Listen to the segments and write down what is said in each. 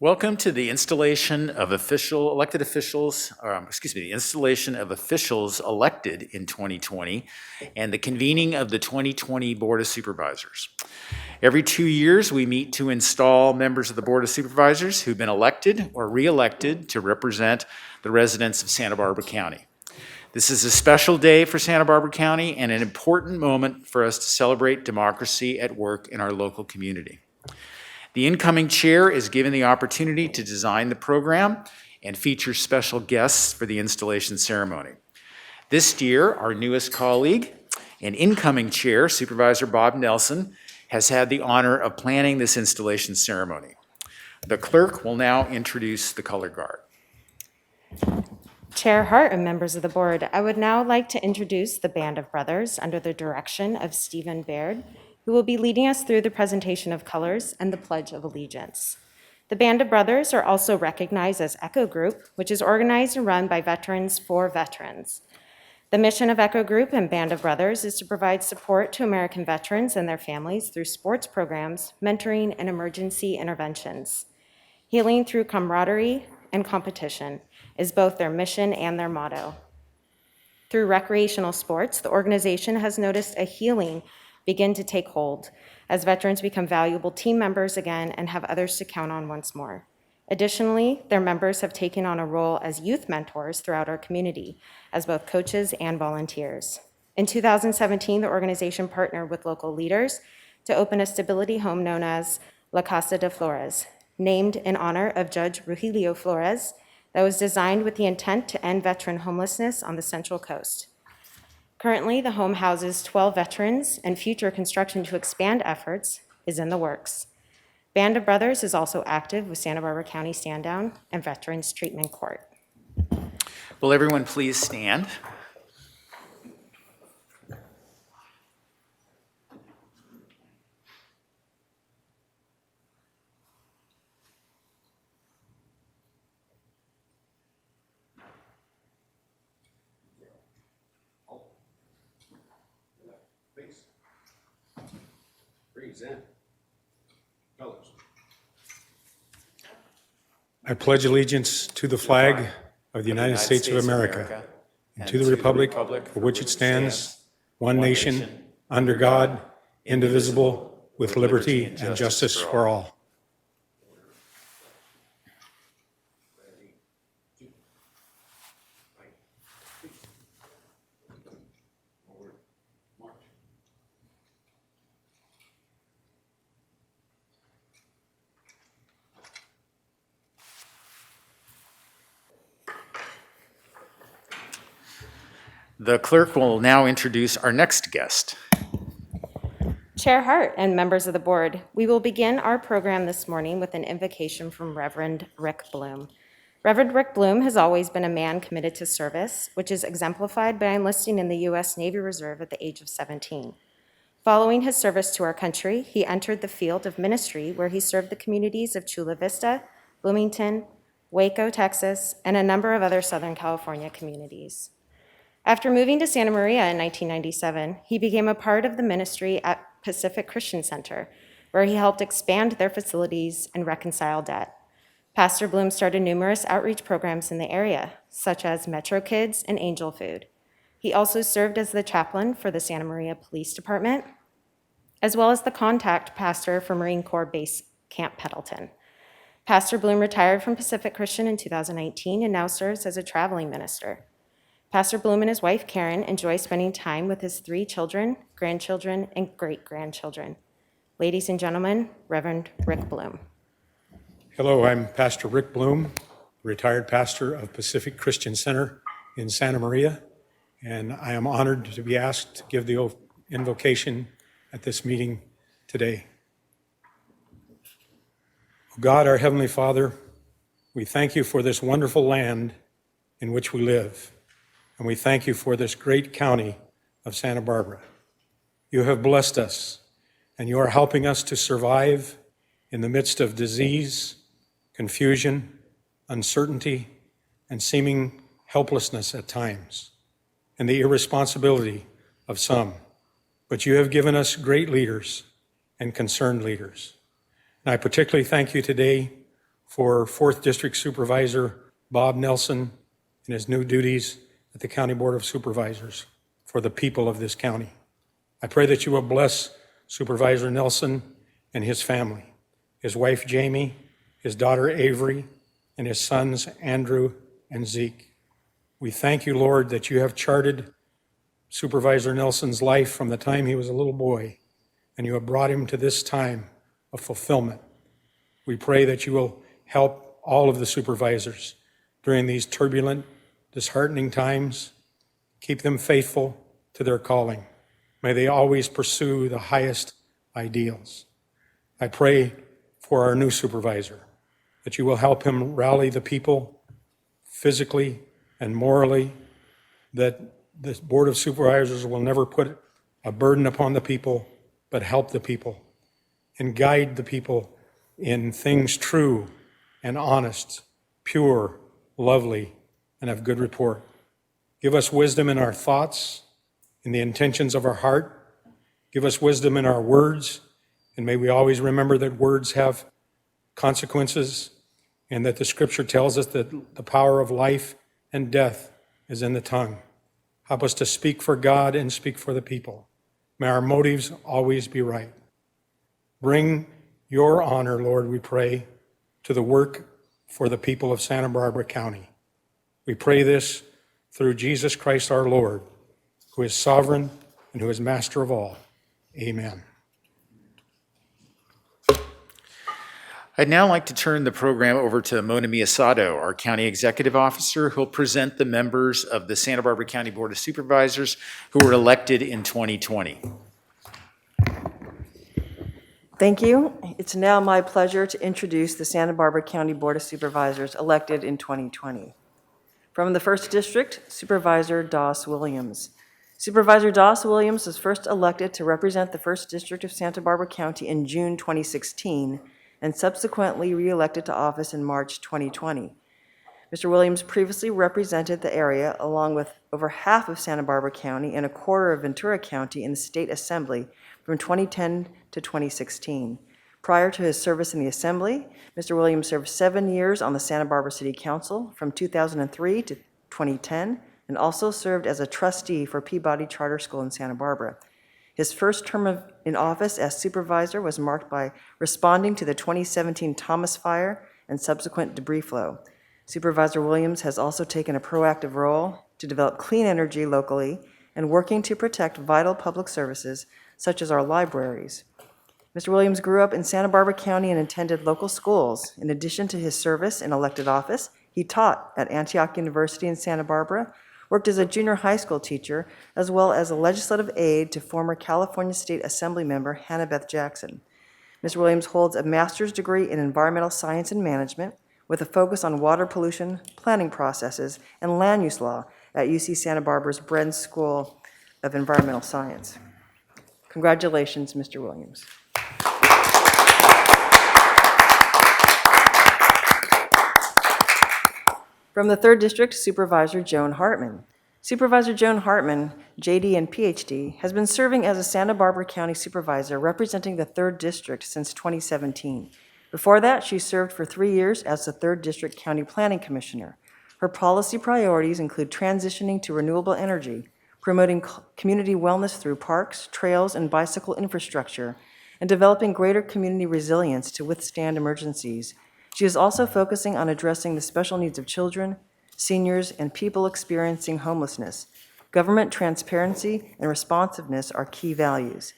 Welcome to the installation of the installation of officials elected in 2020 and the convening of the 2020 Board of Supervisors. Every 2 years, we meet to install members of the Board of Supervisors who've been elected or re-elected to represent the residents of Santa Barbara County. This is a special day for Santa Barbara County and an important moment for us to celebrate democracy at work in our local community. The incoming chair is given the opportunity to design the program and feature special guests for the installation ceremony. This year, our newest colleague and incoming chair, Supervisor Bob Nelson, has had the honor of planning this installation ceremony. The clerk will now introduce the color guard. Chair Hart and members of the board, I would now like to introduce the Band of Brothers under the direction of Stephen Baird, who will be leading us through the presentation of colors and the Pledge of Allegiance. The Band of Brothers are also recognized as Icu Group, which is organized and run by veterans for veterans. The mission of Icu Group and Band of Brothers is to provide support to American veterans and their families through sports programs, mentoring, and emergency interventions. Healing through camaraderie and competition is both their mission and their motto. Through recreational sports, the organization has noticed a healing begin to take hold as veterans become valuable team members again and have others to count on once more. Additionally, their members have taken on a role as youth mentors throughout our community as both coaches and volunteers. In 2017, the organization partnered with local leaders to open a stability home known as La Casa de Flores, named in honor of Judge Rugelio Flores, that was designed with the intent to end veteran homelessness on the Central Coast. Currently, the home houses 12 veterans, and future construction to expand efforts is in the works. Band of Brothers is also active with Santa Barbara County Stand Down and Veterans Treatment Court. Will everyone please stand? I pledge allegiance to the flag of the United States of America and to the republic for which it stands, one nation, under God, indivisible, with liberty and justice for all. The clerk will now introduce our next guest. Chair Hart and members of the board, we will begin our program this morning with an invocation from Reverend Rick Bloom. Reverend Rick Bloom has always been a man committed to service, which is exemplified by enlisting in the U.S. Navy Reserve at the age of 17. Following his service to our country, he entered the field of ministry where he served the communities of Chula Vista, Bloomington, Waco, Texas, and a number of other Southern California communities. After moving to Santa Maria in 1997, he became a part of the ministry at Pacific Christian Center, where he helped expand their facilities and reconcile debt. Pastor Bloom started numerous outreach programs in the area, such as Metro Kids and Angel Food. He also served as the chaplain for the Santa Maria Police Department, as well as the contact pastor for Marine Corps Base Camp Pendleton. Pastor Bloom retired from Pacific Christian in 2019 and now serves as a traveling minister. Pastor Bloom and his wife, Karen, enjoy spending time with his 3 children, grandchildren, and great-grandchildren. Ladies and gentlemen, Reverend Rick Bloom. Hello, I'm Pastor Rick Bloom, retired pastor of Pacific Christian Center in Santa Maria, and I am honored to be asked to give the invocation at this meeting today. God, our Heavenly Father, we thank you for this wonderful land in which we live. And we thank you for this great county of Santa Barbara. You have blessed us, and you are helping us to survive in the midst of disease, confusion, uncertainty, and seeming helplessness at times, and the irresponsibility of some. But you have given us great leaders and concerned leaders. And I particularly thank you today for 4th District Supervisor Bob Nelson in his new duties at the County Board of Supervisors for the people of this county. I pray that you will bless Supervisor Nelson and his family, his wife Jamie, his daughter Avery, and his sons Andrew and Zeke. We thank you, Lord, that you have charted Supervisor Nelson's life from the time he was a little boy, and you have brought him to this time of fulfillment. We pray that you will help all of the supervisors during these turbulent, disheartening times. Keep them faithful to their calling. May they always pursue the highest ideals. I pray for our new supervisor, that you will help him rally the people physically and morally, that the Board of Supervisors will never put a burden upon the people, but help the people and guide the people in things true and honest, pure, lovely, and of good report. Give us wisdom in our thoughts, in the intentions of our heart. Give us wisdom in our words, and may we always remember that words have consequences, and that the scripture tells us that the power of life and death is in the tongue. Help us to speak for God and speak for the people. May our motives always be right. Bring your honor, Lord, we pray, to the work for the people of Santa Barbara County. We pray this through Jesus Christ our Lord, who is sovereign and who is master of all. Amen. I'd now like to turn the program over to Mona Miyasado, our County Executive Officer, who will present the members of the Santa Barbara County Board of Supervisors who were elected in 2020. Thank you. It's now my pleasure to introduce the Santa Barbara County Board of Supervisors elected in 2020. From the 1st District, Supervisor Doss Williams. Supervisor Doss Williams was first elected to represent the 1st District of Santa Barbara County in June 2016 and subsequently re-elected to office in March 2020. Mr. Williams previously represented the area along with over half of Santa Barbara County and a quarter of Ventura County in the State Assembly from 2010 to 2016. Prior to his service in the Assembly, Mr. Williams served 7 years on the Santa Barbara City Council from 2003 to 2010 and also served as a trustee for Peabody Charter School in Santa Barbara. His first term in office as supervisor was marked by responding to the 2017 Thomas Fire and subsequent debris flow. Supervisor Williams has also taken a proactive role to develop clean energy locally and working to protect vital public services such as our libraries. Mr. Williams grew up in Santa Barbara County and attended local schools. In addition to his service in elected office, he taught at Antioch University in Santa Barbara, worked as a junior high school teacher, as well as a legislative aide to former California State Assembly member Hannah Beth Jackson. Mr. Williams holds a master's degree in environmental science and management with a focus on water pollution, planning processes, and land use law at UC Santa Barbara's Bren School of Environmental Science. Congratulations, Mr. Williams. From the 3rd District, Supervisor Joan Hartman. Supervisor Joan Hartman, JD and PhD, has been serving as a Santa Barbara County Supervisor representing the 3rd District since 2017. Before that, she served for 3 years as the 3rd District County Planning Commissioner. Her policy priorities include transitioning to renewable energy, promoting community wellness through parks, trails, and bicycle infrastructure, and developing greater community resilience to withstand emergencies. She is also focusing on addressing the special needs of children, seniors, and people experiencing homelessness. Government transparency and responsiveness are key values.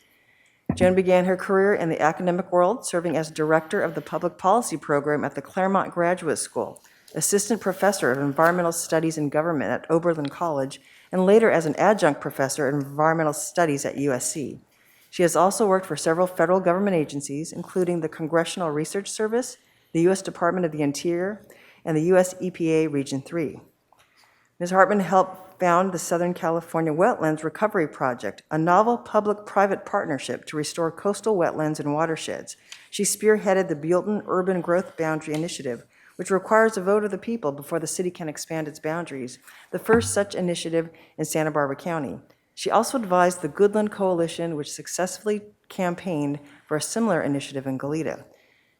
Joan began her career in the academic world, serving as director of the public policy program at the Claremont Graduate School, assistant professor of environmental studies and government at Oberlin College, and later as an adjunct professor of environmental studies at USC. She has also worked for several federal government agencies, including the Congressional Research Service, the U.S. Department of the Interior, and the U.S. EPA Region 3. Ms. Hartman helped found the Southern California Wetlands Recovery Project, a novel public-private partnership to restore coastal wetlands and watersheds. She spearheaded the Buellton Urban Growth Boundary Initiative, which requires a vote of the people before the city can expand its boundaries, the first such initiative in Santa Barbara County. She also advised the Goodland Coalition, which successfully campaigned for a similar initiative in Goleta.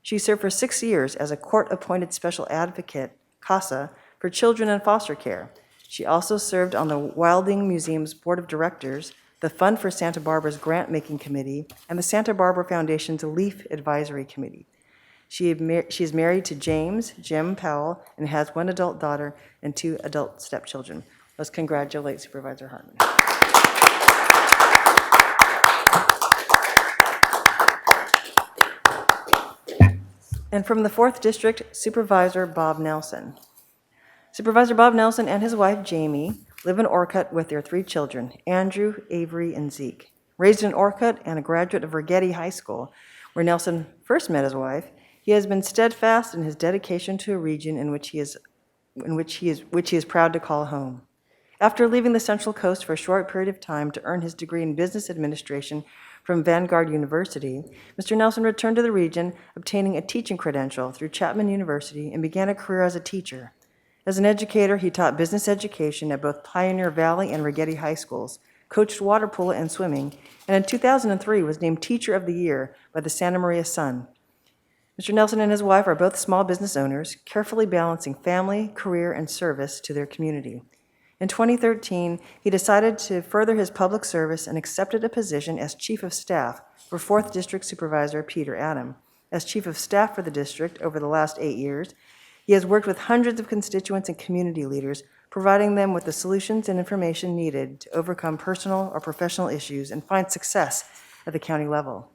She served for 6 years as a court-appointed special advocate, CASA, for children in foster care. She also served on the Wilding Museum's Board of Directors, the Fund for Santa Barbara's Grant-Making Committee, and the Santa Barbara Foundation's LEAF Advisory Committee. She is married to Jim Powell, and has 1 adult daughter and 2 adult stepchildren. Let's congratulate Supervisor Hartman. And from the 4th District, Supervisor Bob Nelson. Supervisor Bob Nelson and his wife, Jamie, live in Orcutt with their 3 children, Andrew, Avery, and Zeke. Raised in Orcutt and a graduate of Rigetti High School, where Nelson first met his wife, he has been steadfast in his dedication to a region in which he is proud to call home. After leaving the Central Coast for a short period of time to earn his degree in business administration from Vanguard University, Mr. Nelson returned to the region, obtaining a teaching credential through Chapman University, and began a career as a teacher. As an educator, he taught business education at both Pioneer Valley and Rigetti High Schools, coached water polo and swimming, and in 2003 was named Teacher of the Year by the Santa Maria Sun. Mr. Nelson and his wife are both small business owners, carefully balancing family, career, and service to their community. In 2013, he decided to further his public service and accepted a position as Chief of Staff for 4th District Supervisor Peter Adam. As Chief of Staff for the district over the last 8 years, he has worked with hundreds of constituents and community leaders, providing them with the solutions and information needed to overcome personal or professional issues and find success at the county level.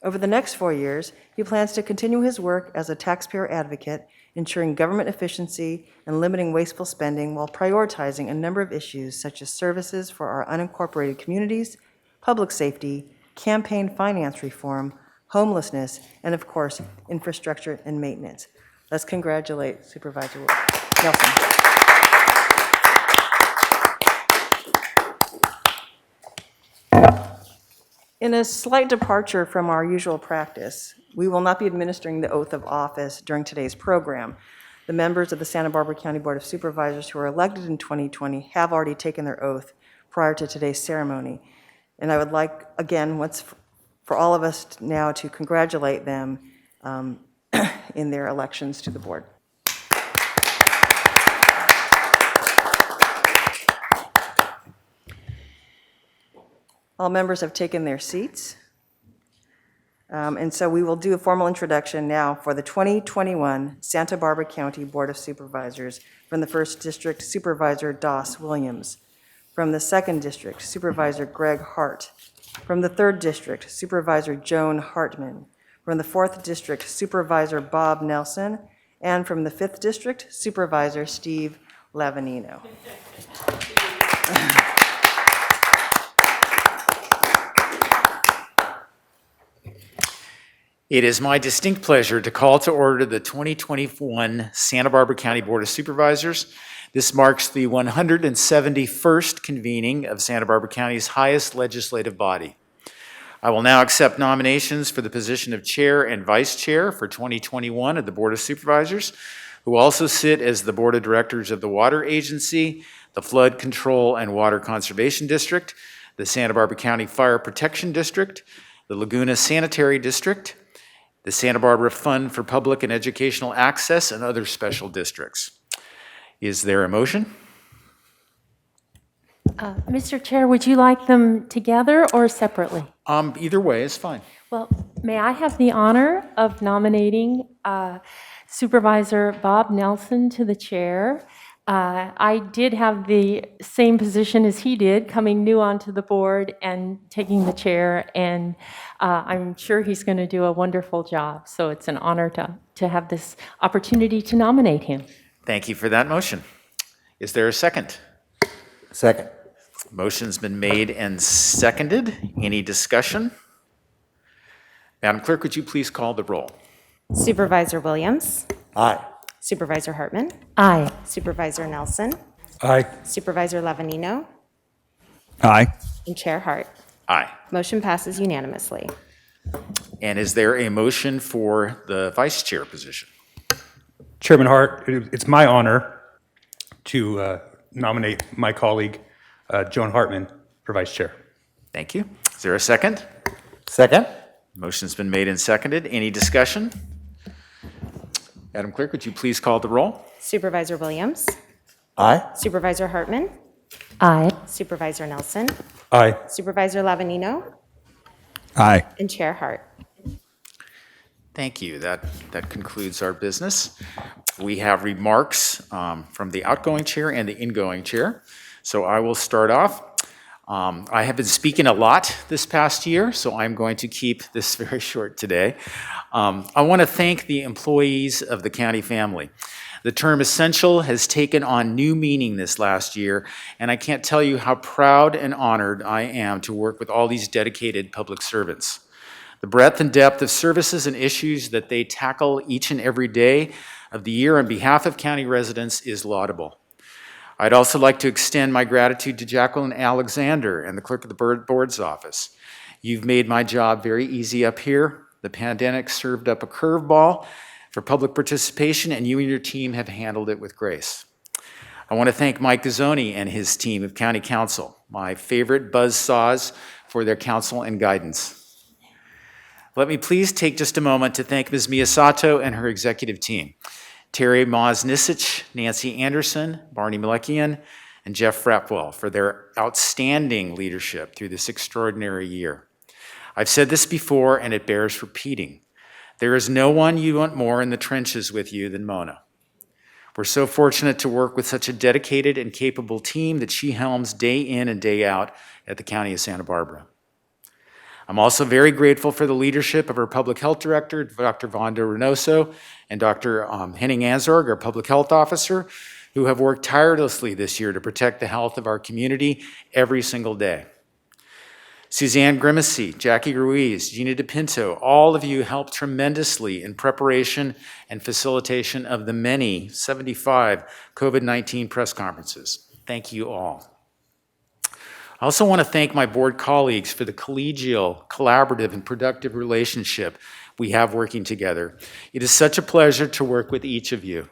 Over the next 4 years, he plans to continue his work as a taxpayer advocate, ensuring government efficiency and limiting wasteful spending while prioritizing a number of issues such as services for our unincorporated communities, public safety, campaign finance reform, homelessness, and of course, infrastructure and maintenance. Let's congratulate Supervisor Nelson. In a slight departure from our usual practice, we will not be administering the oath of office during today's program. The members of the Santa Barbara County Board of Supervisors who were elected in 2020 have already taken their oath prior to today's ceremony. And I would like, again, for all of us now to congratulate them in their elections to the board. All members have taken their seats. And so we will do a formal introduction now for the 2021 Santa Barbara County Board of Supervisors. From the 1st District, Supervisor Doss Williams. From the 2nd District, Supervisor Greg Hart. From the 3rd District, Supervisor Joan Hartman. From the 4th District, Supervisor Bob Nelson. And from the 5th District, Supervisor Steve Lavanino. It is my distinct pleasure to call to order the 2021 Santa Barbara County Board of Supervisors. This marks the 171st convening of Santa Barbara County's highest legislative body. I will now accept nominations for the position of Chair and Vice Chair for 2021 of the Board of Supervisors, who also sit as the Board of Directors of the Water Agency, the Flood Control and Water Conservation District, the Santa Barbara County Fire Protection District, the Laguna Sanitary District, the Santa Barbara Fund for Public and Educational Access, and other special districts. Is there a motion? Mr. Chair, would you like them together or separately? Either way is fine. Well, may I have the honor of nominating Supervisor Bob Nelson to the chair? I did have the same position as he did, coming new onto the board and taking the chair, and I'm sure he's going to do a wonderful job. So it's an honor to have this opportunity to nominate him. Thank you for that motion. Is there a second? Second. Motion's been made and seconded. Any discussion? Madam Clerk, would you please call the roll? Supervisor Williams. Aye. Supervisor Hartman. Aye. Supervisor Nelson. Aye. Supervisor Lavanino. Aye. And Chair Hart. Aye. Motion passes unanimously. And is there a motion for the Vice Chair position? Chairman Hart, it's my honor to nominate my colleague, Joan Hartman, for Vice Chair. Thank you. Is there a second? Second. Motion's been made and seconded. Any discussion? Madam Clerk, would you please call the roll? Supervisor Williams, Aye. Supervisor Hartman, Aye. Supervisor Nelson, Aye. Supervisor Lavanino, Aye. and Chair Hart. Thank you. That concludes our business. We have remarks from the outgoing chair and the ingoing chair. So I will start off. I have been speaking a lot this past year, so I'm going to keep this very short today. I want to thank the employees of the county family. The term essential has taken on new meaning this last year, and I can't tell you how proud and honored I am to work with all these dedicated public servants. The breadth and depth of services and issues that they tackle each and every day of the year on behalf of county residents is laudable. I'd also like to extend my gratitude to Jacqueline Alexander and the clerk of the board's office. You've made my job very easy up here. The pandemic served up a curveball for public participation, and you and your team have handled it with grace. I want to thank Mike Gazzoni and his team of county council, my favorite buzzsaws, for their counsel and guidance. Let me please take just a moment to thank Ms. Miyasato and her executive team, Terry Mosnisich, Nancy Anderson, Barney Malekian, and Jeff Frapwell for their outstanding leadership through this extraordinary year. I've said this before, and it bears repeating. There is no one you want more in the trenches with you than Mona. We're so fortunate to work with such a dedicated and capable team that she helms day in and day out at the County of Santa Barbara. I'm also very grateful for the leadership of our Public Health Director, Dr. Vonda Reynoso, and Dr. Henning Anzorg, our Public Health Officer, who have worked tirelessly this year to protect the health of our community every single day. Suzanne Grimacy, Jackie Ruiz, Gina DePinto, all of you helped tremendously in preparation and facilitation of the many 75 COVID-19 press conferences. Thank you all. I also want to thank my board colleagues for the collegial, collaborative, and productive relationship we have working together. It is such a pleasure to work with each of you.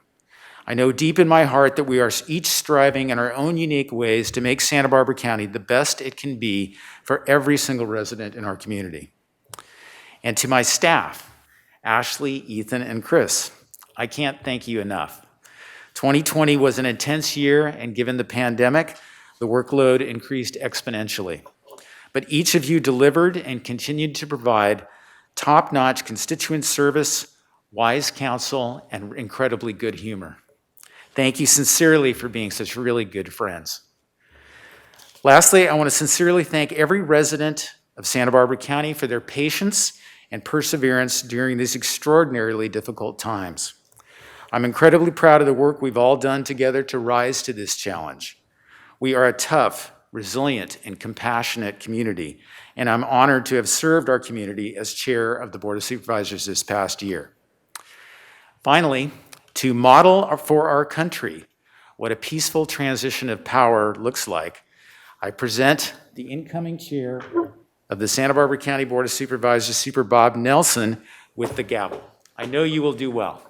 I know deep in my heart that we are each striving in our own unique ways to make Santa Barbara County the best it can be for every single resident in our community. And to my staff, Ashley, Ethan, and Chris, I can't thank you enough. 2020 was an intense year, and given the pandemic, the workload increased exponentially. But each of you delivered and continued to provide top-notch constituent service, wise counsel, and incredibly good humor. Thank you sincerely for being such really good friends. Lastly, I want to sincerely thank every resident of Santa Barbara County for their patience and perseverance during these extraordinarily difficult times. I'm incredibly proud of the work we've all done together to rise to this challenge. We are a tough, resilient, and compassionate community, and I'm honored to have served our community as chair of the Board of Supervisors this past year. Finally, to model for our country what a peaceful transition of power looks like, I present the incoming chair of the Santa Barbara County Board of Supervisors, Super Bob Nelson, with the gavel. I know you will do well.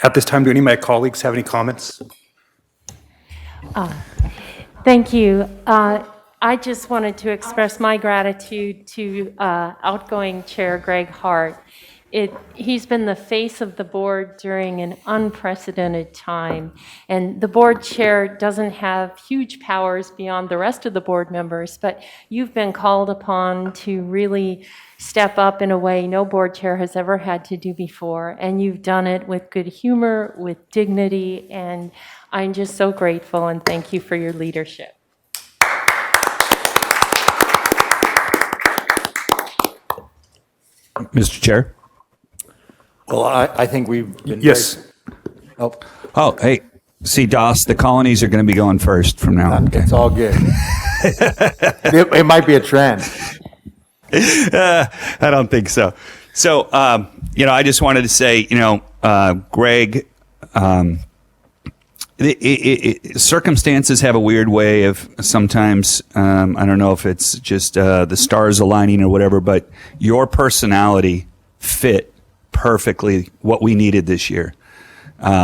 At this time, do any of my colleagues have any comments? Thank you. I just wanted to express my gratitude to outgoing Chair Greg Hart. He's been the face of the board during an unprecedented time, and the board chair doesn't have huge powers beyond the rest of the board members, but you've been called upon to really step up in a way no board chair has ever had to do before, and you've done it with good humor, with dignity, and I'm just so grateful, and thank you for your leadership. Mr. Chair? Well, I think we've been. Yes. Oh, hey, see, Doss, the colonies are going to be going first from now on. It's all good. It might be a trend. I don't think so. So, I just wanted to say, Greg, Circumstances have a weird way of sometimes, I don't know if it's just the stars aligning or whatever, but your personality fit perfectly what we needed this year.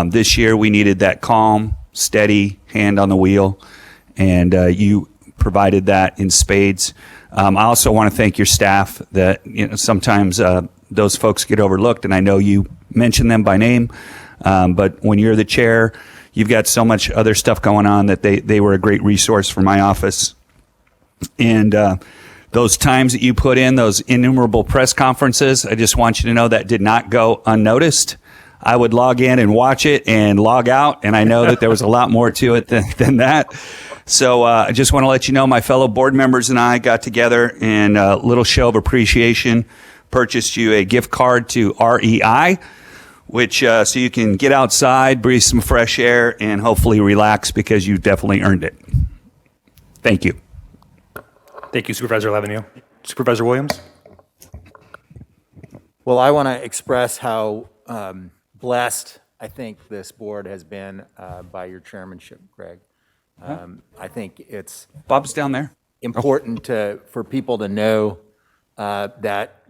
This year we needed that calm, steady hand on the wheel, and you provided that in spades. I also want to thank your staff that, sometimes those folks get overlooked, and I know you mention them by name, but when you're the chair, you've got so much other stuff going on that they were a great resource for my office. And those times that you put in, those innumerable press conferences, I just want you to know that did not go unnoticed. I would log in and watch it and log out, and I know that there was a lot more to it than that. So I just want to let you know my fellow board members and I got together and a little show of appreciation, purchased you a gift card to REI, which so you can get outside, breathe some fresh air, and hopefully relax because you definitely earned it. Thank you. Thank you, Supervisor Lavenue. Supervisor Williams? Well, I want to express how blessed I think this board has been by your chairmanship, Greg. I think it's Bob's down there. important for people to know that,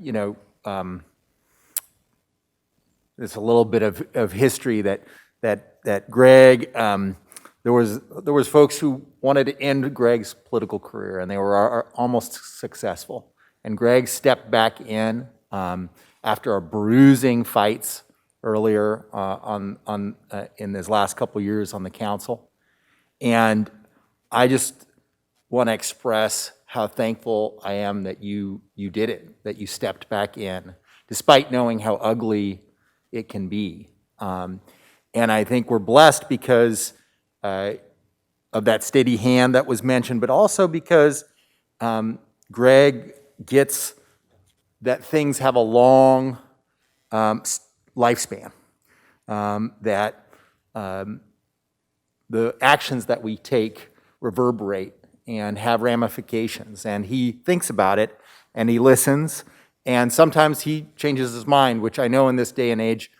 there's a little bit of history that Greg, there was folks who wanted to end Greg's political career, and they were almost successful. And Greg stepped back in after a bruising fights earlier in his last couple years on the council. And I just want to express how thankful I am that you did it, that you stepped back in, despite knowing how ugly it can be. And I think we're blessed because of that steady hand that was mentioned, but also because Greg gets that things have a long lifespan, that the actions that we take reverberate and have ramifications. And he thinks about it, and he listens, and sometimes he changes his mind, which I know in this day and age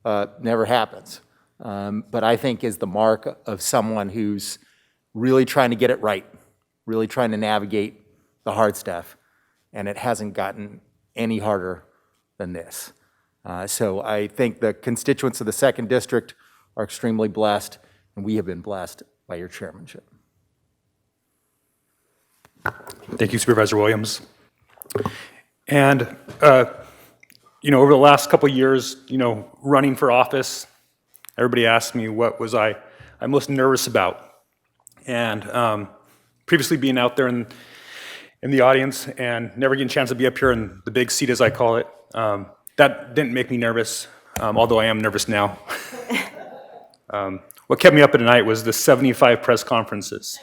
never happens. But I think is the mark of someone who's really trying to get it right, really trying to navigate the hard stuff, and it hasn't gotten any harder than this. So I think the constituents of the 2nd District are extremely blessed, and we have been blessed by your chairmanship. Thank you, Supervisor Williams. And, over the last couple of years, running for office, everybody asked me what was I'm most nervous about. And previously being out there in the audience and never getting a chance to be up here in the big seat, as I call it, that didn't make me nervous, although I am nervous now. What kept me up at night was the 75 press conferences.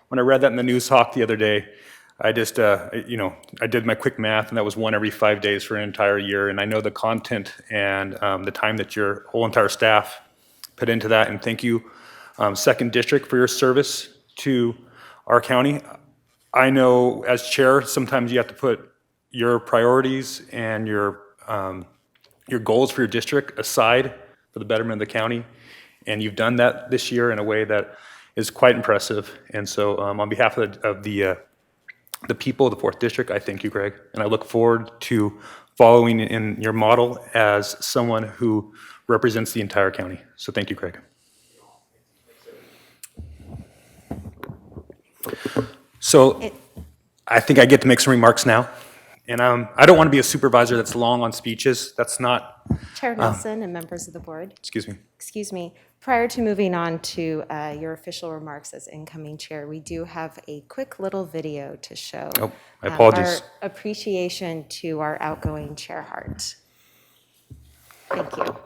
When I read that in the News Hawk the other day, I just, I did my quick math, and that was one every 5 days for an entire year. And I know the content and the time that your whole entire staff put into that. And thank you, 2nd District, for your service to our county. I know as chair, sometimes you have to put your priorities and your goals for your district aside for the betterment of the county. And you've done that this year in a way that is quite impressive. And so on behalf of the people of the 4th District, I thank you, Greg. And I look forward to following in your model as someone who represents the entire county. So thank you, Greg. So I think I get to make some remarks now. And I don't want to be a supervisor that's long on speeches. That's not... Chair Nelson and members of the board. Excuse me. Prior to moving on to your official remarks as incoming chair, we do have a quick little video to show Oh, my apologies. our appreciation to our outgoing Chair Hart. Thank you.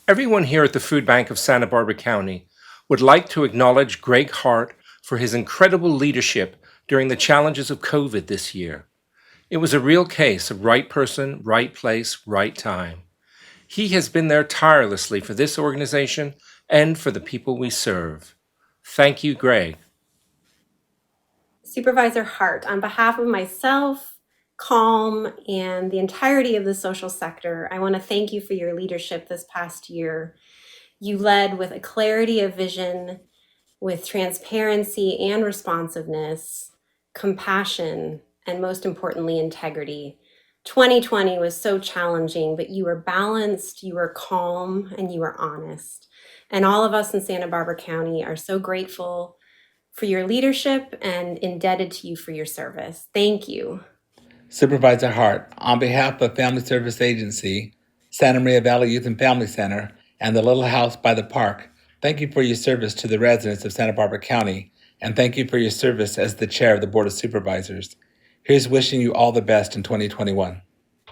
Everyone here at the Food Bank of Santa Barbara County would like to acknowledge Greg Hart for his incredible leadership during the challenges of COVID this year. It was a real case of right person, right place, right time. He has been there tirelessly for this organization and for the people we serve. Thank you, Greg. Supervisor Hart, on behalf of myself calm, and the entirety of the social sector, I want to thank you for your leadership this past year. You led with a clarity of vision, with transparency and responsiveness, compassion, and most importantly, integrity. 2020 was so challenging, but you were balanced, you were calm, and you were honest. And all of us in Santa Barbara County are so grateful for your leadership and indebted to you for your service. Thank you. Supervisor Hart, on behalf of Family Service Agency, Santa Maria Valley Youth and Family Center, and the Little House by the Park, thank you for your service to the residents of Santa Barbara County, and thank you for your service as the chair of the Board of Supervisors. Here's wishing you all the best in 2021.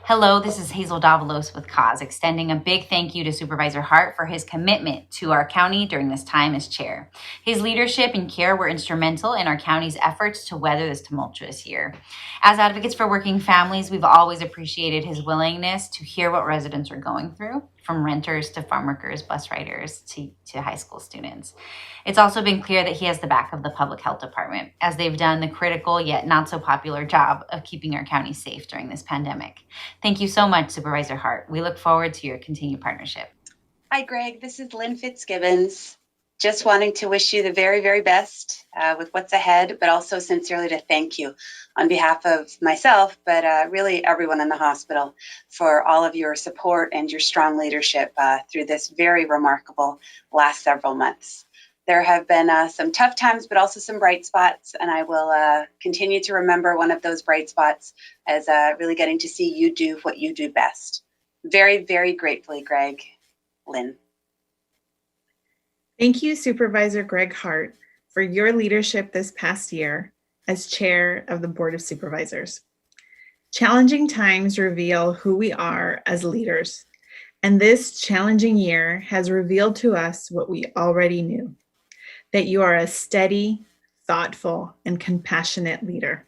Hello, this is Hazel Davalos with Cause, extending a big thank you to Supervisor Hart for his commitment to our county during this time as chair. His leadership and care were instrumental in our county's efforts to weather this tumultuous year. As advocates for working families, we've always appreciated his willingness to hear what residents are going through, from renters to farm workers, bus riders to high school students. It's also been clear that he has the back of the public health department, as they've done the critical yet not so popular job of keeping our county safe during this pandemic. Thank you so much, Supervisor Hart. We look forward to your continued partnership. Hi, Greg. This is Lynn Fitzgibbons. Just wanting to wish you the very, very best with what's ahead, but also sincerely to thank you on behalf of myself, but really everyone in the hospital for all of your support and your strong leadership through this very remarkable last several months. There have been some tough times, but also some bright spots, and I will continue to remember one of those bright spots as really getting to see you do what you do best. Very, very gratefully, Greg. Lynn. Thank you, Supervisor Greg Hart, for your leadership this past year as chair of the Board of Supervisors. Challenging times reveal who we are as leaders, and this challenging year has revealed to us what we already knew, that you are a steady, thoughtful, and compassionate leader.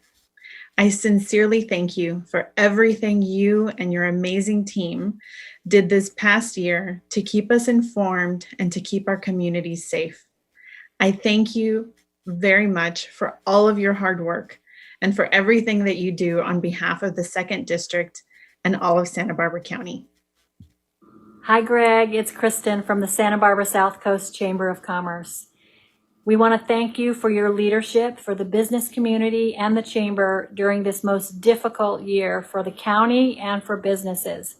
I sincerely thank you for everything you and your amazing team did this past year to keep us informed and to keep our communities safe. I thank you very much for all of your hard work and for everything that you do on behalf of the 2nd District and all of Santa Barbara County. Hi, Greg. It's Kristen from the Santa Barbara South Coast Chamber of Commerce. We want to thank you for your leadership for the business community and the chamber during this most difficult year for the county and for businesses.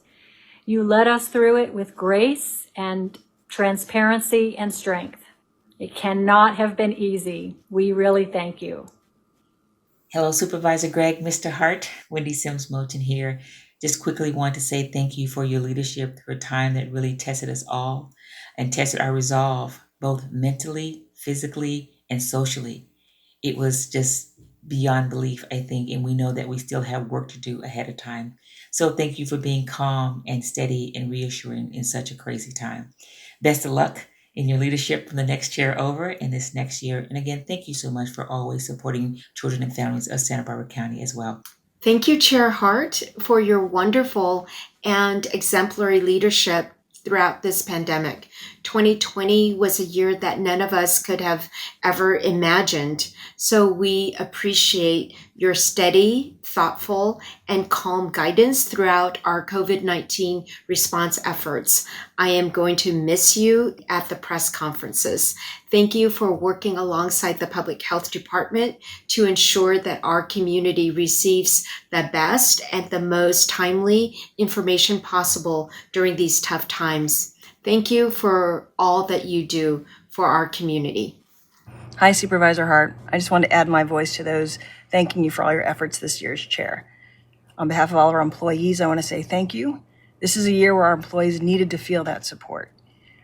You led us through it with grace and transparency and strength. It cannot have been easy. We really thank you. Hello, Supervisor Greg, Mr. Hart, Wendy Sims Moulton here. Just quickly want to say thank you for your leadership through a time that really tested us all and tested our resolve, both mentally, physically, and socially. It was just beyond belief, I think, and we know that we still have work to do ahead of time. So thank you for being calm and steady and reassuring in such a crazy time. Best of luck in your leadership from the next chair over in this next year. And again, thank you so much for always supporting children and families of Santa Barbara County as well. Thank you, Chair Hart, for your wonderful and exemplary leadership throughout this pandemic. 2020 was a year that none of us could have ever imagined. So we appreciate your steady, thoughtful, and calm guidance throughout our COVID-19 response efforts. I am going to miss you at the press conferences. Thank you for working alongside the Public Health Department to ensure that our community receives the best and the most timely information possible during these tough times. Thank you for all that you do for our community. Hi, Supervisor Hart. I just want to add my voice to those thanking you for all your efforts this year as chair. On behalf of all of our employees, I want to say thank you. This is a year where our employees needed to feel that support.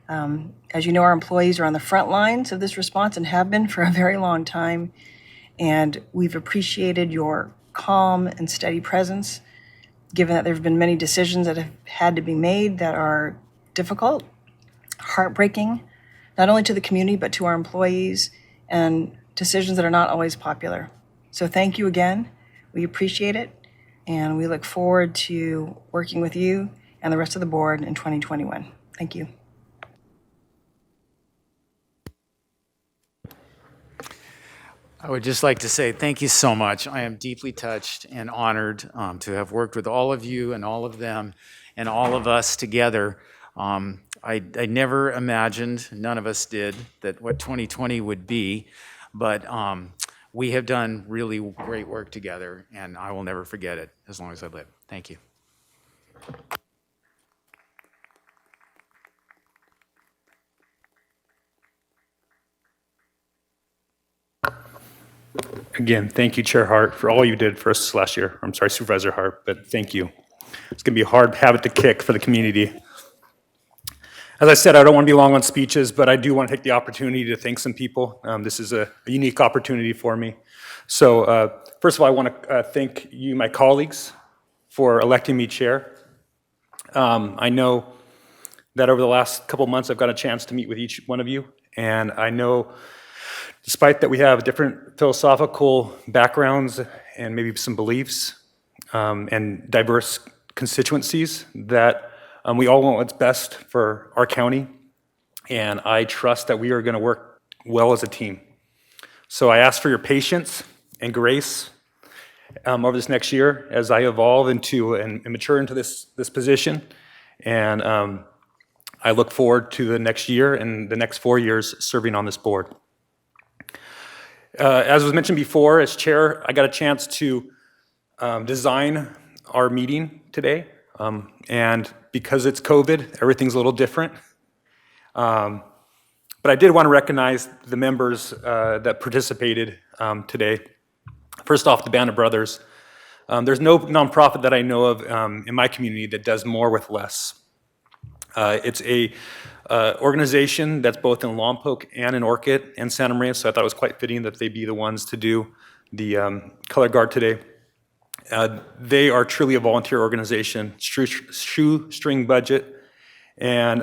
As you know, our employees are on the front lines of this response and have been for a very long time. And we've appreciated your calm and steady presence, given that there have been many decisions that have had to be made that are difficult, heartbreaking, not only to the community, but to our employees, and decisions that are not always popular. So thank you again. We appreciate it. And we look forward to working with you and the rest of the board in 2021. Thank you. I would just like to say thank you so much. I am deeply touched and honored to have worked with all of you and all of them and all of us together. I never imagined, none of us did, that what 2020 would be, but we have done really great work together, and I will never forget it as long as I live. Thank you. Again, thank you, Chair Hart, for all you did for us last year. I'm sorry, Supervisor Hart, but thank you. It's going to be a hard habit to kick for the community. As I said, I don't want to be long on speeches, but I do want to take the opportunity to thank some people. This is a unique opportunity for me. So first of all, I want to thank you, my colleagues, for electing me chair. I know that over the last couple months, I've got a chance to meet with each one of you, and I know despite that we have different philosophical backgrounds and maybe some beliefs and diverse constituencies, that we all want what's best for our county, and I trust that we are going to work well as a team. So I ask for your patience and grace over this next year as I evolve into and mature into this position, and I look forward to the next year and the next 4 years serving on this board. As was mentioned before, as chair, I got a chance to design our meeting today. And because it's COVID, everything's a little different. But I did want to recognize the members that participated today. First off, the Band of Brothers. There's no nonprofit that I know of in my community that does more with less. It's a organization that's both in Lompoc and in Orchid and Santa Maria, so I thought it was quite fitting that they be the ones to do the color guard today. They are truly a volunteer organization, shoestring budget, and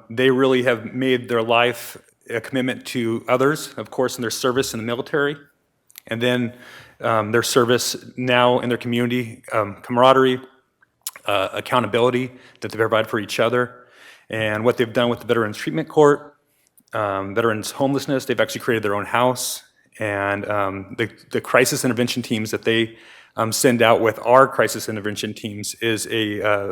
they really have made their life a commitment to others, of course, in their service in the military, and then their service now in their community, camaraderie, accountability that they provide for each other. And what they've done with the Veterans Treatment Court, Veterans Homelessness, they've actually created their own house. And the crisis intervention teams that they send out with our crisis intervention teams is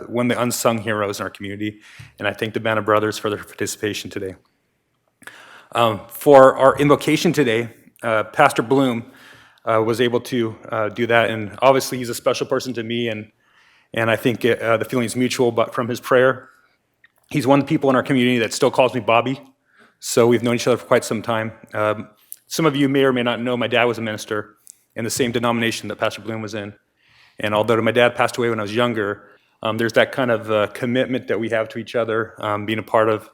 one of the unsung heroes in our community. And I thank the Band of Brothers for their participation today. For our invocation today, Pastor Bloom was able to do that. And obviously he's a special person to me, and I think the feeling is mutual, but from his prayer, he's one of the people in our community that still calls me Bobby, so we've known each other for quite some time. Some of you may or may not know my dad was a minister in the same denomination that Pastor Bloom was in. And although my dad passed away when I was younger, there's that kind of commitment that we have to each other, being a part of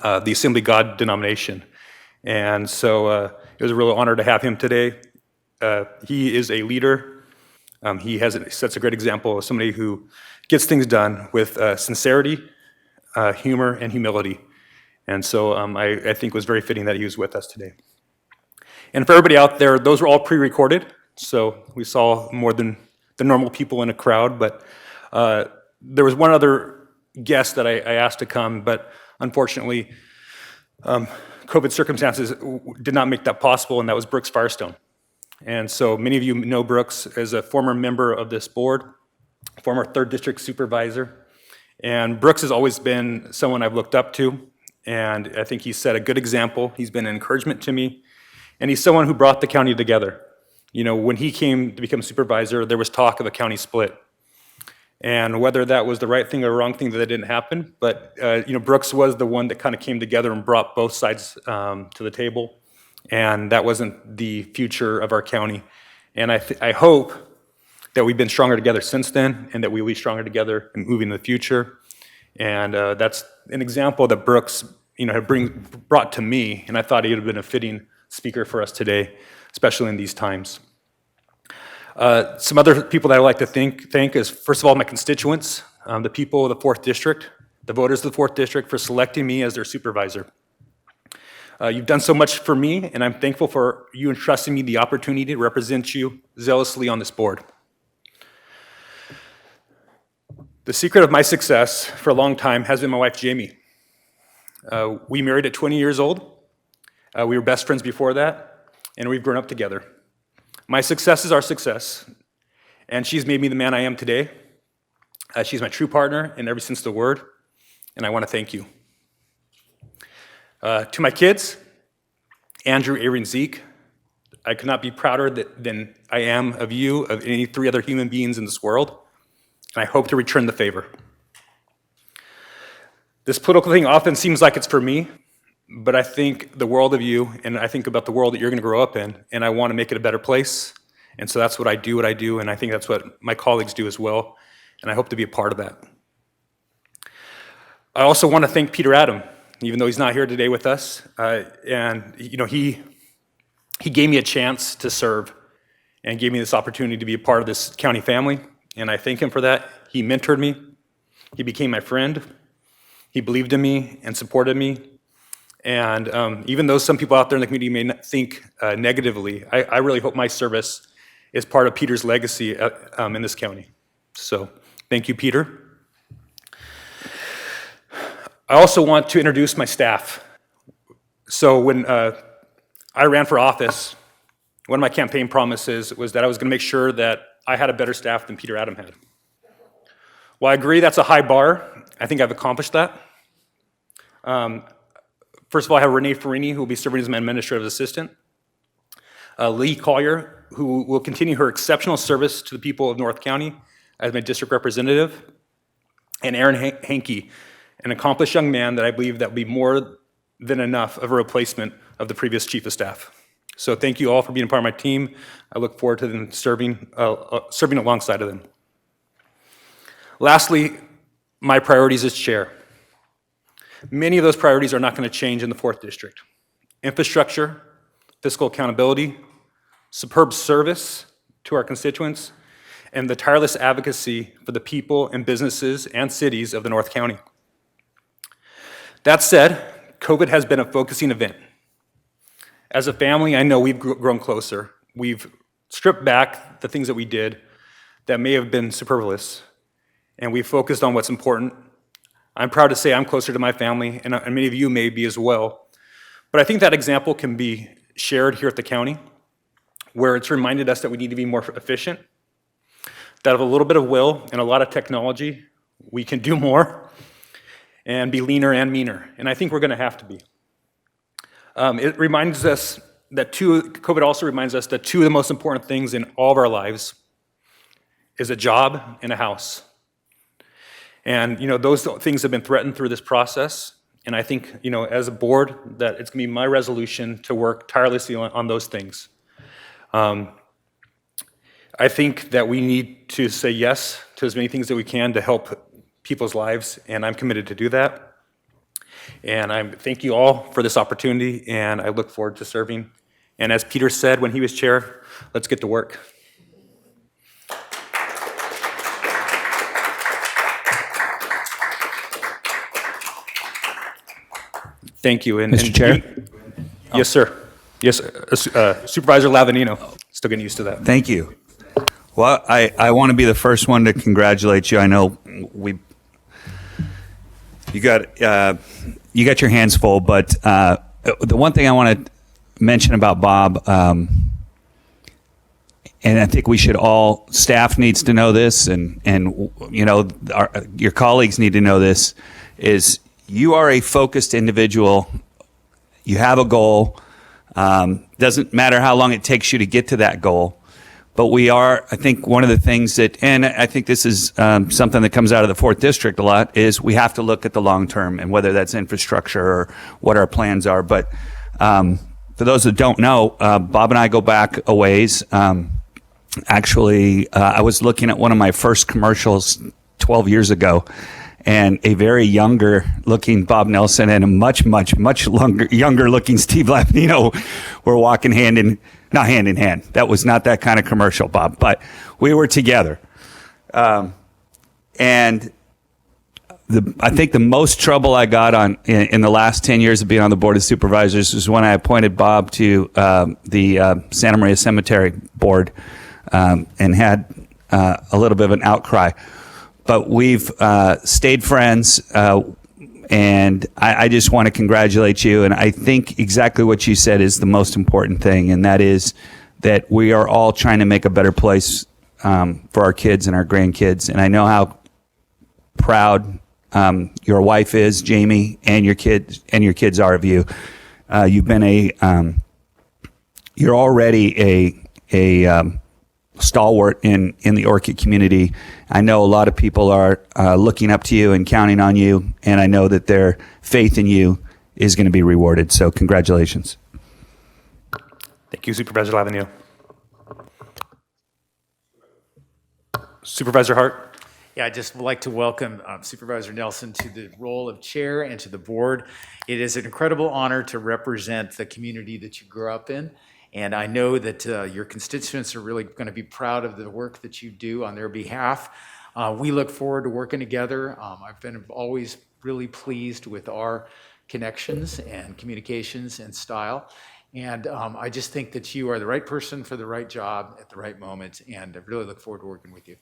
the Assembly of God denomination. And so it was a real honor to have him today. He is a leader. He sets a great example of somebody who gets things done with sincerity, humor, and humility. And so I think it was very fitting that he was with us today. And for everybody out there, those were all pre-recorded, so we saw more than the normal people in a crowd, but there was one other guest that I asked to come, but unfortunately, COVID circumstances did not make that possible, and that was Brooks Firestone. And so many of you know Brooks as a former member of this board, former 3rd District Supervisor. And Brooks has always been someone I've looked up to, and I think he set a good example. He's been an encouragement to me, and he's someone who brought the county together. You know, when he came to become supervisor, there was talk of a county split. And whether that was the right thing or the wrong thing, that didn't happen, but Brooks was the one that kind of came together and brought both sides to the table, and that wasn't the future of our county. And I hope that we've been stronger together since then, and that we will be stronger together in moving in the future. And that's an example that Brooks, had brought to me, and I thought he would have been a fitting speaker for us today, especially in these times. Some other people that I'd like to thank is, first of all, my constituents, the people of the 4th District, the voters of the 4th District, for selecting me as their supervisor. You've done so much for me, and I'm thankful for you entrusting me the opportunity to represent you zealously on this board. The secret of my success for a long time has been my wife, Jamie. We married at 20 years old. We were best friends before that. and we've grown up together. My success is our success, and she's made me the man I am today. She's my true partner in every sense of the word, and I want to thank you. To my kids, Andrew, Avery, and Zeke, I could not be prouder than I am of you, of any 3 other human beings in this world, and I hope to return the favor. This political thing often seems like it's for me, but I think the world of you, and I think about the world that you're going to grow up in, and I want to make it a better place, and so that's what I do, and I think that's what my colleagues do as well, and I hope to be a part of that. I also want to thank Peter Adam, even though he's not here today with us, and he gave me a chance to serve and gave me this opportunity to be a part of this county family, and I thank him for that. He mentored me, he became my friend, he believed in me and supported me, and even though some people out there in the community may not think negatively, I really hope my service is part of Peter's legacy in this county. So thank you, Peter. I also want to introduce my staff. So when I ran for office, one of my campaign promises was that I was going to make sure that I had a better staff than Peter Adam had. While I agree that's a high bar, I think I've accomplished that. First of all, I have Renee Farini, who will be serving as my administrative assistant. Lee Collier, who will continue her exceptional service to the people of North County as my district representative. And Aaron Hankey, an accomplished young man that I believe that will be more than enough of a replacement of the previous chief of staff. So thank you all for being a part of my team. I look forward to them serving alongside of them. Lastly, my priorities as chair. Many of those priorities are not going to change in the 4th District. Infrastructure, fiscal accountability, superb service to our constituents, and the tireless advocacy for the people and businesses and cities of the North County. That said, COVID has been a focusing event. As a family, I know we've grown closer. We've stripped back the things that we did that may have been superfluous, and we've focused on what's important. I'm proud to say I'm closer to my family, and many of you may be as well. But I think that example can be shared here at the county, where it's reminded us that we need to be more efficient, that with a little bit of will and a lot of technology, we can do more and be leaner and meaner. And I think we're going to have to be. It reminds us that COVID also reminds us that 2 of the most important things in all of our lives is a job and a house. And those things have been threatened through this process. And I think as a board that it's going to be my resolution to work tirelessly on those things. I think that we need to say yes to as many things that we can to help people's lives, and I'm committed to do that. And I thank you all for this opportunity, and I look forward to serving. And as Peter said when he was chair, let's get to work. Thank you. Mr. Chair? Yes, sir. Yes, Supervisor Lavanino. Still getting used to that. Thank you. Well, I want to be the first one to congratulate you. I know you got your hands full, but the one thing I want to mention about Bob, and I think we should all, staff needs to know this, and your colleagues need to know this, is you are a focused individual. You have a goal. Doesn't matter how long it takes you to get to that goal. But we are, I think one of the things that, and I think this is something that comes out of the 4th District a lot, is we have to look at the long term and whether that's infrastructure or what our plans are. But for those that don't know, Bob and I go back a ways. Actually, I was looking at one of my first commercials 12 years ago, and a very younger looking Bob Nelson and a much younger looking Steve Lavanino were walking not hand in hand. That was not that kind of commercial, Bob, but we were together. And I think the most trouble I got in the last 10 years of being on the Board of Supervisors was when I appointed Bob to the Santa Maria Cemetery Board and had a little bit of an outcry. But we've stayed friends, and And I just want to congratulate you. And I think exactly what you said is the most important thing, and that is that we are all trying to make a better place for our kids and our grandkids. And I know how proud your wife is, Jamie, and your kids are of you. You've been you're already a stalwart in the Orchid community. I know a lot of people are looking up to you and counting on you, and I know that their faith in you is going to be rewarded. So congratulations. Thank you, Supervisor Lavanio. Supervisor Hart. Yeah, I'd just like to welcome Supervisor Nelson to the role of chair and to the board. It is an incredible honor to represent the community that you grew up in. And I know that your constituents are really going to be proud of the work that you do on their behalf. We look forward to working together. I've been always really pleased with our connections and communications and style. And I just think that you are the right person for the right job at the right moment. And I really look forward to working with you.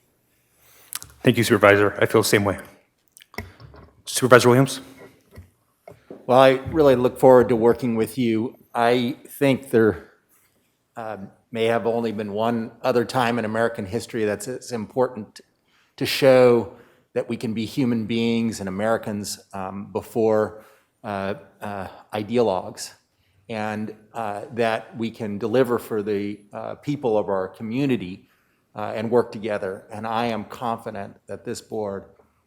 Thank you, Supervisor. I feel the same way. Supervisor Williams. Well, I really look forward to working with you. I think there may have only been one other time in American history that's as important to show that we can be human beings and Americans before ideologues, and that we can deliver for the people of our community and work together. And I am confident that this board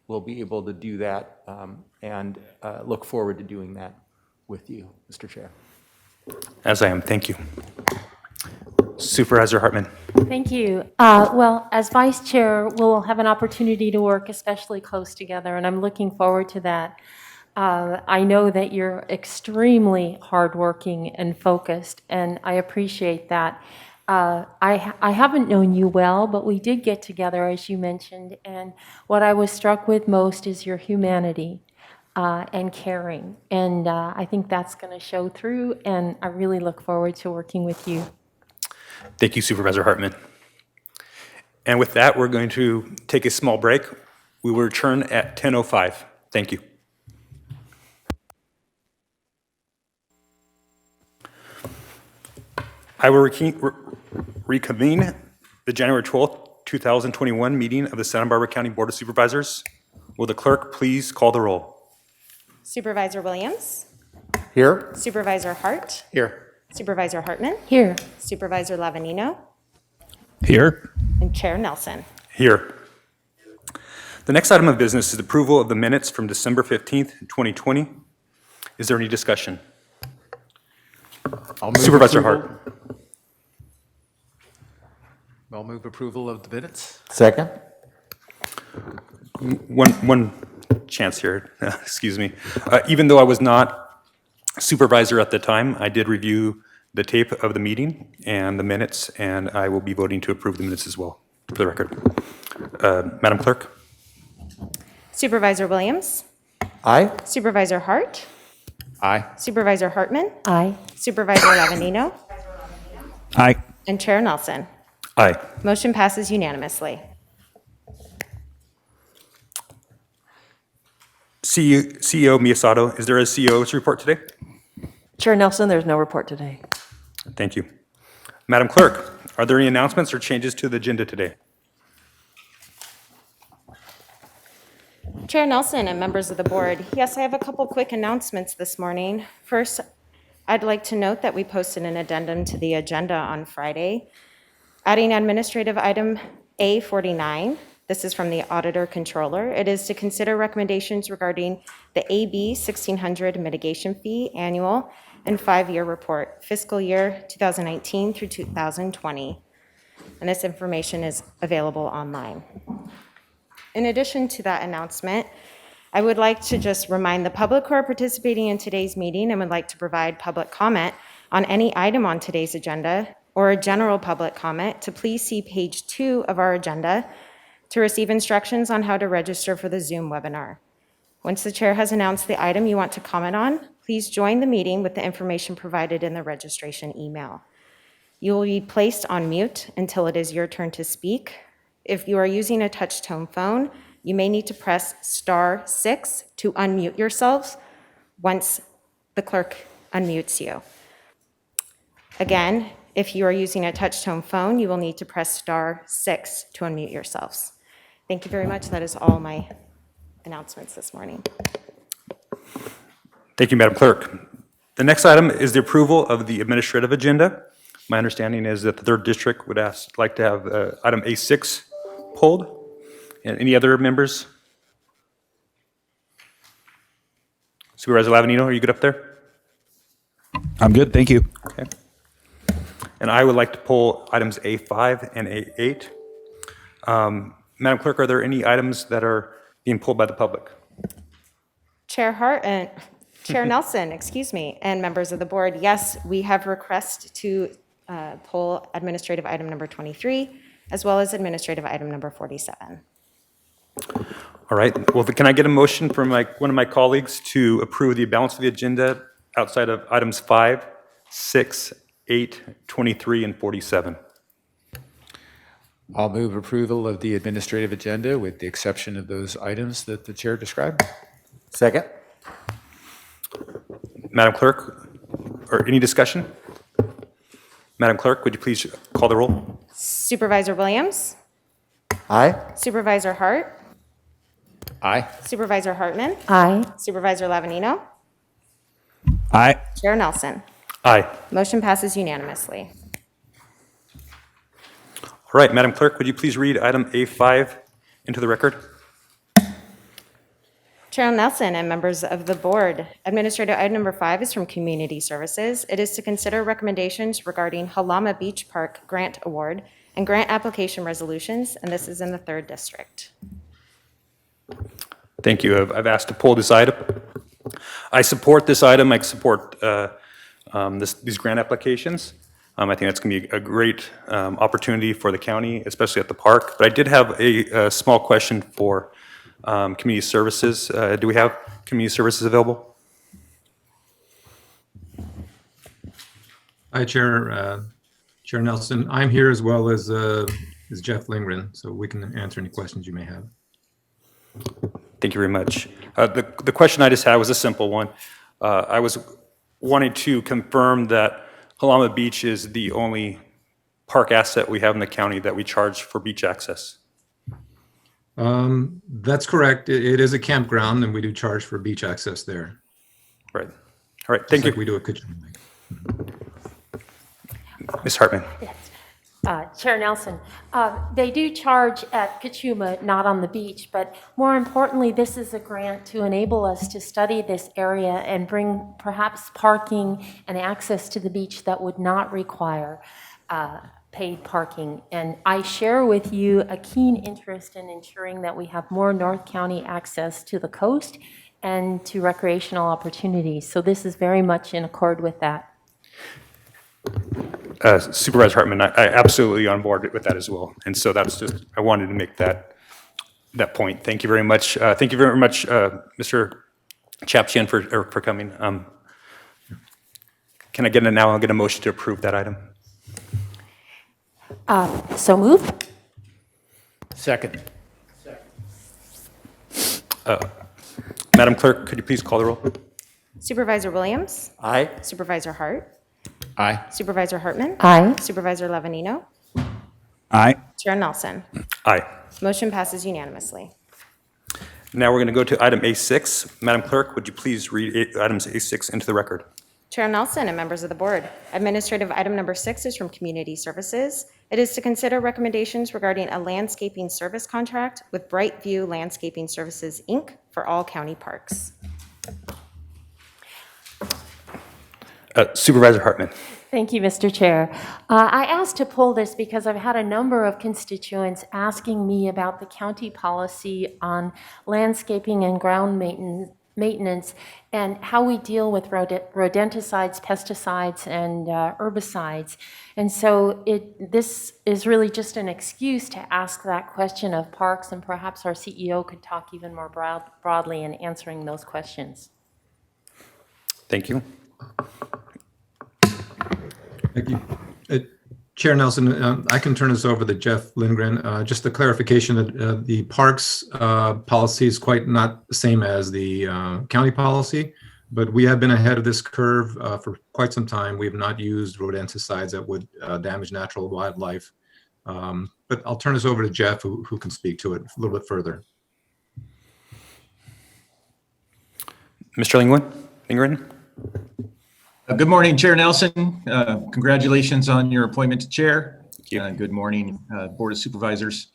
will be able to do that, and look forward to doing that with you, Mr. Chair. As I am. Thank you. Supervisor Hartman. Thank you. Well, as vice chair, we'll have an opportunity to work especially close together, and I'm looking forward to that. I know that you're extremely hardworking and focused, and I appreciate that. I haven't known you well, but we did get together, as you mentioned, and what I was struck with most is your humanity and caring, and I think that's going to show through, and I really look forward to working with you. Thank you, Supervisor Hartman. And with that, we're going to take a small break. We will return at 10:05. Thank you. I will reconvene the January 12th, 2021 meeting of the Santa Barbara County Board of Supervisors. Will the clerk please call the roll? Supervisor Williams? Here. Supervisor Hart? Here. Supervisor Hartman? Here. Supervisor Lavanino? Here. And Chair Nelson. Here. The next item of business is approval of the minutes from December 15th, 2020. Is there any discussion? Supervisor Hart. I'll move approval of the minutes. Second. One chance here, excuse me. Even though I was not supervisor at the time, I did review the tape of the meeting and the minutes, and I will be voting to approve the minutes as well, for the record. Madam Clerk? Supervisor Williams? Aye. Supervisor Hart? Aye. Supervisor Hartman? Aye. Supervisor Lavanino? Aye. And Chair Nelson. Aye. Motion passes unanimously. CEO Miyasato, is there a CEO's report today? Chair Nelson, there's no report today. Thank you. Madam Clerk, are there any announcements or changes to the agenda today? Chair Nelson and members of the board, yes, I have a couple quick announcements this morning. First, I'd like to note that we posted an addendum to the agenda on Friday, adding administrative item A49. This is from the Auditor Controller. It is to consider recommendations regarding the AB 1600 mitigation fee annual and 5-year report, fiscal year 2019 through 2020. And this information is available online. In addition to that announcement, I would like to just remind the public who are participating in today's meeting and would like to provide public comment on any item on today's agenda or a general public comment to please see page 2 of our agenda to receive instructions on how to register for the Zoom webinar. Once the chair has announced the item you want to comment on, please join the meeting with the information provided in the registration email. You will be placed on mute until it is your turn to speak. If you are using a touch-tone phone, You may need to press *6 to unmute yourselves once the clerk unmutes you. Again, if you are using a touch-tone phone, you will need to press *6 to unmute yourselves. Thank you very much. That is all my announcements this morning. Thank you, Madam Clerk. The next item is the approval of the administrative agenda. My understanding is that the 3rd District would like to have item A6 pulled. And any other members? Supervisor Lavanino, are you good up there? I'm good, thank you. Okay. And I would like to pull items A5 and A8. Madam Clerk, are there any items that are being pulled by the public? Chair Nelson, excuse me, and members of the board, yes, we have request to pull administrative item number 23, as well as administrative item number 47. All right. Well, can I get a motion from one of my colleagues to approve the balance of the agenda outside of items 5, 6, 8, 23, and 47? I'll move approval of the administrative agenda with the exception of those items that the chair described. Second? Madam Clerk, or any discussion? Madam Clerk, would you please call the roll? Supervisor Williams? Aye. Supervisor Hart? Aye. Supervisor Hartman? Aye. Supervisor Lavanino? Aye. Chair Nelson? Aye. Motion passes unanimously. All right, Madam Clerk, would you please read item A5 into the record? Chair Nelson and members of the board, administrative item number 5 is from Community Services. It is to consider recommendations regarding Halama Beach Park Grant Award and grant application resolutions, and this is in the 3rd District. Thank you. I've asked to pull this item. I support this item. I support these grant applications. I think that's going to be a great opportunity for the county, especially at the park. But I did have a small question for Community Services. Do we have Community Services available? Hi, Chair Nelson. I'm here as well as Jeff Lindgren, so we can answer any questions you may have. Thank you very much. The question I just had was a simple one. I was wanting to confirm that Halama Beach is the only park asset we have in the county that we charge for beach access. That's correct. It is a campground, and we do charge for beach access there. Right. All right. Thank you. Like we do at Kitchen Lake. Ms. Hartman. Yes. Chair Nelson, they do charge at Kachuma, not on the beach, but more importantly, this is a grant to enable us to study this area and bring perhaps parking and access to the beach that would not require paid parking. And I share with you a keen interest in ensuring that we have more North County access to the coast and to recreational opportunities. So this is very much in accord with that. Supervisor Hartman, I absolutely on board with that as well. And so that's just, I wanted to make that point. Thank you very much. Thank you very much, Mr. Chapchian for coming. Can I get I'll get a motion to approve that item? So moved. Second. Madam Clerk, could you please call the roll? Supervisor Williams? Aye. Supervisor Hart? Aye. Supervisor Hartman? Aye. Supervisor Lavanino? Aye. Chair Nelson? Aye. Motion passes unanimously. Now we're going to go to item A6. Madam Clerk, would you please read items A6 into the record? Chair Nelson and members of the board, administrative item number 6 is from Community Services. It is to consider recommendations regarding a landscaping service contract with Bright View Landscaping Services, Inc. for all county parks. Supervisor Hartman. Thank you, Mr. Chair. I asked to pull this because I've had a number of constituents asking me about the county policy on landscaping and ground maintenance and how we deal with rodenticides, pesticides, and herbicides. And so this is really just an excuse to ask that question of parks, and perhaps our CEO could talk even more broadly in answering those questions. Thank you. Thank you. Chair Nelson, I can turn this over to Jeff Lindgren. Just a clarification that the parks policy is quite not the same as the county policy, but we have been ahead of this curve for quite some time. We have not used rodenticides that would damage natural wildlife. But I'll turn this over to Jeff, who can speak to it a little bit further. Mr. Lindgren? Good morning, Chair Nelson. Congratulations on your appointment to chair. Good morning, Board of Supervisors.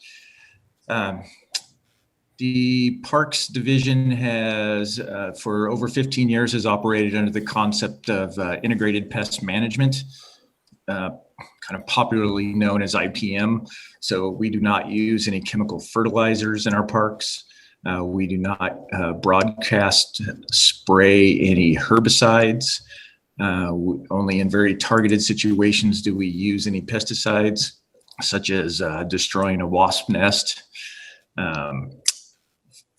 The Parks Division has, for over 15 years, has operated under the concept of integrated pest management, kind of popularly known as IPM. So we do not use any chemical fertilizers in our parks. We do not broadcast spray any herbicides. Only in very targeted situations do we use any pesticides, such as destroying a wasp nest.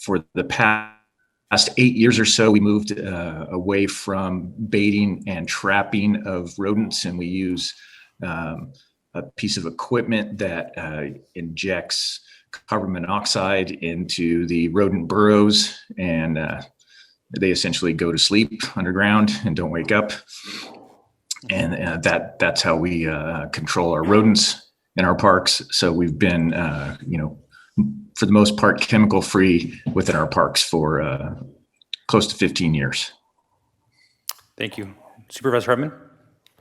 For the past 8 years or so, we moved away from baiting and trapping of rodents, and we use a piece of equipment that injects carbon monoxide into the rodent burrows, and they essentially go to sleep underground and don't wake up. And that's how we control our rodents in our parks. So we've been, for the most part, chemical free within our parks for close to 15 years. Thank you. Supervisor Hartman?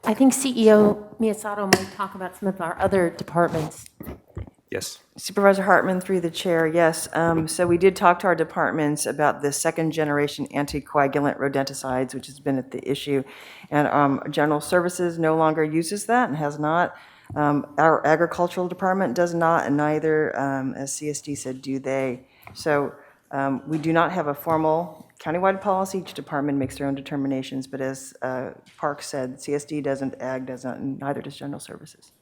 I think CEO Miyasato might talk about some of our other departments. Yes. Supervisor Hartman, through the chair, yes. So we did talk to our departments about the second generation anticoagulant rodenticides, which has been at the issue. And General Services no longer uses that and has not. Our agricultural department does not, and neither, as CSD said, do they. So we do not have a formal countywide policy. Each department makes their own determinations. But as Parks said, CSD doesn't, Ag doesn't, and neither does General Services.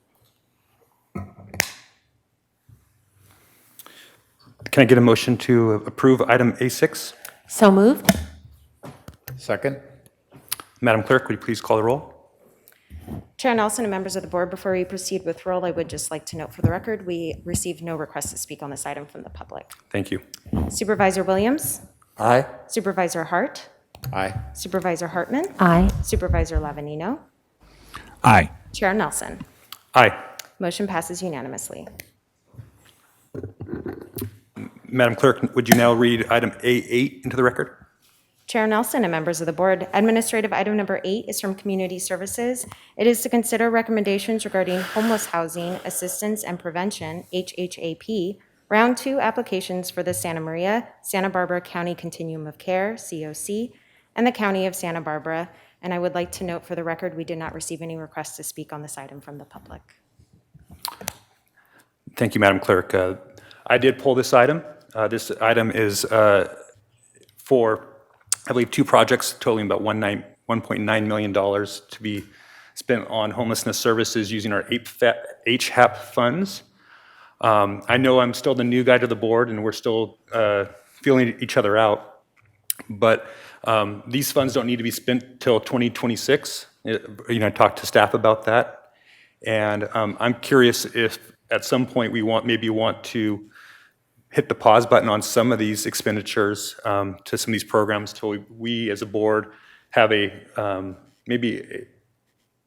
Can I get a motion to approve item A6? So moved. Second. Madam Clerk, would you please call the roll? Chair Nelson and members of the board, before we proceed with roll, I would just like to note for the record, we received no requests to speak on this item from the public. Thank you. Supervisor Williams? Aye. Supervisor Hart? Aye. Supervisor Hartman? Aye. Supervisor Lavanino? Aye. Chair Nelson? Aye. Motion passes unanimously. Madam Clerk, would you now read item A8 into the record? Chair Nelson and members of the board, administrative item number 8 is from Community Services. It is to consider recommendations regarding homeless housing assistance and prevention, HHAP, round 2 applications for the Santa Maria, Santa Barbara County Continuum of Care, COC, and the County of Santa Barbara. And I would like to note for the record, we did not receive any requests to speak on this item from the public. Thank you, Madam Clerk. I did pull this item. This item is for, I believe, 2 projects totaling about $1.9 million to be spent on homelessness services using our HHAP funds. I know I'm still the new guy to the board and we're still feeling each other out, but these funds don't need to be spent till 2026. I talked to staff about that. And I'm curious if at some point we maybe want to hit the pause button on some of these expenditures to some of these programs till we as a board have maybe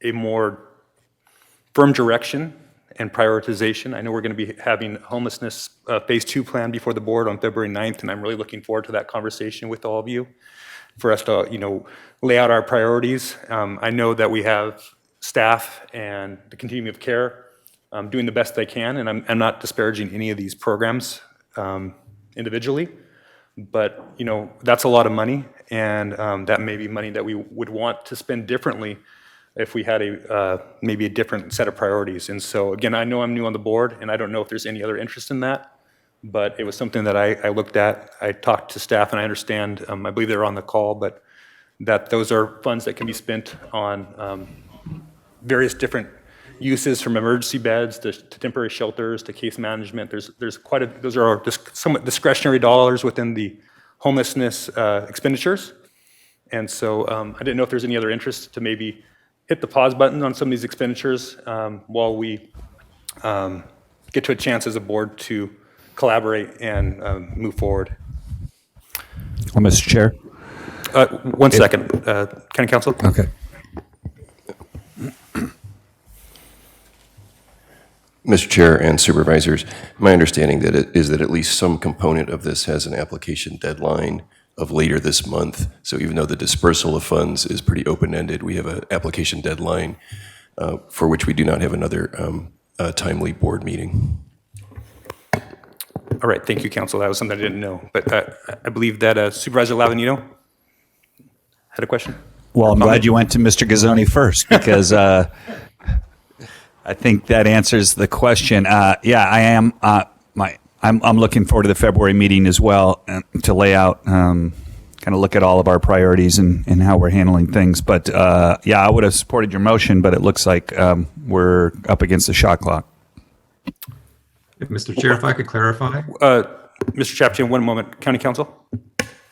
a more firm direction and prioritization. I know we're going to be having homelessness phase 2 plan before the board on February 9th, and I'm really looking forward to that conversation with all of you for us to lay out our priorities. I know that we have staff and the continuum of care doing the best they can, and I'm not disparaging any of these programs individually, but that's a lot of money, and that may be money that we would want to spend differently if we had maybe a different set of priorities. And so again, I know I'm new on the board and I don't know if there's any other interest in that, but it was something that I looked at. I talked to staff and I understand, I believe they're on the call, but that those are funds that can be spent on various different uses, from emergency beds to temporary shelters to case management. Those are somewhat discretionary dollars within the homelessness expenditures. And so I didn't know if there's any other interest to maybe hit the pause button on some of these expenditures while we get to a chance as a board to collaborate and move forward. Well, Mr. Chair. One second, County Council. Okay. Mr. Chair and Supervisors, my understanding is that at least some component of this has an application deadline of later this month. So even though the dispersal of funds is pretty open-ended, we have an application deadline for which we do not have another timely board meeting. All right, thank you, Council. That was something I didn't know, but I believe that Supervisor Lavanito had a question. Well, I'm glad you went to Mr. Gazzoni first because I think that answers the question. Yeah, I am. I'm looking forward to the February meeting as well to lay out, kind of look at all of our priorities and how we're handling things. But yeah, I would have supported your motion, but it looks like we're up against the shot clock. Mr. Chair, if I could clarify. Mr. Chapter, one moment. County Council.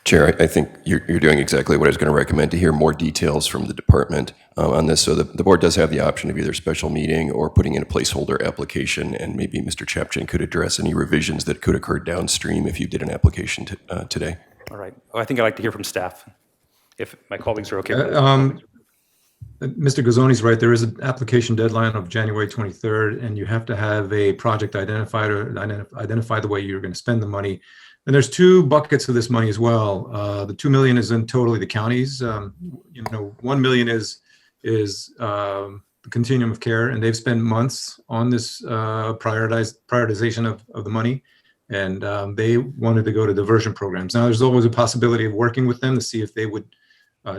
Chair, I think you're doing exactly what I was going to recommend, to hear more details from the department on this. So the board does have the option of either special meeting or putting in a placeholder application, and maybe Mr. Chapchin could address any revisions that could occur downstream if you did an application today. All right. Well, I think I'd like to hear from staff, if my colleagues are okay with it. Mr. Gazzoni's right. There is an application deadline of January 23rd, and you have to have a project identified or identify the way you're going to spend the money. And there's two buckets of this money as well. The $2 million is in totally the counties. $1 million is the continuum of care, and they've spent months on this prioritization of the money, and they wanted to go to diversion programs. Now, there's always a possibility of working with them to see if they would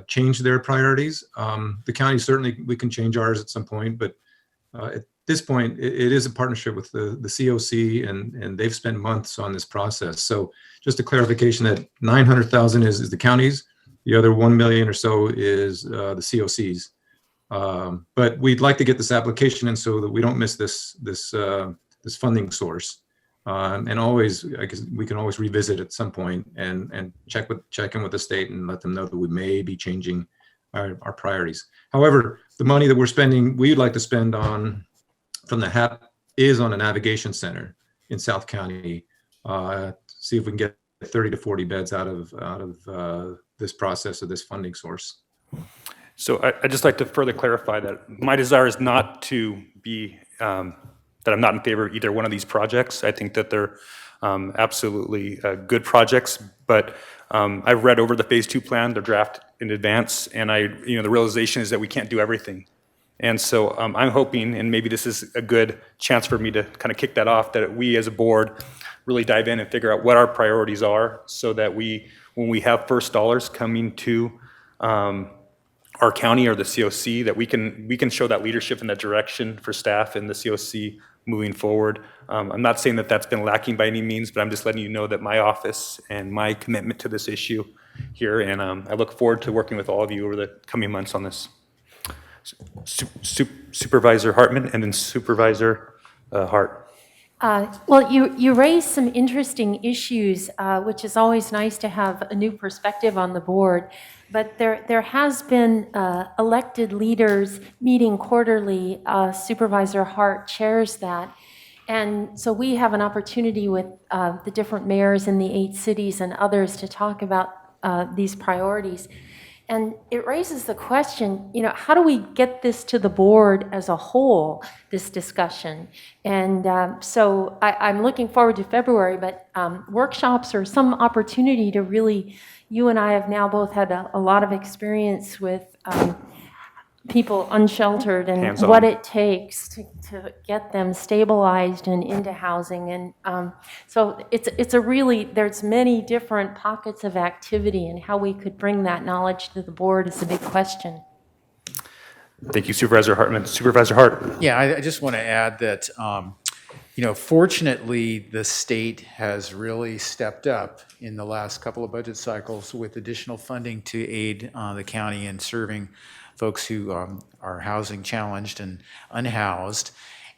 change their priorities. The county, certainly we can change ours at some point, but at this point, it is a partnership with the COC, and they've spent months on this process. So just a clarification that 900,000 is the counties, the other 1 million or so is the COCs. But we'd like to get this application in so that we don't miss this funding source. And always, I guess we can always revisit at some point and check in with the state and let them know that we may be changing our priorities. However, the money that we're spending, we'd like to spend on from the HAP is on a navigation center in South County. See if we can get 30 to 40 beds out of this process of this funding source. So I'd just like to further clarify that my desire is not to be that I'm not in favor of either one of these projects. I think that they're absolutely good projects, but I've read over the phase 2 plan, the draft in advance, and the realization is that we can't do everything. And so I'm hoping, and maybe this is a good chance for me to kind of kick that off, that we as a board really dive in and figure out what our priorities are so that when we have first dollars coming to our county or the COC, that we can show that leadership in that direction for staff and the COC moving forward. I'm not saying that that's been lacking by any means, but I'm just letting you know that my office and my commitment to this issue here, and I look forward to working with all of you over the coming months on this. Supervisor Hartman and then Supervisor Hart. Well, you raised some interesting issues, which is always nice to have a new perspective on the board. But there has been elected leaders meeting quarterly. Supervisor Hart chairs that. And so we have an opportunity with the different mayors in the 8 cities and others to talk about these priorities. And it raises the question, how do we get this to the board as a whole, this discussion? And so I'm looking forward to February, but workshops are some opportunity to really, you and I have now both had a lot of experience with people unsheltered and hands-on. What it takes to get them stabilized and into housing. And so it's a really, there's many different pockets of activity, and how we could bring that knowledge to the board is a big question. Thank you, Supervisor Hartman. Supervisor Hart. Yeah, I just want to add that, fortunately, the state has really stepped up in the last couple of budget cycles with additional funding to aid the county in serving folks who are housing challenged and unhoused.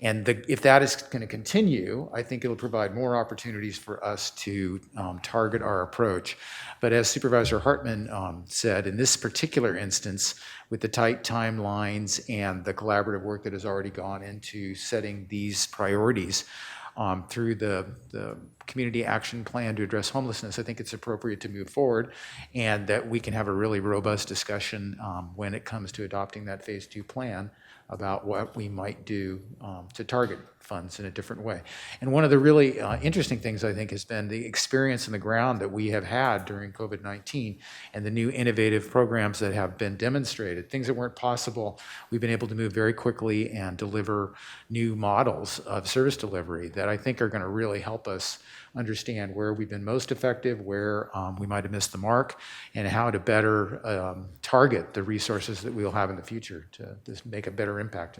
And if that is going to continue, I think it'll provide more opportunities for us to target our approach. But as Supervisor Hartman said, in this particular instance, with the tight timelines and the collaborative work that has already gone into setting these priorities through the Community Action Plan to address homelessness, I think it's appropriate to move forward and that we can have a really robust discussion when it comes to adopting that Phase 2 plan about what we might do to target funds in a different way. And one of the really interesting things, I think, has been the experience on the ground that we have had during COVID-19 and the new innovative programs that have been demonstrated, things that weren't possible. We've been able to move very quickly and deliver new models of service delivery that I think are going to really help us understand where we've been most effective, where we might have missed the mark, and how to better target the resources that we'll have in the future to make a better impact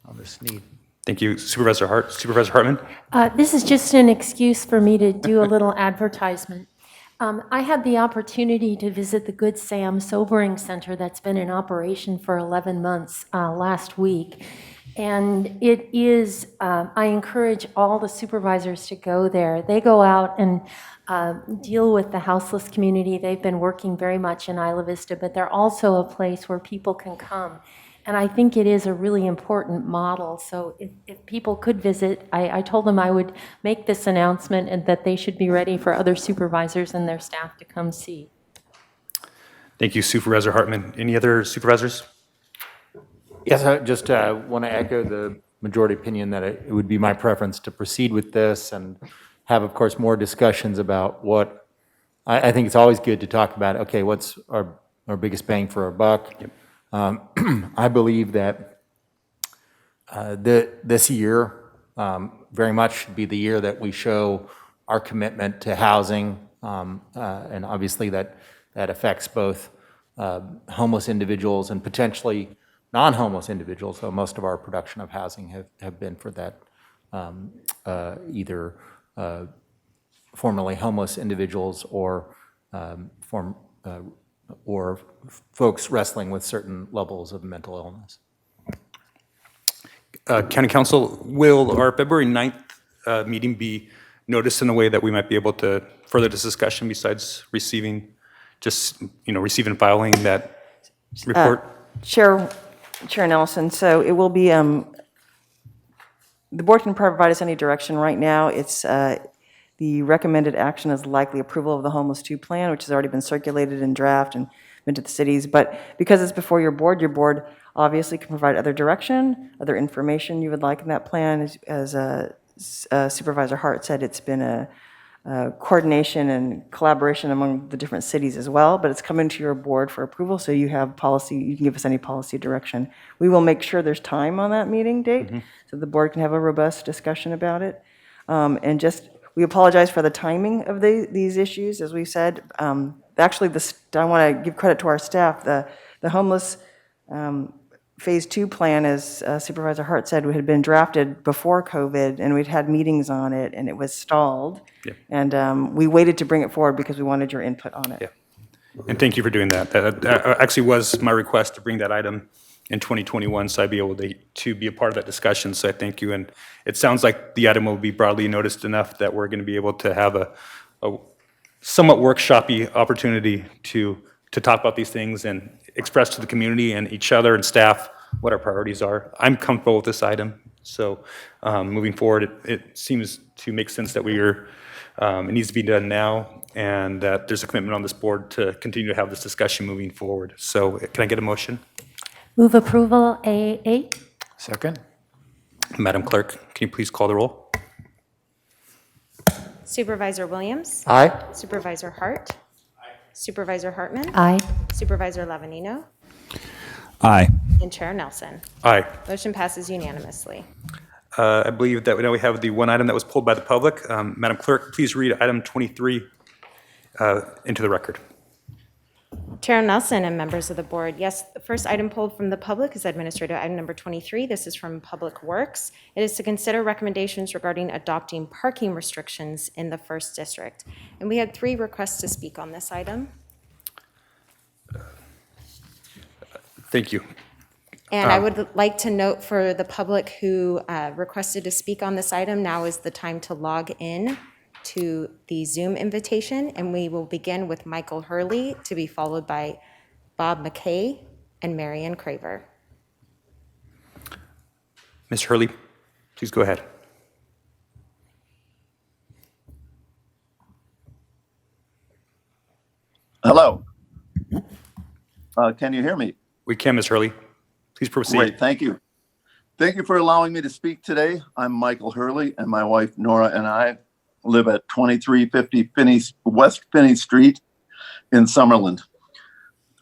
on this need. Thank you, Supervisor Hart. Supervisor Hartman? This is just an excuse for me to do a little advertisement. I had the opportunity to visit the Good Sam Sobering Center that's been in operation for 11 months last week. And it is, I encourage all the supervisors to go there. They go out and deal with the houseless community. They've been working very much in Isla Vista, but they're also a place where people can come. And I think it is a really important model. So if people could visit, I told them I would make this announcement and that they should be ready for other supervisors and their staff to come see. Thank you, Supervisor Hartman. Any other supervisors? Yes, I just want to echo the majority opinion that it would be my preference to proceed with this and have, of course, more discussions about what, I think it's always good to talk about, okay, what's our biggest bang for our buck. Yep. I believe that this year very much should be the year that we show our commitment to housing, and obviously that affects both homeless individuals and potentially non-homeless individuals, though most of our production of housing have been for that either formerly homeless individuals or folks wrestling with certain levels of mental illness. County Council, will our February 9th meeting be noticed in a way that we might be able to further this discussion besides receiving, receiving and filing that report? Chair Nelson, so it will be, the board can provide us any direction right now. It's the recommended action is likely approval of the Homeless 2 plan, which has already been circulated in draft and been to the cities. But because it's before your board obviously can provide other direction, other information you would like in that plan. As Supervisor Hart said, it's been a coordination and collaboration among the different cities as well, but it's coming to your board for approval, so you have policy, you can give us any policy direction. We will make sure there's time on that meeting date, so the board can have a robust discussion about it. And just, we apologize for the timing of these issues, as we said. Actually, I want to give credit to our staff. The homeless Phase 2 plan, as Supervisor Hart said, had been drafted before COVID, and we'd had meetings on it, and it was stalled. Yeah. And we waited to bring it forward because we wanted your input on it. Yeah. And thank you for doing that. That actually was my request to bring that item in 2021, so I'd be able to be a part of that discussion, so I thank you. And it sounds like the item will be broadly noticed enough that we're going to be able to have a somewhat workshop-y opportunity to talk about these things and express to the community and each other and staff what our priorities are. I'm comfortable with this item, so moving forward, it seems to make sense that it needs to be done now, and that there's a commitment on this board to continue to have this discussion moving forward. So can I get a motion? Move approval A8. Second. Madam Clerk, can you please call the roll? Supervisor Williams? Aye. Supervisor Hart? Aye. Supervisor Hartman? Aye. Supervisor Lavanino? Aye. And Chair Nelson. Aye. Motion passes unanimously. I believe that now we have the one item that was pulled by the public. Madam Clerk, please read item 23 into the record. Chair Nelson and members of the board, yes, the first item pulled from the public is administrative item number 23. This is from Public Works. It is to consider recommendations regarding adopting parking restrictions in the 1st District. And we had 3 requests to speak on this item. Thank you. And I would like to note for the public who requested to speak on this item, now is the time to log in to the Zoom invitation, and we will begin with Michael Hurley, to be followed by Bob McKay and Marion Craver. Ms. Hurley, please go ahead. Hello. Can you hear me? We can, Ms. Hurley. Please proceed. Great, thank you. Thank you for allowing me to speak today. I'm Michael Hurley, and my wife Nora and I live at 2350 West Finney Street in Summerlin.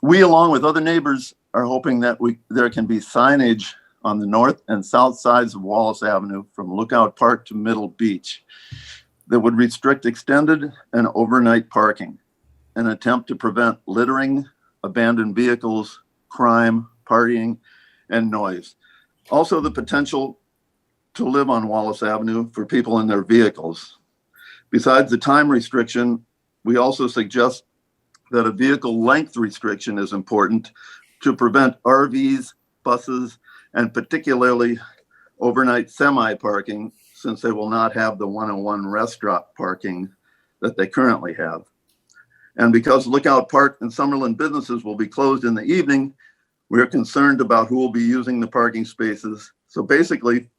We, along with other neighbors, are hoping that there can be signage on the north and south sides of Wallace Avenue from Lookout Park to Middle Beach that would restrict extended and overnight parking, an attempt to prevent littering, abandoned vehicles, crime, partying, and noise. Also, the potential to live on Wallace Avenue for people in their vehicles. Besides the time restriction, we also suggest that a vehicle length restriction is important to prevent RVs, buses, and particularly overnight semi-parking, since they will not have the one-on-one restaurant parking that they currently have. And because Lookout Park and Summerlin businesses will be closed in the evening, we're concerned about who will be using the parking spaces. So basically,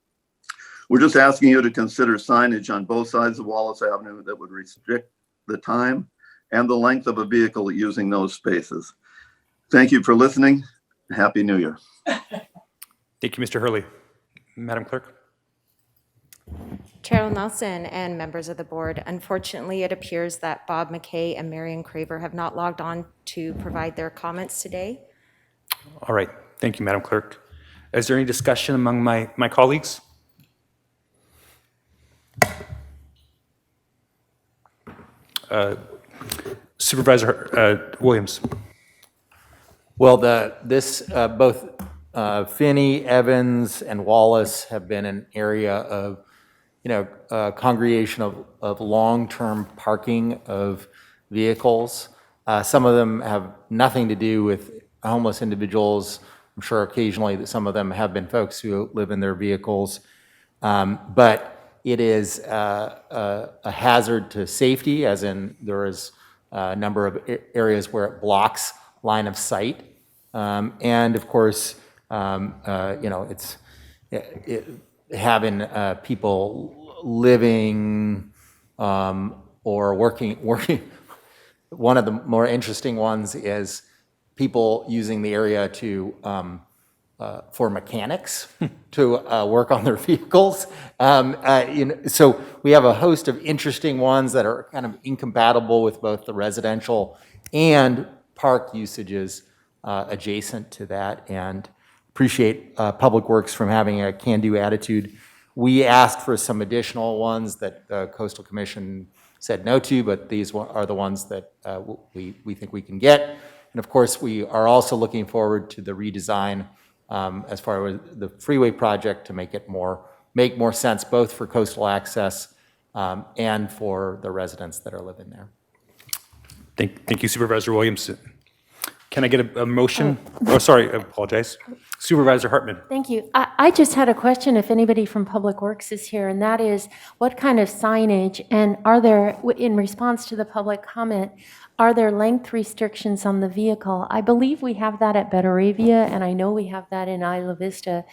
we're just asking you to consider signage on both sides of Wallace Avenue that would restrict the time and the length of a vehicle using those spaces. Thank you for listening. Happy New Year. Thank you, Mr. Hurley. Madam Clerk. Chair Nelson and members of the board, unfortunately, it appears that Bob McKay and Marion Craver have not logged on to provide their comments today. All right. Thank you, Madam Clerk. Is there any discussion among my colleagues? Supervisor Williams. Well, both Finney, Evans, and Wallace have been an area of, congregation of long-term parking of vehicles. Some of them have nothing to do with homeless individuals. I'm sure occasionally that some of them have been folks who live in their vehicles. But it is a hazard to safety, as in there is a number of areas where it blocks line of sight. And of course, it's having people living or working. One of the more interesting ones is people using the area for mechanics to work on their vehicles. So we have a host of interesting ones that are kind of incompatible with both the residential and park usages adjacent to that, and appreciate Public Works from having a can-do attitude. We asked for some additional ones that the Coastal Commission said no to, but these are the ones that we think we can get. And of course, we are also looking forward to the redesign as far as the freeway project to make more sense both for coastal access and for the residents that are living there. Thank you, Supervisor Williamson. Can I get a motion? Oh, sorry, I apologize. Supervisor Hartman. Thank you. I just had a question if anybody from Public Works is here, and that is what kind of signage, and are there, in response to the public comment, are there length restrictions on the vehicle? I believe we have that at Betteravia, and I know we have that in Isla Vista.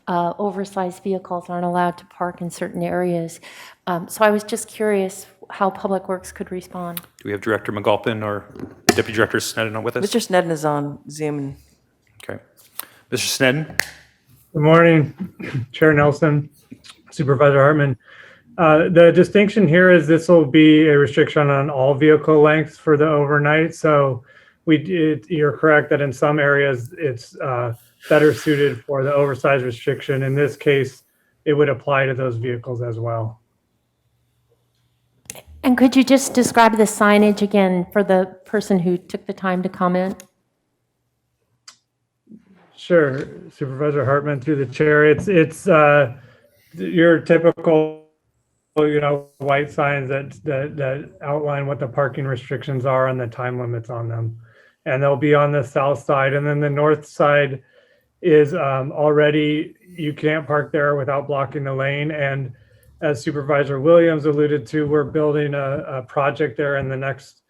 Oversized vehicles aren't allowed to park in certain areas. So I was just curious how Public Works could respond. Do we have Director McAlpin or Deputy Director Sneddon with us? Mr. Sneddon is on Zoom. Okay. Mr. Sneddon. Good morning, Chair Nelson, Supervisor Hartman. The distinction here is this will be a restriction on all vehicle lengths for the overnight. So you're correct that in some areas it's better suited for the oversized restriction. In this case, it would apply to those vehicles as well. And could you just describe the signage again for the person who took the time to comment? Sure, Supervisor Hartman through the chair. It's your typical, white signs that outline what the parking restrictions are and the time limits on them. And they'll be on the south side, and then the north side is already, you can't park there without blocking the lane. And as Supervisor Williams alluded to, we're building a project there in the next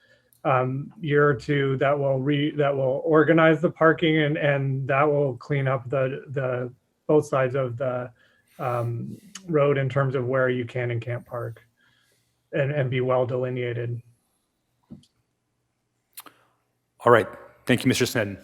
year or two that will organize the parking, and that will clean up the both sides of the road in terms of where you can and can't park, and be well delineated. All right. Thank you, Mr. Snedden.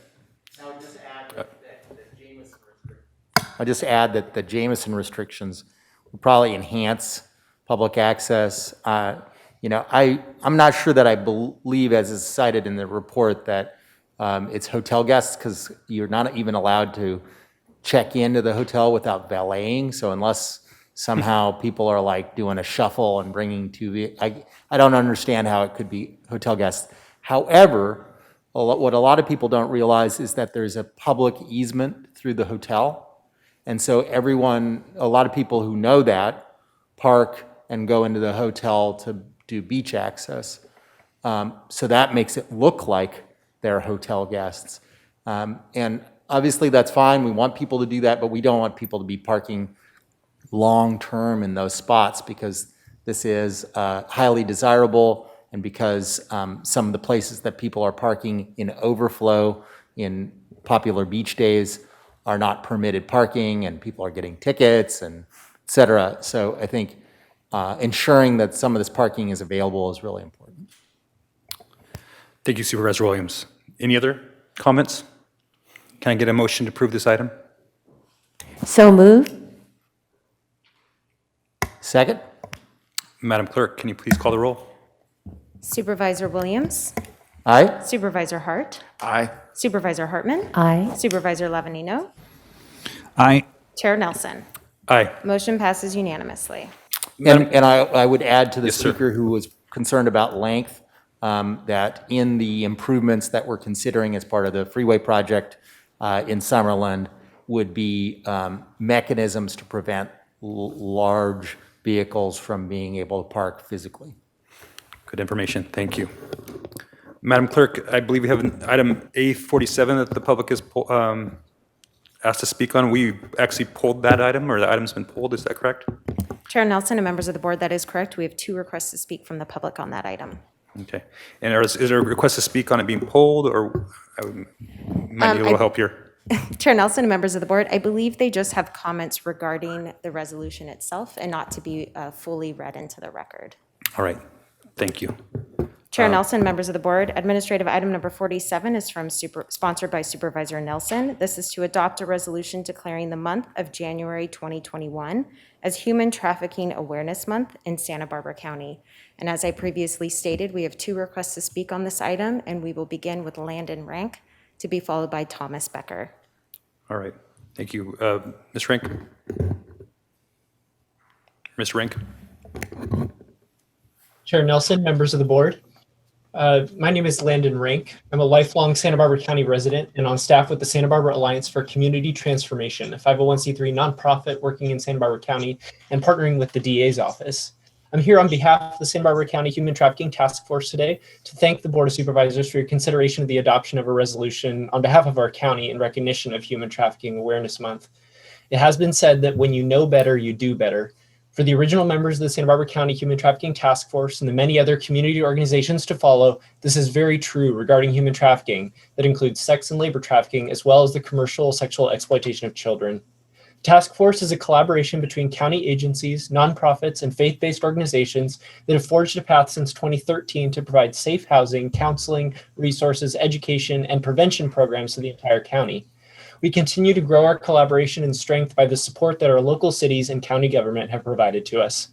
I'll just add that the Jameson restrictions will probably enhance public access. You know, I'm not sure that I believe, as is cited in the report, that it's hotel guests, because you're not even allowed to check into the hotel without valeting. So unless somehow people are like doing a shuffle and bringing I don't understand how it could be hotel guests. However, what a lot of people don't realize is that there's a public easement through the hotel. And so a lot of people who know that park and go into the hotel to do beach access. So that makes it look like they're hotel guests. And obviously that's fine. We want people to do that, but we don't want people to be parking long-term in those spots, because this is highly desirable, and because some of the places that people are parking in overflow in popular beach days are not permitted parking, and people are getting tickets, and et cetera. So I think ensuring that some of this parking is available is really important. Thank you, Supervisor Williams. Any other comments? Can I get a motion to approve this item? So moved. Second? Madam Clerk, can you please call the roll? Supervisor Williams? Aye. Supervisor Hart? Aye. Supervisor Hartman? Aye. Supervisor Levanino? Aye. Chair Nelson? Aye. Motion passes unanimously. And I would add to the Yes, sir. speaker who was concerned about length, that in the improvements that we're considering as part of the freeway project in Summerlin would be mechanisms to prevent large vehicles from being able to park physically. Good information. Thank you. Madam Clerk, I believe we have an item A47 that the public is asked to speak on. We actually pulled that item, or the item's been pulled. Is that correct? Chair Nelson and members of the board, that is correct. We have 2 requests to speak from the public on that item. Okay. And is there a request to speak on it being pulled, or I might need a little help here? Chair Nelson and members of the board, I believe they just have comments regarding the resolution itself and not to be fully read into the record. All right. Thank you. Chair Nelson, members of the board, administrative item number 47 is sponsored by Supervisor Nelson. This is to adopt a resolution declaring the month of January 2021 as Human Trafficking Awareness Month in Santa Barbara County. And as I previously stated, we have 2 requests to speak on this item, and we will begin with Landon Rank, to be followed by Thomas Becker. All right. Thank you. Ms. Rink? Ms. Rink? Chair Nelson, members of the board. My name is Landon Rank. I'm a lifelong Santa Barbara County resident and on staff with the Santa Barbara Alliance for Community Transformation, a 501c3 nonprofit working in Santa Barbara County and partnering with the DA's office. I'm here on behalf of the Santa Barbara County Human Trafficking Task Force today to thank the Board of Supervisors for your consideration of the adoption of a resolution on behalf of our county in recognition of Human Trafficking Awareness Month. It has been said that when you know better, you do better. For the original members of the Santa Barbara County Human Trafficking Task Force and the many other community organizations to follow, this is very true regarding human trafficking that includes sex and labor trafficking, as well as the commercial sexual exploitation of children. Task Force is a collaboration between county agencies, nonprofits, and faith-based organizations that have forged a path since 2013 to provide safe housing, counseling, resources, education, and prevention programs to the entire county. We continue to grow our collaboration and strength by the support that our local cities and county government have provided to us.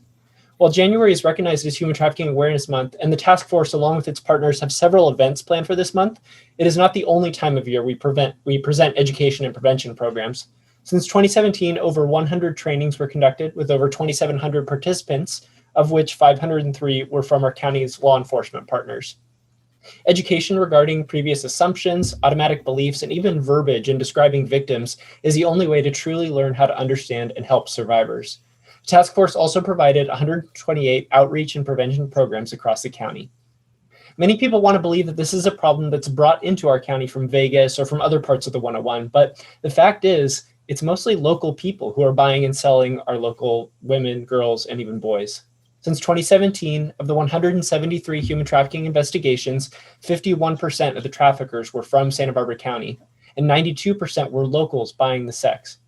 While January is recognized as Human Trafficking Awareness Month, and the task force along with its partners have several events planned for this month, it is not the only time of year we present education and prevention programs. Since 2017, over 100 trainings were conducted with over 2,700 participants, of which 503 were from our county's law enforcement partners. Education regarding previous assumptions, automatic beliefs, and even verbiage in describing victims is the only way to truly learn how to understand and help survivors. The task force also provided 128 outreach and prevention programs across the county. Many people want to believe that this is a problem that's brought into our county from Vegas or from other parts of the 101, but the fact is, it's mostly local people who are buying and selling our local women, girls, and even boys. Since 2017, of the 173 human trafficking investigations, 51% of the traffickers were from Santa Barbara County, and 92% were locals buying the sex.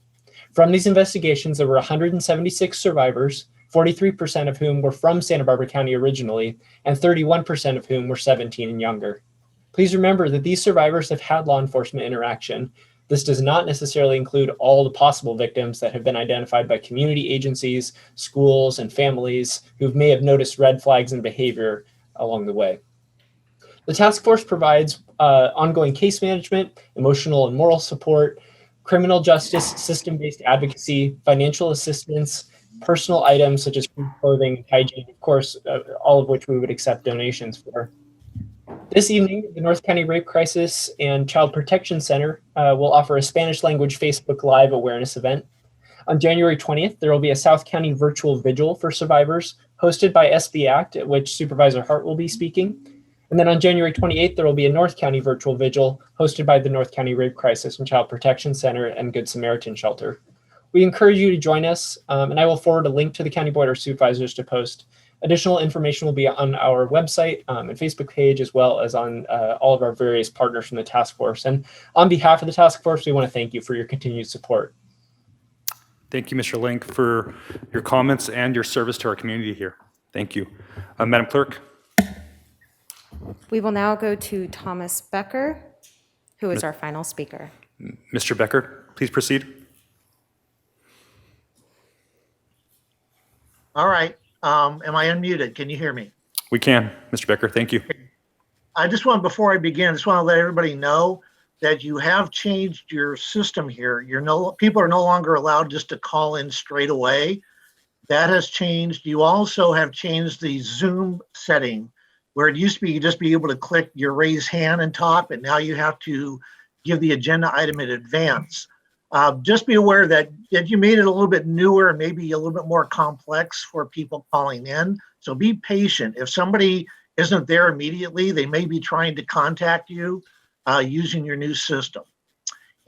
From these investigations, there were 176 survivors, 43% of whom were from Santa Barbara County originally, and 31% of whom were 17 and younger. Please remember that these survivors have had law enforcement interaction. This does not necessarily include all the possible victims that have been identified by community agencies, schools, and families who may have noticed red flags in behavior along the way. The task force provides ongoing case management, emotional and moral support, criminal justice, system-based advocacy, financial assistance, personal items such as food, clothing, and hygiene, of course, all of which we would accept donations for. This evening, the North County Rape Crisis and Child Protection Center will offer a Spanish language Facebook Live awareness event. On January 20th, there will be a South County virtual vigil for survivors hosted by SB Act, at which Supervisor Hart will be speaking. And then on January 28th, there will be a North County virtual vigil hosted by the North County Rape Crisis and Child Protection Center and Good Samaritan Shelter. We encourage you to join us, and I will forward a link to the County Board of Supervisors to post. Additional information will be on our website and Facebook page, as well as on all of our various partners from the task force. And on behalf of the task force, we want to thank you for your continued support. Thank you, Mr. Link, for your comments and your service to our community here. Thank you. Madam Clerk. We will now go to Thomas Becker, who is our final speaker. Mr. Becker, please proceed. All right. Am I unmuted? Can you hear me? We can, Mr. Becker. Thank you. I just want, before I begin, I just want to let everybody know that you have changed your system here. People are no longer allowed just to call in straight away. That has changed. You also have changed the Zoom setting, where it used to be you just be able to click your raise hand and talk, but now you have to give the agenda item in advance. Just be aware that you made it a little bit newer and maybe a little bit more complex for people calling in. So be patient. If somebody isn't there immediately, they may be trying to contact you using your new system.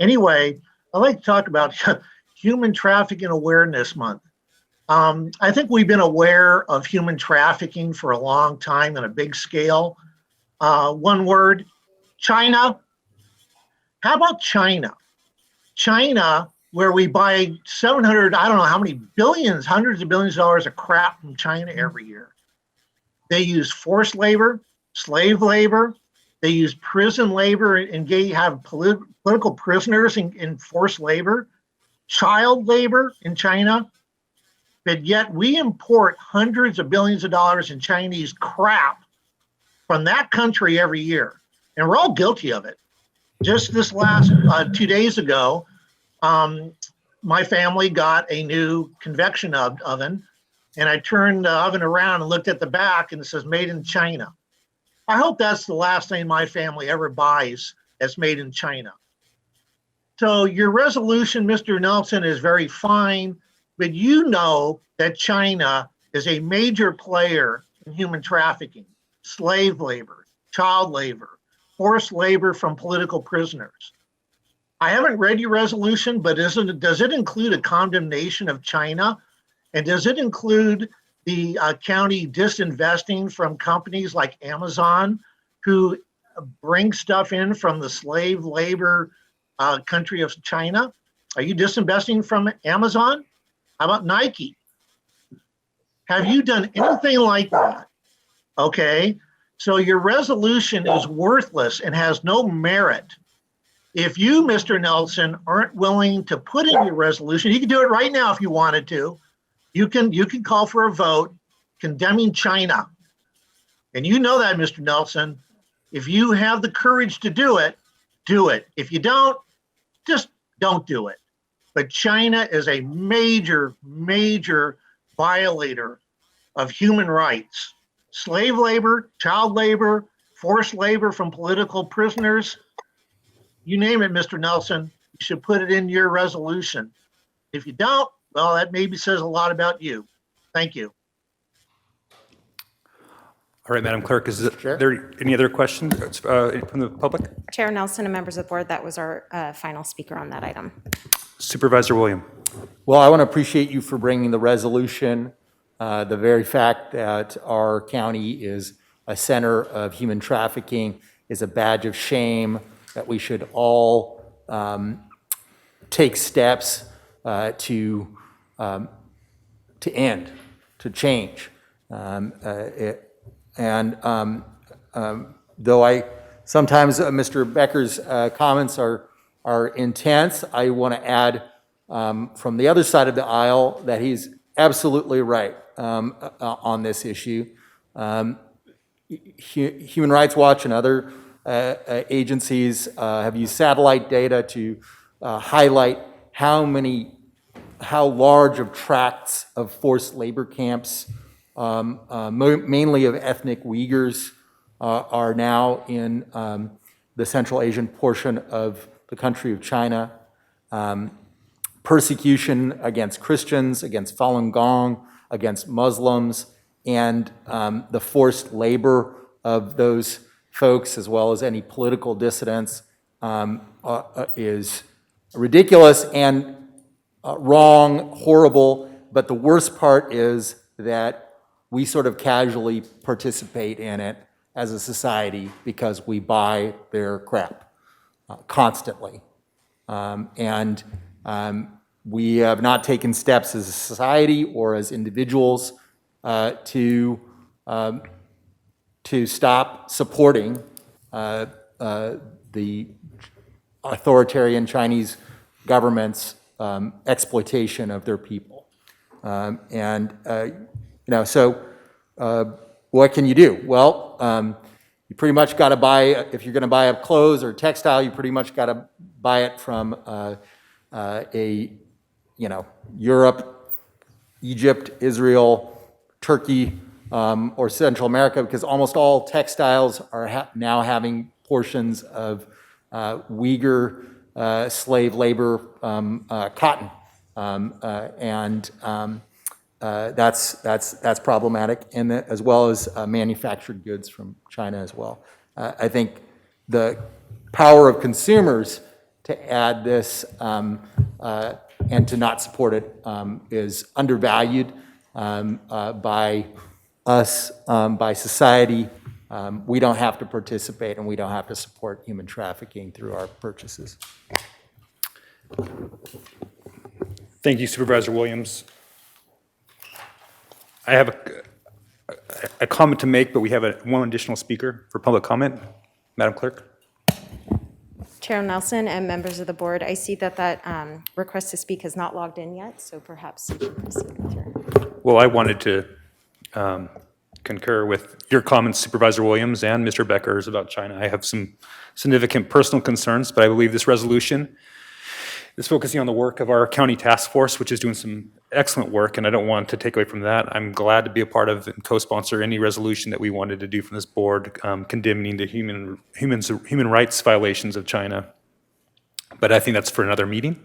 Anyway, I'd like to talk about Human Trafficking Awareness Month. I think we've been aware of human trafficking for a long time on a big scale. One word, China. How about China? China, where we buy 700, I don't know how many billions, hundreds of billions of dollars of crap from China every year. They use forced labor, slave labor. They use prison labor and have political prisoners in forced labor, child labor in China. But yet we import hundreds of billions of dollars in Chinese crap from that country every year. And we're all guilty of it. Just this last 2 days ago, my family got a new convection oven, and I turned the oven around and looked at the back, and it says made in China. I hope that's the last thing my family ever buys that's made in China. So your resolution, Mr. Nelson, is very fine, but you know that China is a major player in human trafficking, slave labor, child labor, forced labor from political prisoners. I haven't read your resolution, but does it include a condemnation of China? And does it include the county disinvesting from companies like Amazon, who bring stuff in from the slave labor country of China? Are you disinvesting from Amazon? How about Nike? Have you done anything like that? Okay, so your resolution is worthless and has no merit. If you, Mr. Nelson, aren't willing to put in your resolution, you can do it right now if you wanted to. You can call for a vote condemning China. And you know that, Mr. Nelson. If you have the courage to do it, do it. If you don't, just don't do it. But China is a major, major violator of human rights. Slave labor, child labor, forced labor from political prisoners, you name it, Mr. Nelson, you should put it in your resolution. If you don't, well, that maybe says a lot about you. Thank you. All right, Madam Clerk, is there any other questions from the public? Chair Nelson and members of the board, that was our final speaker on that item. Supervisor William. Well, I want to appreciate you for bringing the resolution. The very fact that our county is a center of human trafficking is a badge of shame that we should all take steps to end, to change. Though sometimes Mr. Becker's comments are intense, I want to add from the other side of the aisle that he's absolutely right on this issue. Human Rights Watch and other agencies have used satellite data to highlight how large of tracts of forced labor camps, mainly of ethnic Uyghurs, are now in the Central Asian portion of the country of China. Persecution against Christians, against Falun Gong, against Muslims, and the forced labor of those folks, as well as any political dissidents, is ridiculous and wrong, horrible. But the worst part is that we sort of casually participate in it as a society because we buy their crap constantly. We have not taken steps as a society or as individuals to stop supporting the authoritarian Chinese government's exploitation of their people. So what can you do? Well, you pretty much got to buy, if you're going to buy up clothes or textile, you pretty much got to buy it from Europe, Egypt, Israel, Turkey, or Central America, because almost all textiles are now having portions of Uyghur slave labor cotton, that's problematic, and as well as manufactured goods from China as well. I think the power of consumers to add this and to not support it is undervalued by us, by society. We don't have to participate and we don't have to support human trafficking through our purchases. Thank you, Supervisor Williams. I have a comment to make, but we have one additional speaker for public comment. Madam Clerk. Chair Nelson and members of the board, I see that request to speak has not logged in yet, so perhaps you can proceed with your... Well, I wanted to concur with your comments, Supervisor Williams and Mr. Becker's about China. I have some significant personal concerns, but I believe this resolution is focusing on the work of our county task force, which is doing some excellent work, and I don't want to take away from that. I'm glad to be a part of and co-sponsor any resolution that we wanted to do from this board condemning the human rights violations of China. But I think that's for another meeting.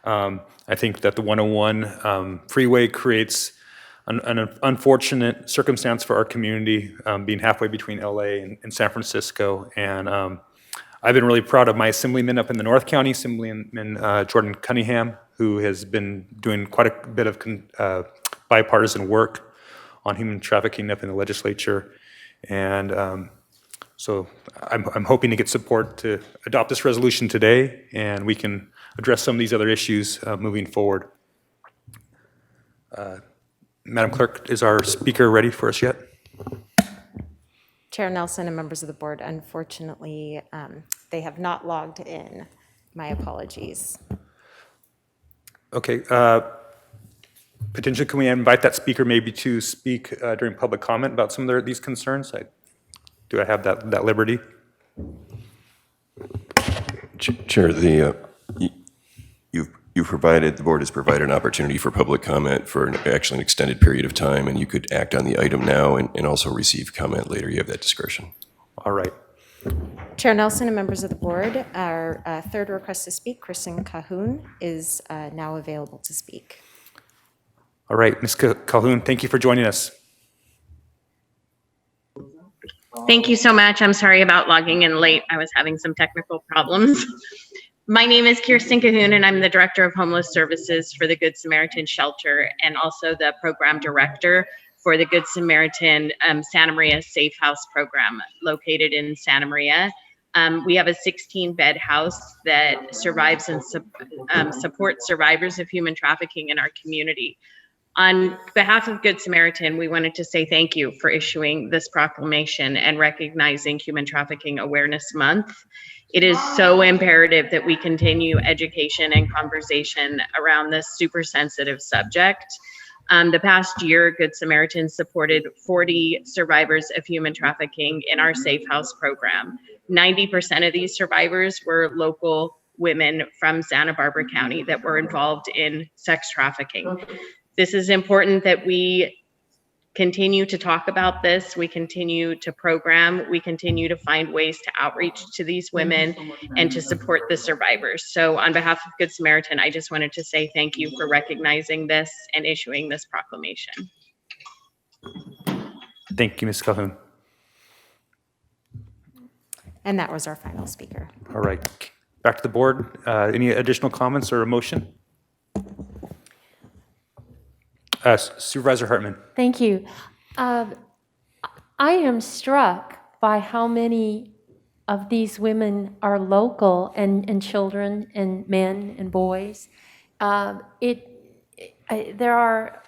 I think that the 101 freeway creates an unfortunate circumstance for our community, being halfway between LA and San Francisco. And I've been really proud of my assemblyman up in the North County, Assemblyman Jordan Cunningham, who has been doing quite a bit of bipartisan work on human trafficking up in the legislature. And so I'm hoping to get support to adopt this resolution today, and we can address some of these other issues moving forward. Madam Clerk, is our speaker ready for us yet? Chair Nelson and members of the board, unfortunately, they have not logged in. My apologies. Okay. Potentially, can we invite that speaker maybe to speak during public comment about some of these concerns? Do I have that liberty? Chair, the board has provided an opportunity for public comment for actually an extended period of time, and you could act on the item now and also receive comment later. You have that discretion. All right. Chair Nelson and members of the board, our third request to speak, Kristen Cahoon, is now available to speak. All right, Ms. Calhoun, thank you for joining us. Thank you so much. I'm sorry about logging in late. I was having some technical problems. My name is Kirsten Cahoon, and I'm the Director of Homeless Services for the Good Samaritan Shelter and also the Program Director for the Good Samaritan Santa Maria Safe House Program located in Santa Maria. We have a 16-bed house that survives and supports survivors of human trafficking in our community. On behalf of Good Samaritan, we wanted to say thank you for issuing this proclamation and recognizing Human Trafficking Awareness Month. It is so imperative that we continue education and conversation around this super sensitive subject. The past year, Good Samaritan supported 40 survivors of human trafficking in our Safe House program. 90% of these survivors were local women from Santa Barbara County that were involved in sex trafficking. This is important that we continue to talk about this, we continue to program, we continue to find ways to outreach to these women and to support the survivors. So on behalf of Good Samaritan, I just wanted to say thank you for recognizing this and issuing this proclamation. Thank you, Ms. Calhoun. And that was our final speaker. All right, back to the board. Any additional comments or a motion? Supervisor Hartman. Thank you. I am struck by how many of these women are local and children and men and boys. There are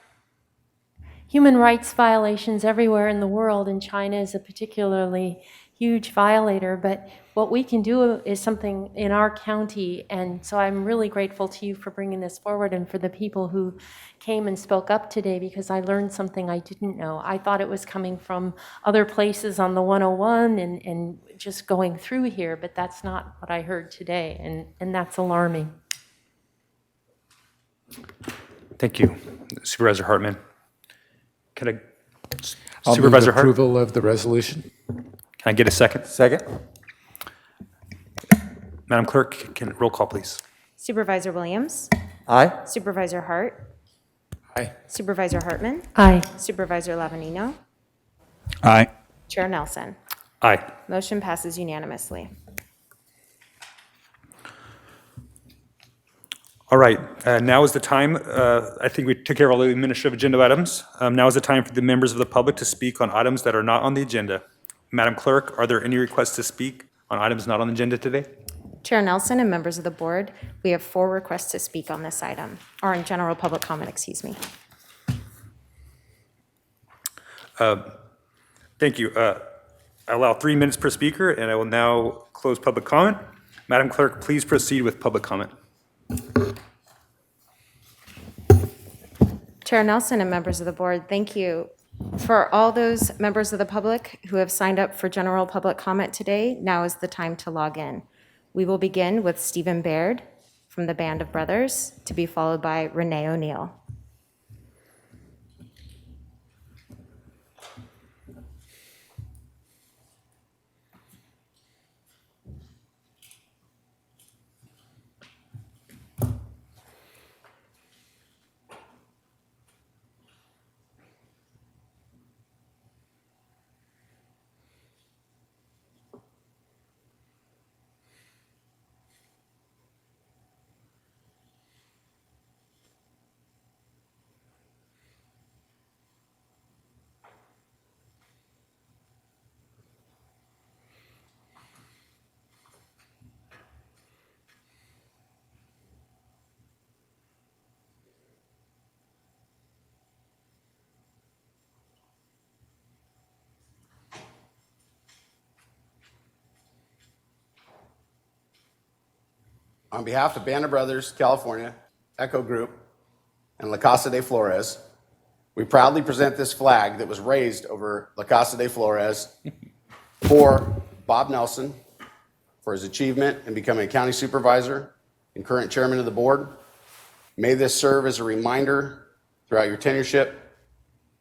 human rights violations everywhere in the world, and China is a particularly huge violator, but what we can do is something in our county, and so I'm really grateful to you for bringing this forward and for the people who came and spoke up today, because I learned something I didn't know. I thought it was coming from other places on the 101 and just going through here, but that's not what I heard today, and that's alarming. Thank you, Supervisor Hartman. Can I, I'll Supervisor move Hart? approval of the resolution. Can I get a second? Second. Madam Clerk, can roll call, please? Supervisor Williams? Aye. Supervisor Hart? Aye. Supervisor Hartman? Aye. Supervisor Lavanino? Aye. Chair Nelson? Aye. Motion passes unanimously. All right, now is the time. I think we took care of all the administrative agenda items. Now is the time for the members of the public to speak on items that are not on the agenda. Madam Clerk, are there any requests to speak on items not on the agenda today? Chair Nelson and members of the board, we have 4 requests to speak on this item, or in general public comment, excuse me. Thank you. I allow 3 minutes per speaker, and I will now close public comment. Madam Clerk, please proceed with public comment. Chair Nelson and members of the board, thank you. For all those members of the public who have signed up for general public comment today, now is the time to log in. We will begin with Stephen Baird from the Band of Brothers, to be followed by Renee O'Neill. On behalf of Band of Brothers, California, Echo Group, and La Casa de Flores, we proudly present this flag that was raised over La Casa de Flores for Bob Nelson for his achievement in becoming a county supervisor and current chairman of the board. May this serve as a reminder throughout your tenureship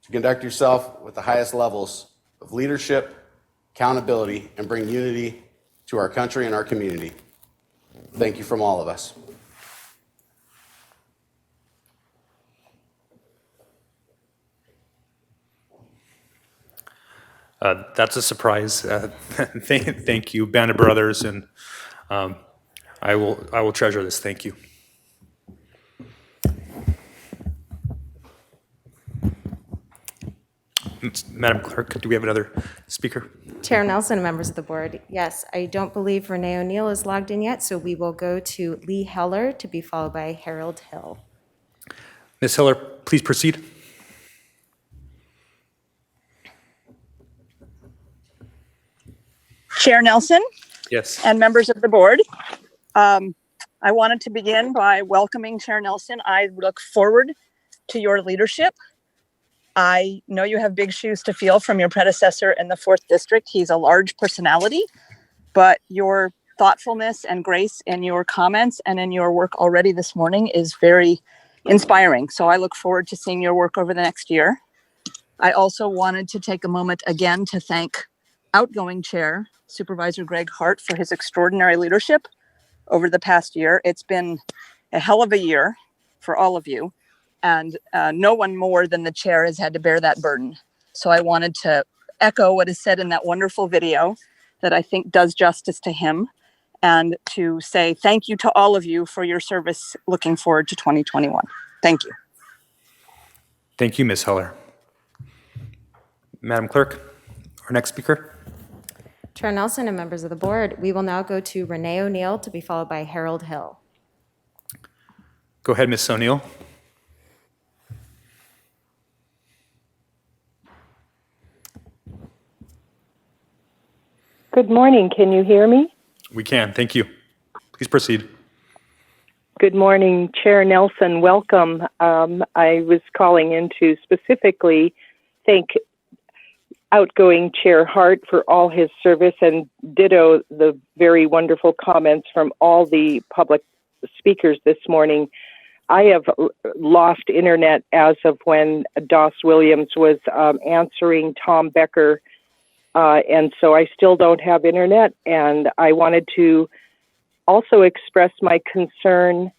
to conduct yourself with the highest levels of leadership, accountability, and bring unity to our country and our community. Thank you from all of us. That's a surprise. Thank you, Band of Brothers, and I will treasure this. Thank you. Madam Clerk, do we have another speaker? Chair Nelson and members of the board, yes, I don't believe Renee O'Neill is logged in yet, so we will go to Lee Heller to be followed by Harold Hill. Ms. Hiller, please proceed. Chair Nelson Yes. and members of the board. I wanted to begin by welcoming Chair Nelson. I look forward to your leadership. I know you have big shoes to fill from your predecessor in the 4th District. He's a large personality, but your thoughtfulness and grace in your comments and in your work already this morning is very inspiring. So I look forward to seeing your work over the next year. I also wanted to take a moment again to thank outgoing Chair Supervisor Greg Hart for his extraordinary leadership over the past year. It's been a hell of a year for all of you, and no one more than the chair has had to bear that burden. So I wanted to echo what is said in that wonderful video that I think does justice to him, and to say thank you to all of you for your service. Looking forward to 2021. Thank you. Thank you, Ms. Heller. Madam Clerk, our next speaker. Chair Nelson and members of the board, we will now go to Renee O'Neill to be followed by Harold Hill. Go ahead, Ms. O'Neill. Good morning. Can you hear me? We can. Thank you. Please proceed. Good morning, Chair Nelson. Welcome. I was calling in to specifically thank outgoing Chair Hart for all his service, and ditto the very wonderful comments from all the public speakers this morning. I have lost internet as of when Doss Williams was answering Tom Becker, and so I still don't have internet, and I wanted to also express my concern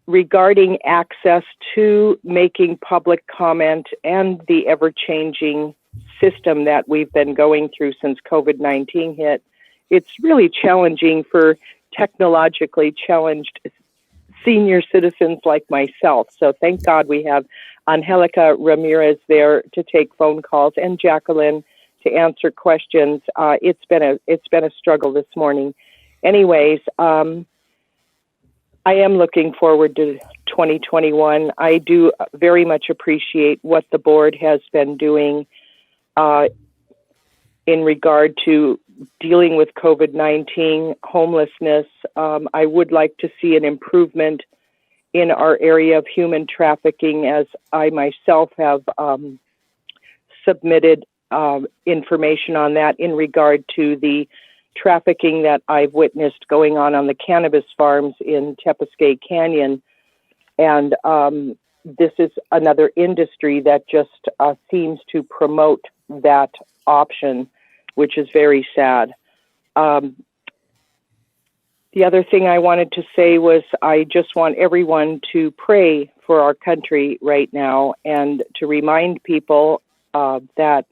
regarding access to making public comment and the ever-changing system that we've been going through since COVID-19 hit. It's really challenging for technologically challenged senior citizens like myself. So thank God we have Angelica Ramirez there to take phone calls and Jacqueline to answer questions. It's been a struggle this morning. Anyways, I am looking forward to 2021. I do very much appreciate what the board has been doing in regard to dealing with COVID-19, homelessness. I would like to see an improvement in our area of human trafficking, as I myself have submitted information on that in regard to the trafficking that I've witnessed going on the cannabis farms in Tepesquay Canyon. And this is another industry that just seems to promote that option, which is very sad. The other thing I wanted to say was I just want everyone to pray for our country right now and to remind people that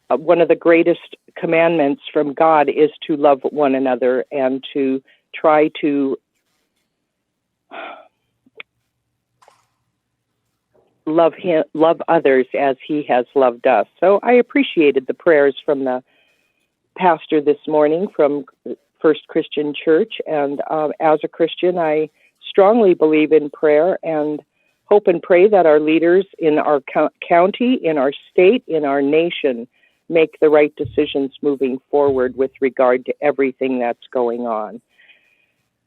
one of the greatest commandments from God is to love one another and to try to love others as he has loved us. So I appreciated the prayers from the pastor this morning from First Christian Church. And as a Christian, I strongly believe in prayer and hope and pray that our leaders in our county, in our state, in our nation make the right decisions moving forward with regard to everything that's going on.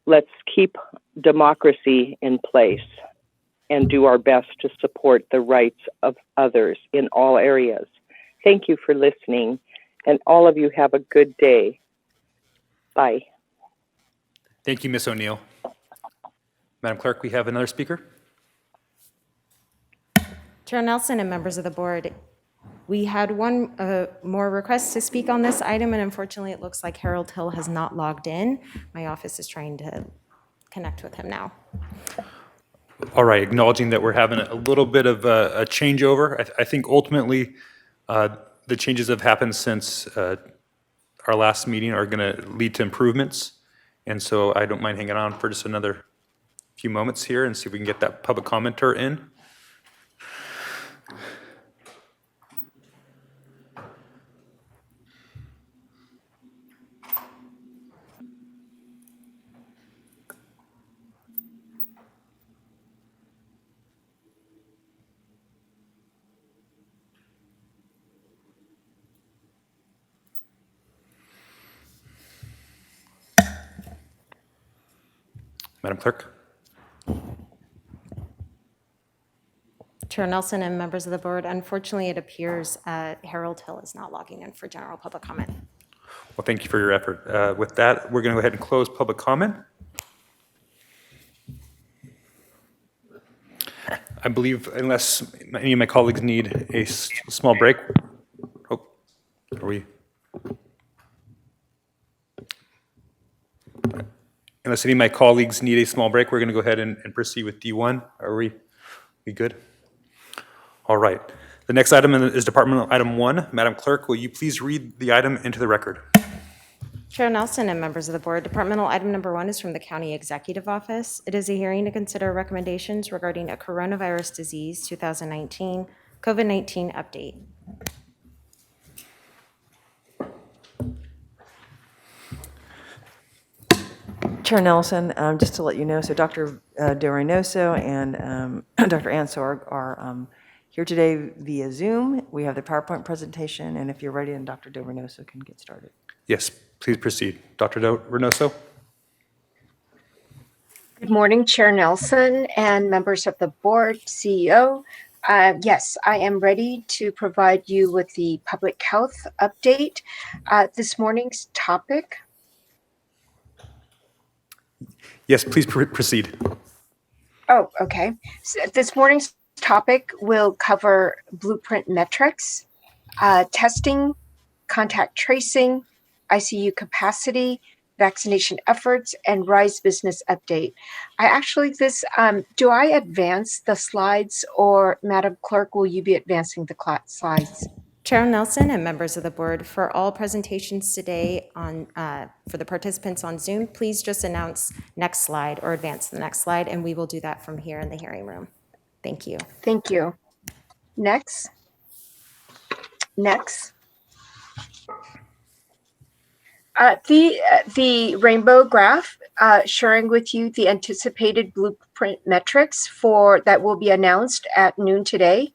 Let's keep democracy in place and do our best to support the rights of others in all areas. Thank you for listening, and all of you have a good day. Bye. Thank you, Ms. O'Neill. Madam Clerk, we have another speaker. Chair Nelson and members of the board, we had one more request to speak on this item, and unfortunately it looks like Harold Hill has not logged in. My office is trying to connect with him now. All right, acknowledging that we're having a little bit of a changeover, I think ultimately the changes that have happened since our last meeting are going to lead to improvements. And so I don't mind hanging on for just another few moments here and see if we can get that public commenter in. Madam Clerk. Chair Nelson and members of the board, unfortunately, it appears Harold Hill is not logging in for general public comment. Well, thank you for your effort. With that, we're going to go ahead and close public comment. I believe unless any of my colleagues need a small break. Oh, are we? Unless any of my colleagues need a small break, we're going to go ahead and proceed with D1. Are we good? All right. The next item is Departmental Item 1. Madam Clerk, will you please read the item into the record? Chair Nelson and members of the board, departmental item number 1 is from the County Executive Office. It is a hearing to consider recommendations regarding a coronavirus disease 2019 COVID-19 update. Chair Nelson, just to let you know, so Dr. De Reynoso and Dr. Anso are here today via Zoom. We have the PowerPoint presentation, and if you're ready, then Dr. De Reynoso can get started. Yes, please proceed. Dr. De Reynoso. Good morning, Chair Nelson and members of the board, CEO. Yes, I am ready to provide you with the public health update. This morning's topic. Yes, please proceed. Oh, okay. So this morning's topic will cover blueprint metrics, testing, contact tracing, ICU capacity, vaccination efforts, and RISE business update. Do I advance the slides, or Madam Clerk, will you be advancing the slides? Chair Nelson and members of the board, for all presentations today for the participants on Zoom, please just announce next slide or advance the next slide, and we will do that from here in the hearing room. Thank you. Thank you. Next. The rainbow graph sharing with you the anticipated blueprint metrics that will be announced at noon today.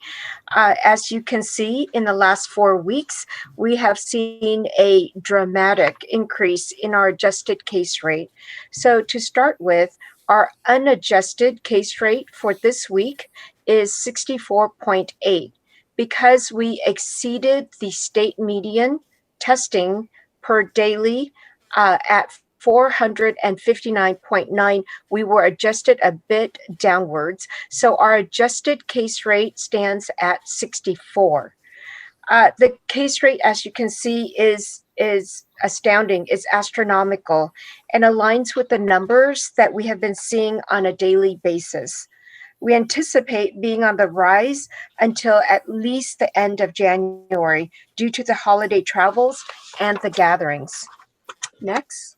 As you can see, in the last 4 weeks, we have seen a dramatic increase in our adjusted case rate. So to start with, our unadjusted case rate for this week is 64.8. Because we exceeded the state median testing per daily at 459.9, we were adjusted a bit downwards. So our adjusted case rate stands at 64. The case rate, as you can see, is astounding, is astronomical, and aligns with the numbers that we have been seeing on a daily basis. We anticipate being on the rise until at least the end of January due to the holiday travels and the gatherings. Next.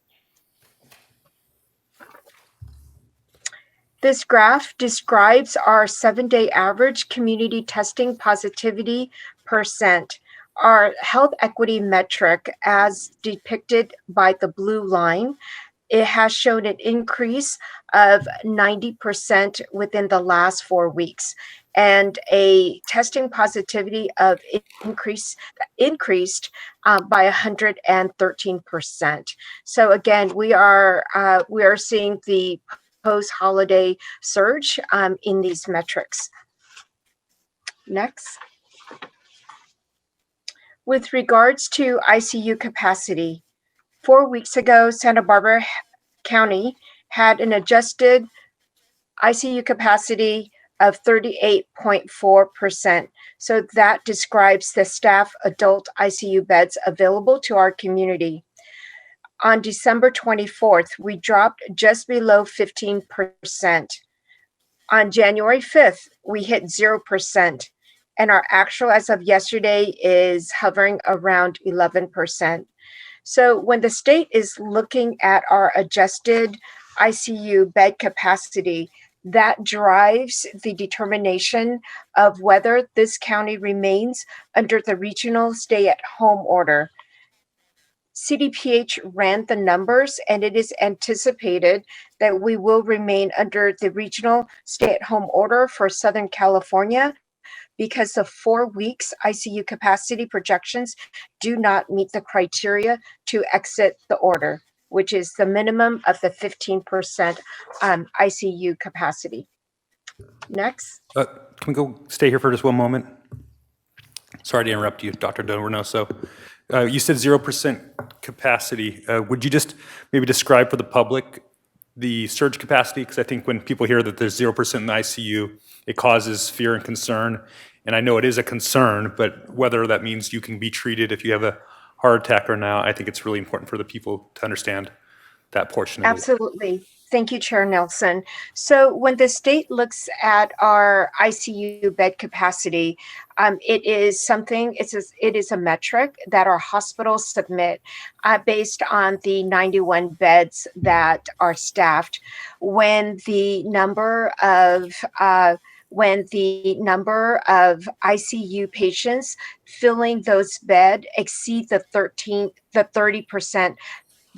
This graph describes our 7-day average community testing positivity %. Our health equity metric, as depicted by the blue line, it has shown an increase of 90% within the last 4 weeks, and a testing positivity of increased by 113%. So again, we are seeing the post-holiday surge in these metrics. Next. With regards to ICU capacity, 4 weeks ago, Santa Barbara County had an adjusted ICU capacity of 38.4%. So that describes the staff adult ICU beds available to our community. On December 24th, we dropped just below 15%. On January 5th, we hit 0%. and our actual as of yesterday is hovering around 11%. So when the state is looking at our adjusted ICU bed capacity, that drives the determination of whether this county remains under the regional stay-at-home order. CDPH ran the numbers, and it is anticipated that we will remain under the regional stay-at-home order for Southern California because the 4 weeks ICU capacity projections do not meet the criteria to exit the order, which is the minimum of the 15% ICU capacity. Next. Can we go stay here for just one moment? Sorry to interrupt you, Dr. Dovernoso. You said 0% capacity. Would you just maybe describe for the public the surge capacity? Because I think when people hear that there's 0% in the ICU, it causes fear and concern. And I know it is a concern, but whether that means you can be treated if you have a heart attack or not, I think it's really important for the people to understand that portion of it. Absolutely. Thank you, Chair Nelson. So when the state looks at our ICU bed capacity, it is a metric that our hospitals submit based on the 91 beds that are staffed. When the number of ICU patients filling those beds exceed the 30%,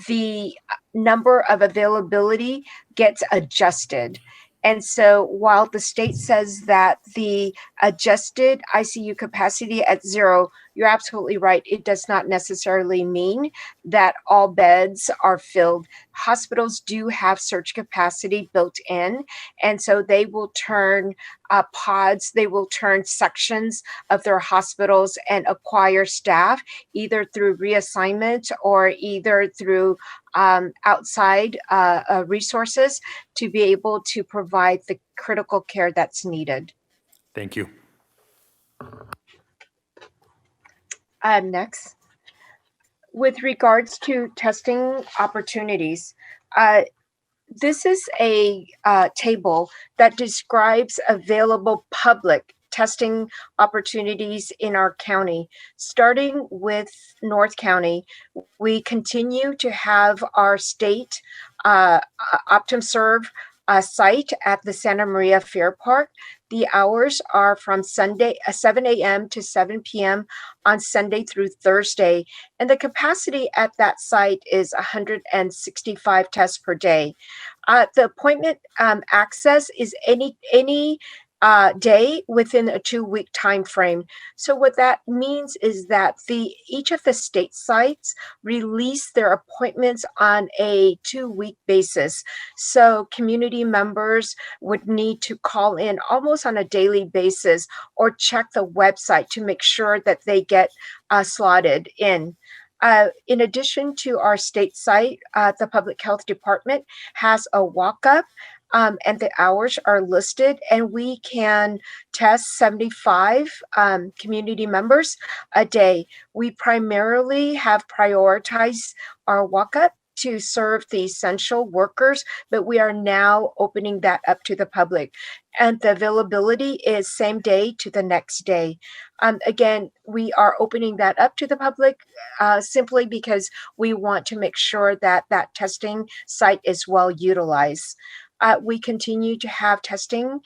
the number of availability gets adjusted. And so while the state says that the adjusted ICU capacity at 0, you're absolutely right. It does not necessarily mean that all beds are filled. Hospitals do have surge capacity built in, and so they will turn pods, they will turn sections of their hospitals and acquire staff either through reassignment or either through outside resources to be able to provide the critical care that's needed. Thank you. Next, with regards to testing opportunities, this is a table that describes available public testing opportunities in our county. Starting with North County, we continue to have our state OptumServe site at the Santa Maria Fair Park. The hours are from 7 a.m. to 7 p.m. on Sunday through Thursday, and the capacity at that site is 165 tests per day. The appointment access is any day within a 2-week time frame. So what that means is that each of the state sites release their appointments on a 2-week basis. So community members would need to call in almost on a daily basis or check the website to make sure that they get slotted in. In addition to our state site, the Public Health Department has a walk-up, and the hours are listed, and we can test 75 community members a day. We primarily have prioritized our walk-up to serve the essential workers, but we are now opening that up to the public. And the availability is same day to the next day. Again, we are opening that up to the public simply because we want to make sure that that testing site is well utilized. We continue to have testing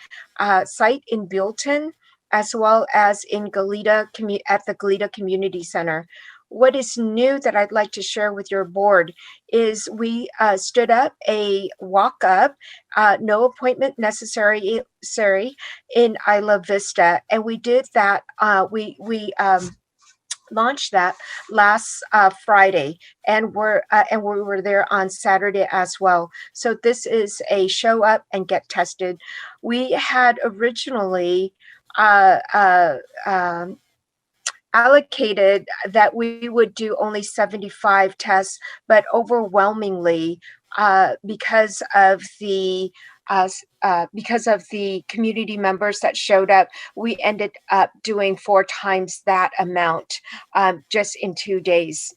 site in Buellton as well as in Goleta at the Goleta Community Center. What is new that I'd like to share with your board is we stood up a walk-up, no appointment necessary in Isla Vista, and we did that. We launched that last Friday, and we were there on Saturday as well. So this is a show up and get tested. We had originally allocated that we would do only 75 tests, but overwhelmingly because of the community members that showed up, we ended up doing 4 times that amount just in 2 days.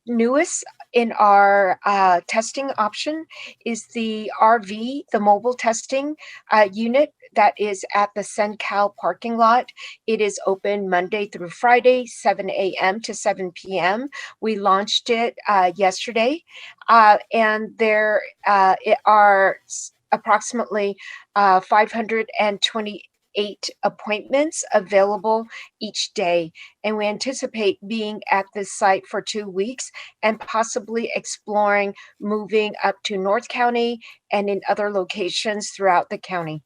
Newest in our testing option is the RV, the mobile testing unit that is at the SenCal parking lot. It is open Monday through Friday, 7 a.m. to 7 p.m. We launched it yesterday, and there are approximately 528 appointments available each day. And we anticipate being at this site for 2 weeks and possibly exploring moving up to North County and in other locations throughout the county.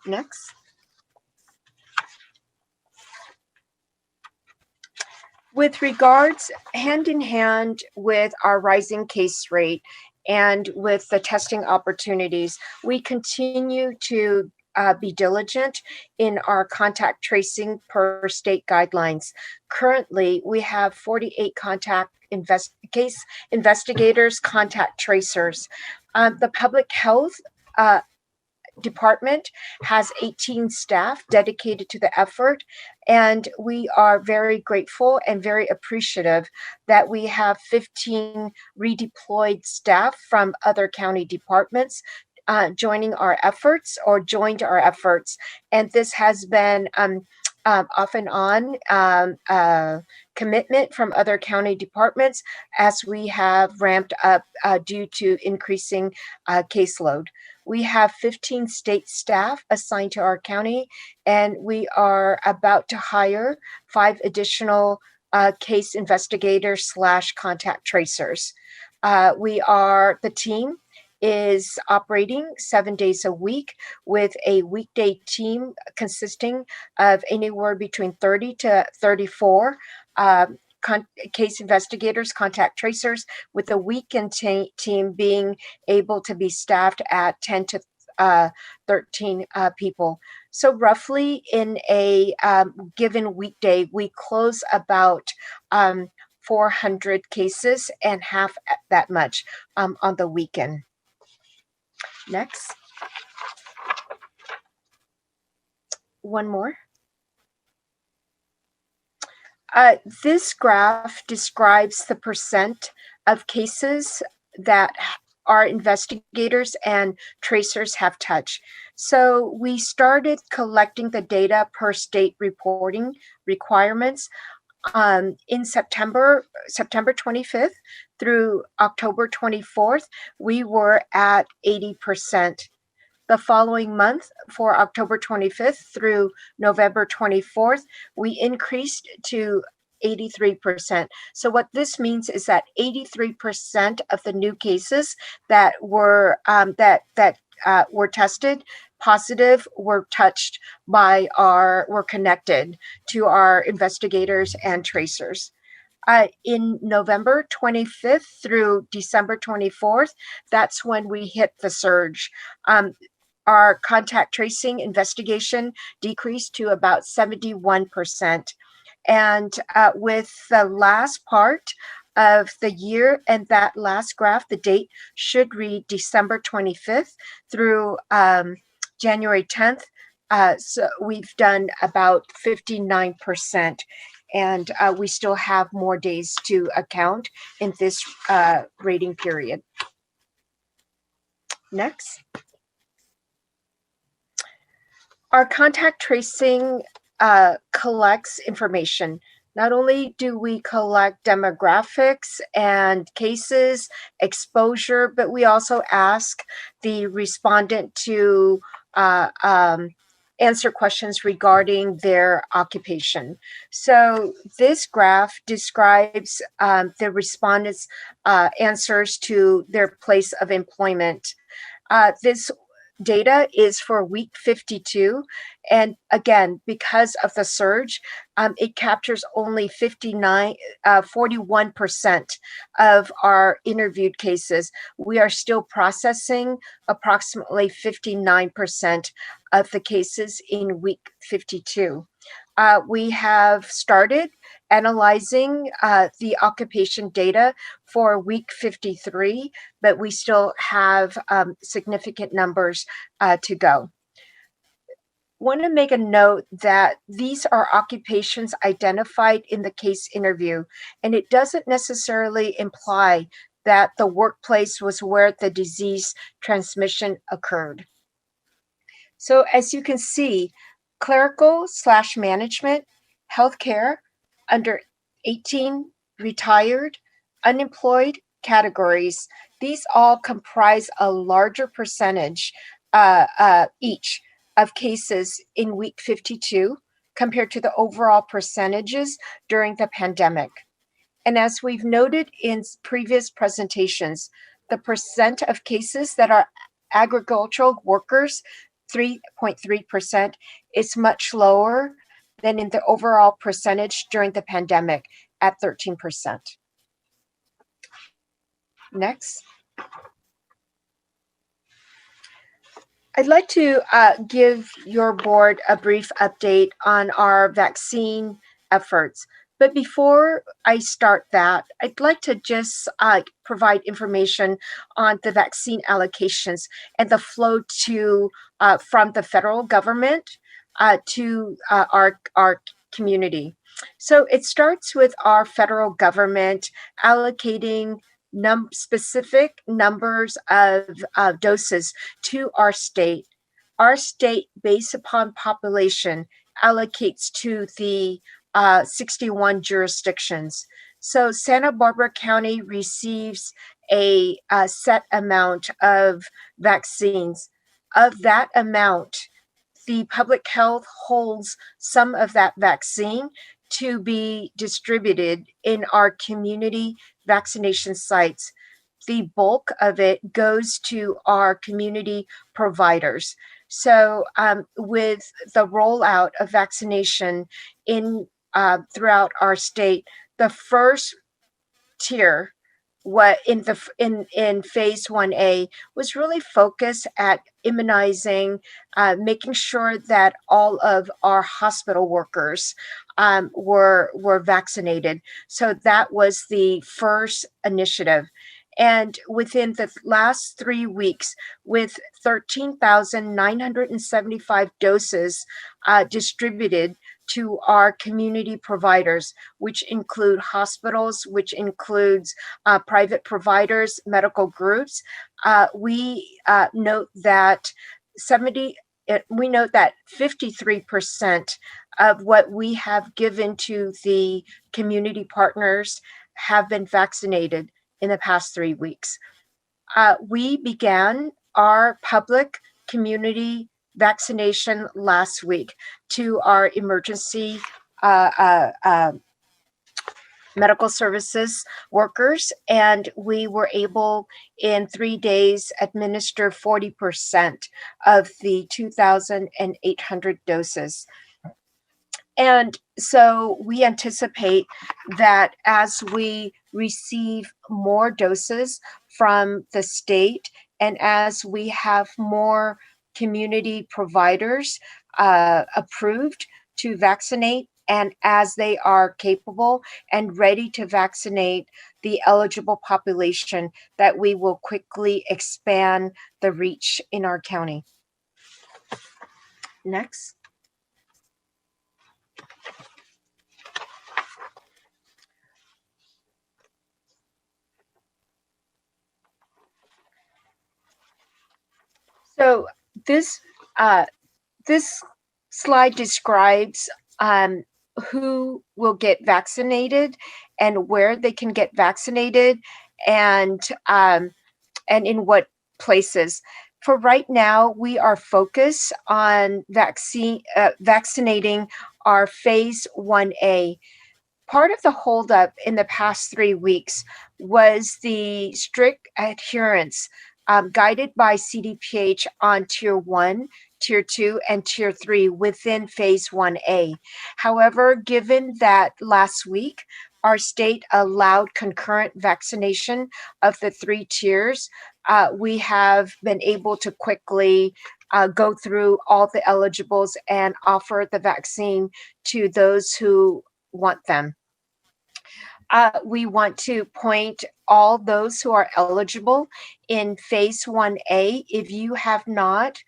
Next. With regards, hand in hand with our rising case rate and with the testing opportunities, we continue to be diligent in our contact tracing per state guidelines. Currently, we have 48 case investigators, contact tracers. The public health department has 18 staff dedicated to the effort, and we are very grateful and very appreciative that we have 15 redeployed staff from other county departments joined our efforts, and this has been off and on commitment from other county departments as we have ramped up due to increasing caseload. We have 15 state staff assigned to our county, and we are about to hire 5 additional case investigators / contact tracers. The team is operating 7 days a week with a weekday team consisting of anywhere between 30 to 34 case investigators, contact tracers, with the weekend team being able to be staffed at 10 to 13 people. So roughly in a given weekday, we close about 400 cases and half that much on the weekend. Next. One more. This graph describes the percent of cases that our investigators and tracers have touched. So we started collecting the data per state reporting requirements in September 25th through October 24th. We were at 80%. The following month, for October 25th through November 24th, we increased to 83%. So what this means is that 83% of the new cases that were were tested positive were touched by were connected to our investigators and tracers. In November 25th through December 24th, that's when we hit the surge. Our contact tracing investigation decreased to about 71%. And with the last part of the year and that last graph, the date should read December 25th through January 10th. So we've done about 59%. And we still have more days to account in this rating period. Next. Our contact tracing collects information. Not only do we collect demographics and cases, exposure, but we also ask the respondent to answer questions regarding their occupation. So this graph describes the respondents' answers to their place of employment. This data is for week 52. And again, because of the surge, it captures only 41% of our interviewed cases. We are still processing approximately 59% of the cases in week 52. We have started analyzing the occupation data for week 53, but we still have significant numbers to go. Want to make a note that these are occupations identified in the case interview, and it doesn't necessarily imply that the workplace was where the disease transmission occurred. So as you can see, clerical/management, healthcare, under 18, retired, unemployed categories, these all comprise a larger percentage each of cases in week 52 compared to the overall percentages during the pandemic. And as we've noted in previous presentations, the percent of cases that are agricultural workers, 3.3%, is much lower than in the overall percentage during the pandemic at 13%. Next. I'd like to give your board a brief update on our vaccine efforts. But before I start that, I'd like to just provide information on the vaccine allocations and the flow to from the federal government to our community. So it starts with our federal government allocating specific numbers of doses to our state. Our state, based upon population, allocates to the 61 jurisdictions. So Santa Barbara County receives a set amount of vaccines. Of that amount, the public health holds some of that vaccine to be distributed in our community vaccination sites. The bulk of it goes to our community providers. So with the rollout of vaccination in throughout our state, the first tier what in phase 1A was really focused at immunizing, making sure that all of our hospital workers were vaccinated. So that was the first initiative. And within the last 3 weeks, with 13,975 doses distributed to our community providers, which include hospitals, which includes private providers, medical groups, we note that 53% of what we have given to the community partners have been vaccinated in the past 3 weeks. We began our public community vaccination last week to our emergency medical services workers, and we were able in 3 days administer 40% of the 2,800 doses. And so we anticipate that as we receive more doses from the state and as we have more community providers approved to vaccinate, and as they are capable and ready to vaccinate the eligible population, that we will quickly expand the reach in our county. Next. So this slide describes who will get vaccinated and where they can get vaccinated, and in what places. For right now, we are focused on vaccinating our phase 1A. Part of the holdup in the past 3 weeks was the strict adherence guided by CDPH on Tier 1, Tier 2, and Tier 3 within Phase 1A. However, given that last week, our state allowed concurrent vaccination of the 3 tiers, we have been able to quickly go through all the eligibles and offer the vaccine to those who want them. We want to point all those who are eligible in Phase 1A. If you have not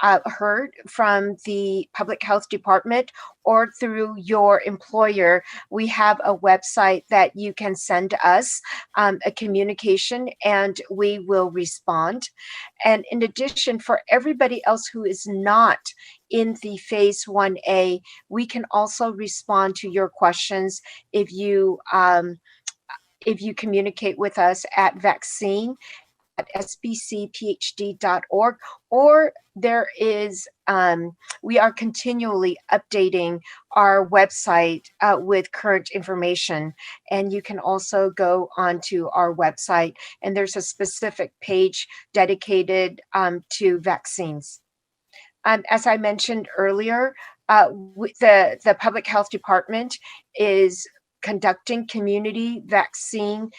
heard from the public health department or through your employer, we have a website that you can send us a communication and we will respond. And in addition, for everybody else who is not in the phase 1A, we can also respond to your questions if you communicate with us at vaccine@sbcphd.org, or there is, we are continually updating our website with current information. And you can also go onto our website, and there's a specific page dedicated to vaccines. As I mentioned earlier, the public health department is conducting community vaccine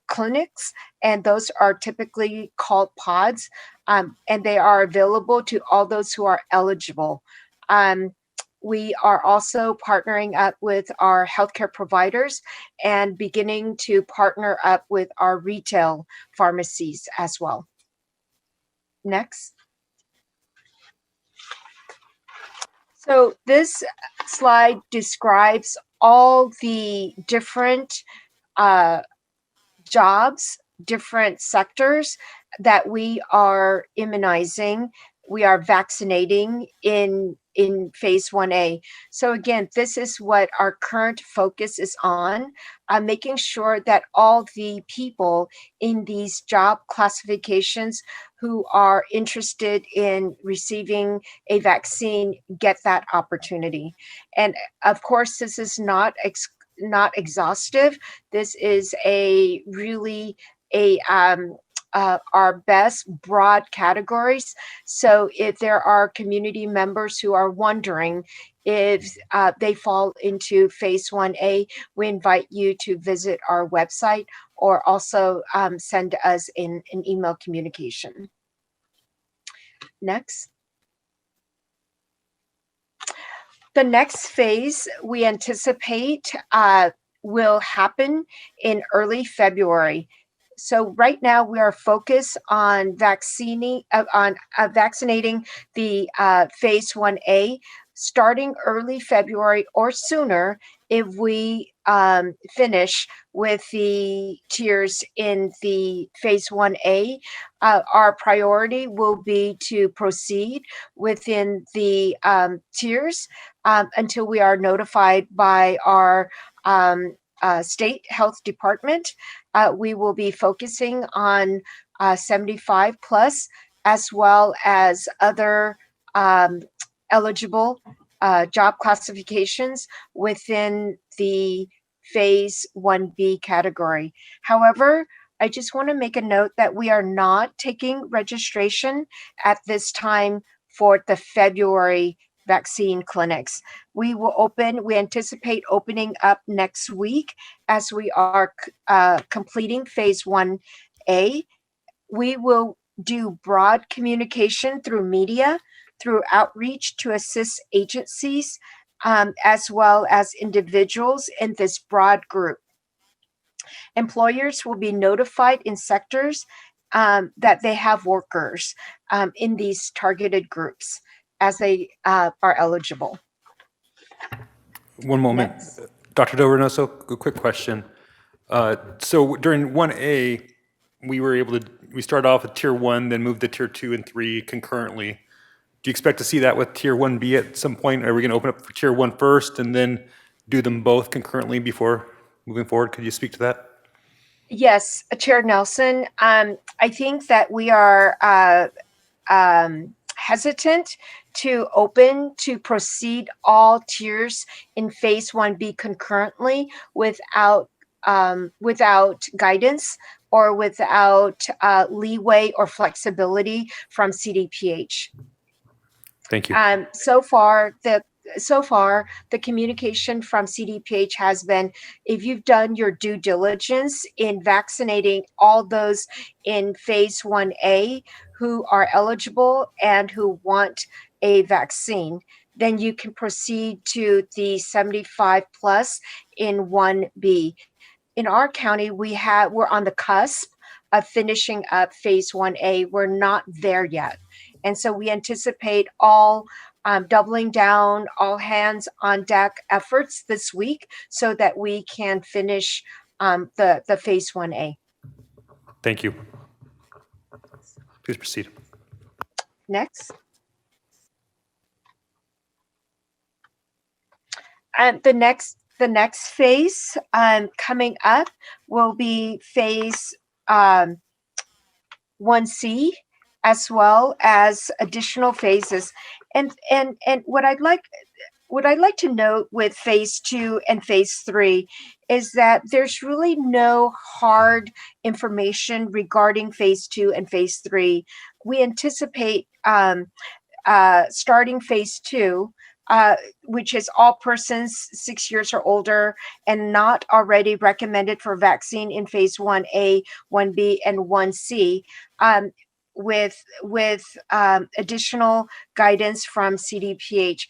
clinics, and those are typically called pods, and they are available to all those who are eligible. We are also partnering up with our healthcare providers and beginning to partner up with our retail pharmacies as well. Next. So this slide describes all the different jobs, different sectors that we are immunizing, we are vaccinating in phase 1A. So again, this is what our current focus is on, making sure that all the people in these job classifications who are interested in receiving a vaccine get that opportunity. And of course, this is not exhaustive. This is a really our best broad categories. So if there are community members who are wondering if they fall into phase 1A, we invite you to visit our website or also send us an email communication. Next. The next phase we anticipate will happen in early February. So right now we are focused on vaccinating the phase 1A, starting early February or sooner if we finish with the tiers in the phase 1A. Our priority will be to proceed within the tiers until we are notified by our state health department. We will be focusing on 75 plus, as well as other eligible job classifications within the phase 1B category. However, I just want to make a note that we are not taking registration at this time for the February vaccine clinics. We anticipate opening up next week as we are completing phase 1A. We will do broad communication through media, through outreach to assist agencies, as well as individuals in this broad group. Employers will be notified in sectors that they have workers in these targeted groups as they are eligible. One moment. Next. Dr. Dovernoso, a quick question. So during 1A, we started off with tier 1, then moved to tier 2 and 3 concurrently. Do you expect to see that with tier 1B at some point? Are we going to open up for tier 1 first and then do them both concurrently before moving forward? Could you speak to that? Yes, Chair Nelson. I think that we are hesitant to proceed all tiers in phase 1B concurrently without guidance or without leeway or flexibility from CDPH. Thank you. So far, the communication from CDPH has been, if you've done your due diligence in vaccinating all those in phase 1A who are eligible and who want a vaccine, then you can proceed to the 75 plus in 1B. In our county, we're on the cusp of finishing up phase 1A. We're not there yet. And so we anticipate all doubling down, all hands on deck efforts this week so that we can finish the phase 1A. Thank you. Please proceed. Next. And the next phase coming up will be phase 1C, as well as additional phases. And what I'd like to note with phase 2 and phase 3 is that there's really no hard information regarding phase 2 and phase 3. We anticipate starting phase 2, which is all persons 6 years or older and not already recommended for vaccine in phase 1A, 1B, and 1C, with additional guidance from CDPH.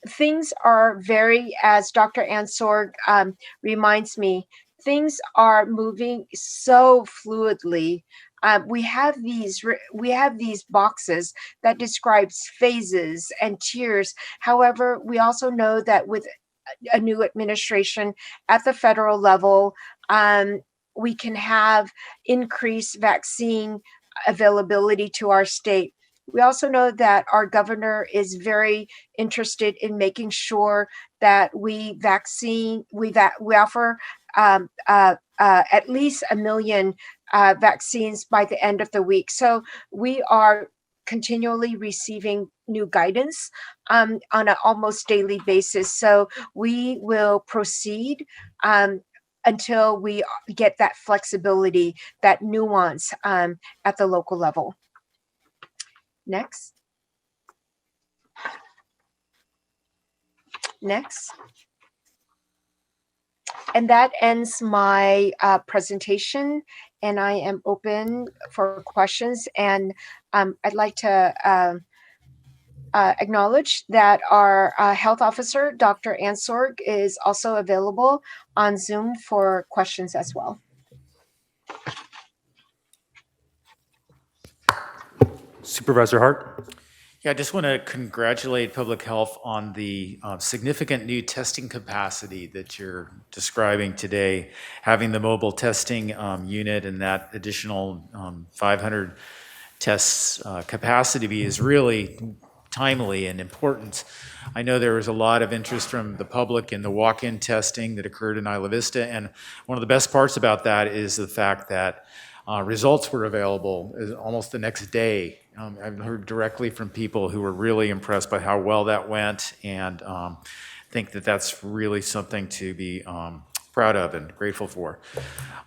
Things are very, as Dr. Ansorg reminds me, things are moving so fluidly. We have these boxes that describes phases and tiers. However, we also know that with a new administration at the federal level, we can have increased vaccine availability to our state. We also know that our governor is very interested in making sure that we offer at least 1 million vaccines by the end of the week. So we are continually receiving new guidance on an almost daily basis. So we will proceed until we get that flexibility, that nuance at the local level. Next. And that ends my presentation, and I am open for questions. And I'd like to acknowledge that our health officer, Dr. Ansorg, is also available on Zoom for questions as well. Supervisor Hart. Yeah, I just want to congratulate Public Health on the significant new testing capacity that you're describing today. Having the mobile testing unit and that additional 500 tests capacity is really timely and important. I know there was a lot of interest from the public in the walk-in testing that occurred in Isla Vista, and one of the best parts about that is the fact that results were available almost the next day. I've heard directly from people who were really impressed by how well that went, and think that that's really something to be proud of and grateful for.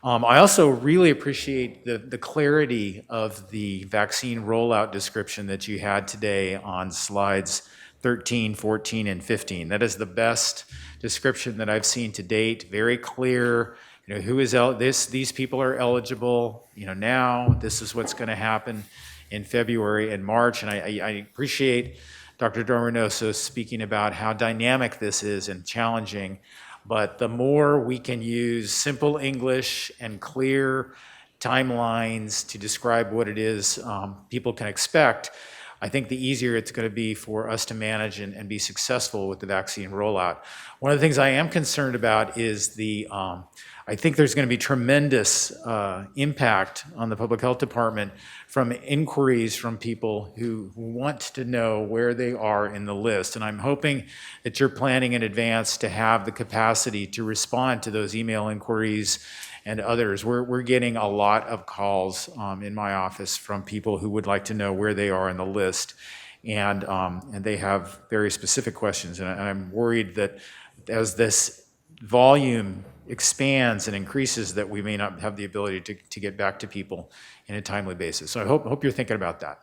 I also really appreciate the clarity of the vaccine rollout description that you had today on slides 13, 14, and 15. That is the best description that I've seen to date. Very clear. You know, who is these people are eligible, you know, now, this is what's going to happen in February and March. And I appreciate Dr. Dorminoso speaking about how dynamic this is and challenging. But the more we can use simple English and clear timelines to describe what it is people can expect, I think the easier it's going to be for us to manage and be successful with the vaccine rollout. One of the things I am concerned about is I think there's going to be tremendous impact on the public health department from inquiries from people who want to know where they are in the list. And I'm hoping that you're planning in advance to have the capacity to respond to those email inquiries and others. We're getting a lot of calls in my office from people who would like to know where they are in the list. And they have very specific questions. And I'm worried that as this volume expands and increases, that we may not have the ability to get back to people in a timely basis. So I hope you're thinking about that.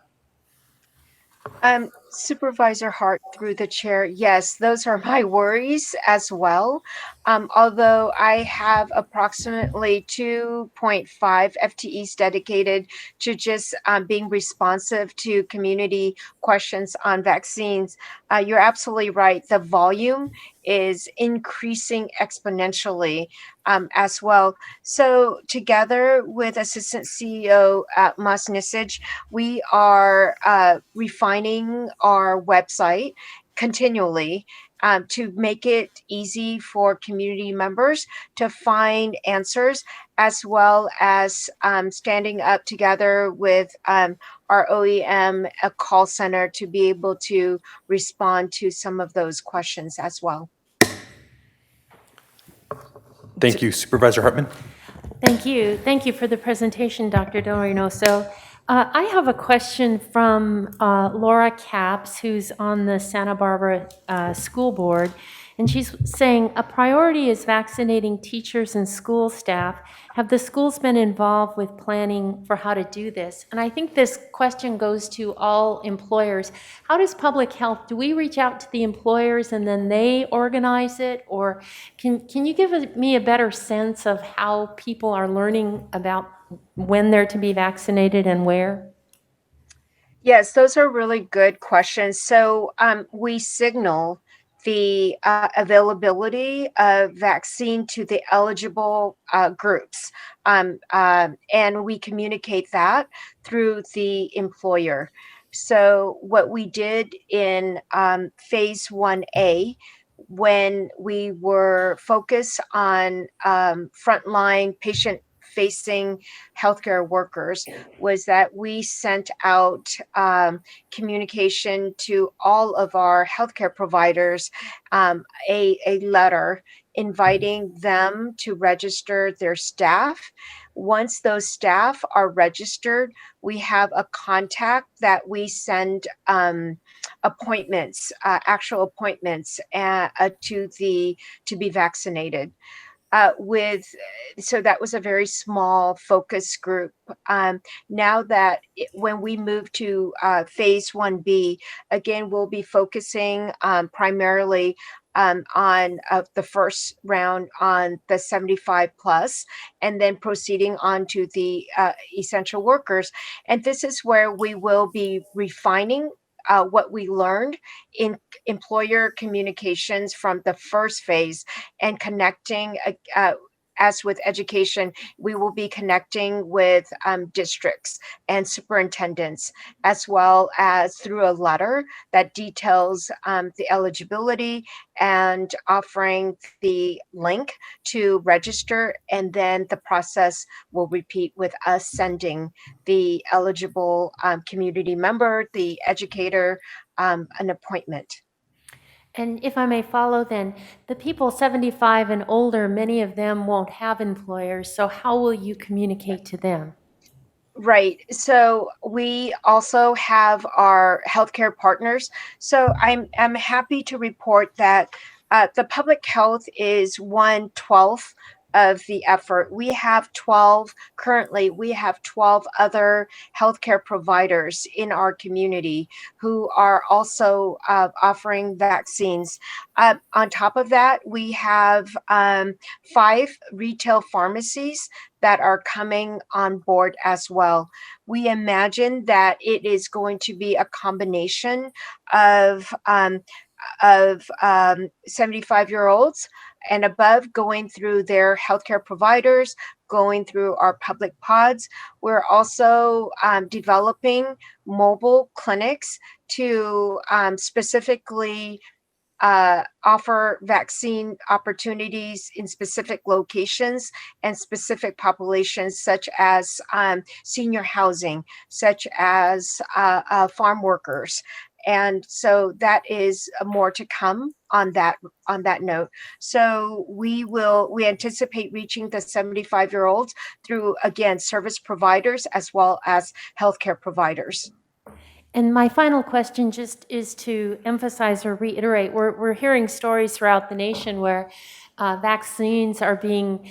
Supervisor Hart, through the chair, yes, those are my worries as well. Although I have approximately 2.5 FTEs dedicated to just being responsive to community questions on vaccines, you're absolutely right. The volume is increasing exponentially as well. So together with Assistant CEO Masnisic, we are refining our website continually to make it easy for community members to find answers, as well as standing up together with our OEM, a call center, to be able to respond to some of those questions as well. Thank you. Supervisor Hartman? Thank you. Thank you for the presentation, Dr. Del Reynoso. I have a question from Laura Capps, who's on the Santa Barbara School Board, and she's saying a priority is vaccinating teachers and school staff. Have the schools been involved with planning for how to do this? And I think this question goes to all employers. How does public health, do we reach out to the employers and then they organize it? Or can you give me a better sense of how people are learning about when they're to be vaccinated and where? Yes, those are really good questions. So we signal the availability of vaccine to the eligible groups. And we communicate that through the employer. So what we did in phase 1A, when we were focused on frontline patient facing healthcare workers, was that we sent out communication to all of our healthcare providers, a letter inviting them to register their staff. Once those staff are registered, we have a contact that we send appointments, actual appointments to be vaccinated. So that was a very small focus group. Now that when we move to phase 1B, again, we'll be focusing primarily on the first round on the 75 plus, and then proceeding on to the essential workers. And this is where we will be refining what we learned in employer communications from the first phase, and connecting, as with education, we will be connecting with districts and superintendents, as well as through a letter that details the eligibility and offering the link to register. And then the process will repeat with us sending the eligible community member, the educator, an appointment. And if I may follow then, the people 75 and older, many of them won't have employers, so how will you communicate to them? Right. So we also have our healthcare partners. So I'm happy to report that the public health is 1/12 of the effort. We have 12 currently. We have 12 other healthcare providers in our community who are also offering vaccines. On top of that, we have 5 retail pharmacies that are coming on board as well. We imagine that it is going to be a combination of 75-year-olds and above going through their healthcare providers, going through our public pods. We're also developing mobile clinics to specifically offer vaccine opportunities in specific locations and specific populations, such as senior housing, such as farm workers. And so that is more to come on that note. So we anticipate reaching the 75-year-olds through, again, service providers as well as healthcare providers. And my final question just is to emphasize or reiterate, we're hearing stories throughout the nation where vaccines are being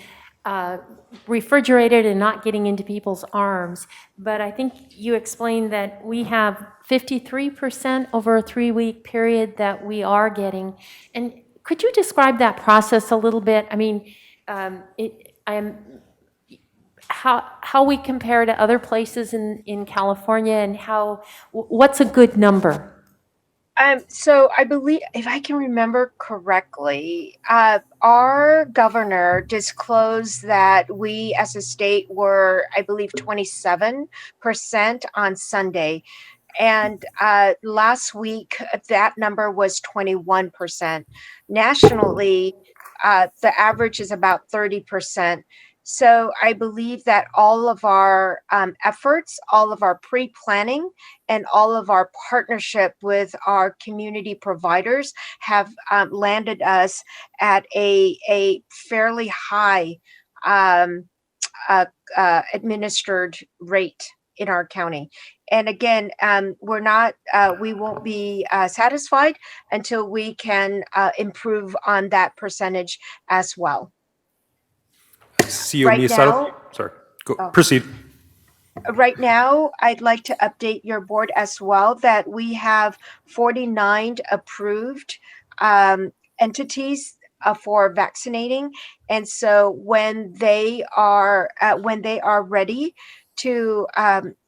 refrigerated and not getting into people's arms. But I think you explained that we have 53% over a 3-week period that we are getting. And could you describe that process a little bit? I mean, how we compare to other places in California, and what's a good number? So I believe, if I can remember correctly, our governor disclosed that we as a state were, I believe, 27% on Sunday. And last week, that number was 21%. Nationally, the average is about 30%. So I believe that all of our efforts, all of our pre-planning, and all of our partnership with our community providers have landed us at a fairly high administered rate in our county. And again, we won't be satisfied until we can improve on that percentage as well. CEO Right Miyasato. now- Sorry, go, Oh. proceed. Right now, I'd like to update your board as well that we have 49 approved entities for vaccinating. And so when they are ready to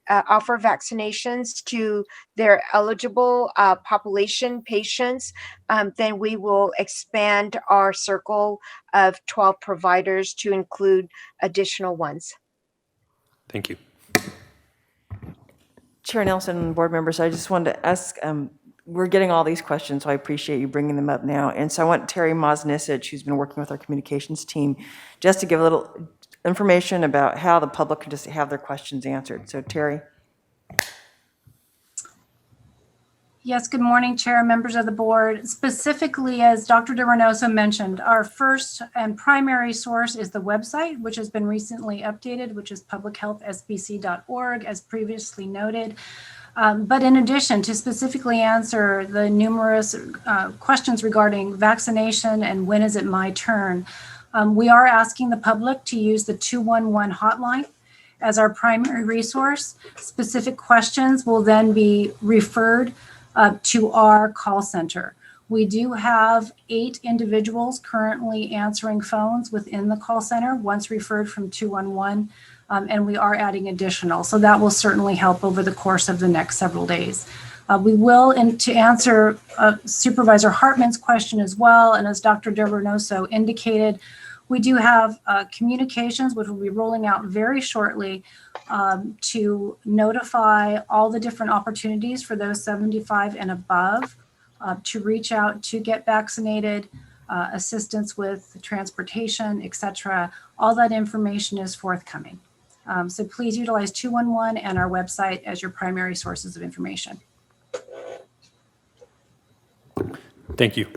offer vaccinations to their eligible population patients, then we will expand our circle of 12 providers to include additional ones. Thank you. Chair Nelson and board members, I just wanted to ask, we're getting all these questions, so I appreciate you bringing them up now. And so I want Terry Mosnisich, who's been working with our communications team, just to give a little information about how the public can just have their questions answered. So Terry. Yes, good morning, Chair, members of the board. Specifically, as Dr. DeRenoso mentioned, our first and primary source is the website, which has been recently updated, which is publichealthsbc.org, as previously noted. But in addition, to specifically answer the numerous questions regarding vaccination and when is it my turn, we are asking the public to use the 211 hotline as our primary resource. Specific questions will then be referred to our call center. We do have 8 individuals currently answering phones within the call center once referred from 211, and we are adding additional. So that will certainly help over the course of the next several days. We will, and to answer Supervisor Hartman's question as well, and as Dr. DeRenoso indicated, we do have communications, which will be rolling out very shortly, to notify all the different opportunities for those 75 and above to reach out to get vaccinated, assistance with transportation, etc. All that information is forthcoming. So please utilize 211 and our website as your primary sources of information. Thank you.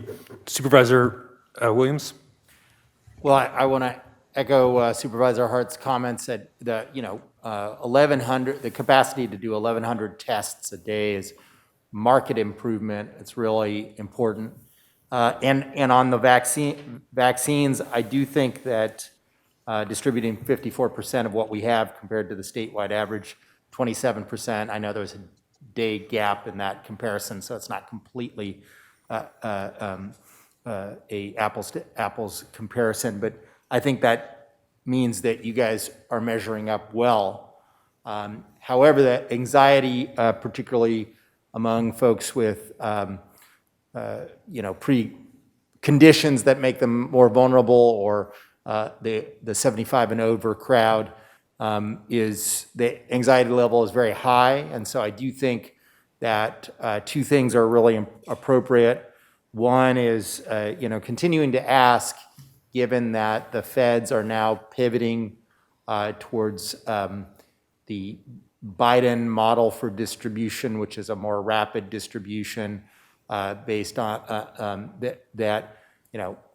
Supervisor Williams? Well, I want to echo Supervisor Hart's comments that the 1,100, the capacity to do 1,100 tests a day is market improvement. It's really important. And on the vaccines, I do think that distributing 54% of what we have compared to the statewide average, 27%. I know there's a day gap in that comparison, so it's not completely a apples to apples comparison, but I think that means that you guys are measuring up well. However, the anxiety, particularly among folks with pre-conditions that make them more vulnerable, or the 75 and over crowd, is the anxiety level is very high, and so I do think that 2 things are really appropriate. One is, continuing to ask, given that the feds are now pivoting towards the Biden model for distribution, which is a more rapid distribution based on that,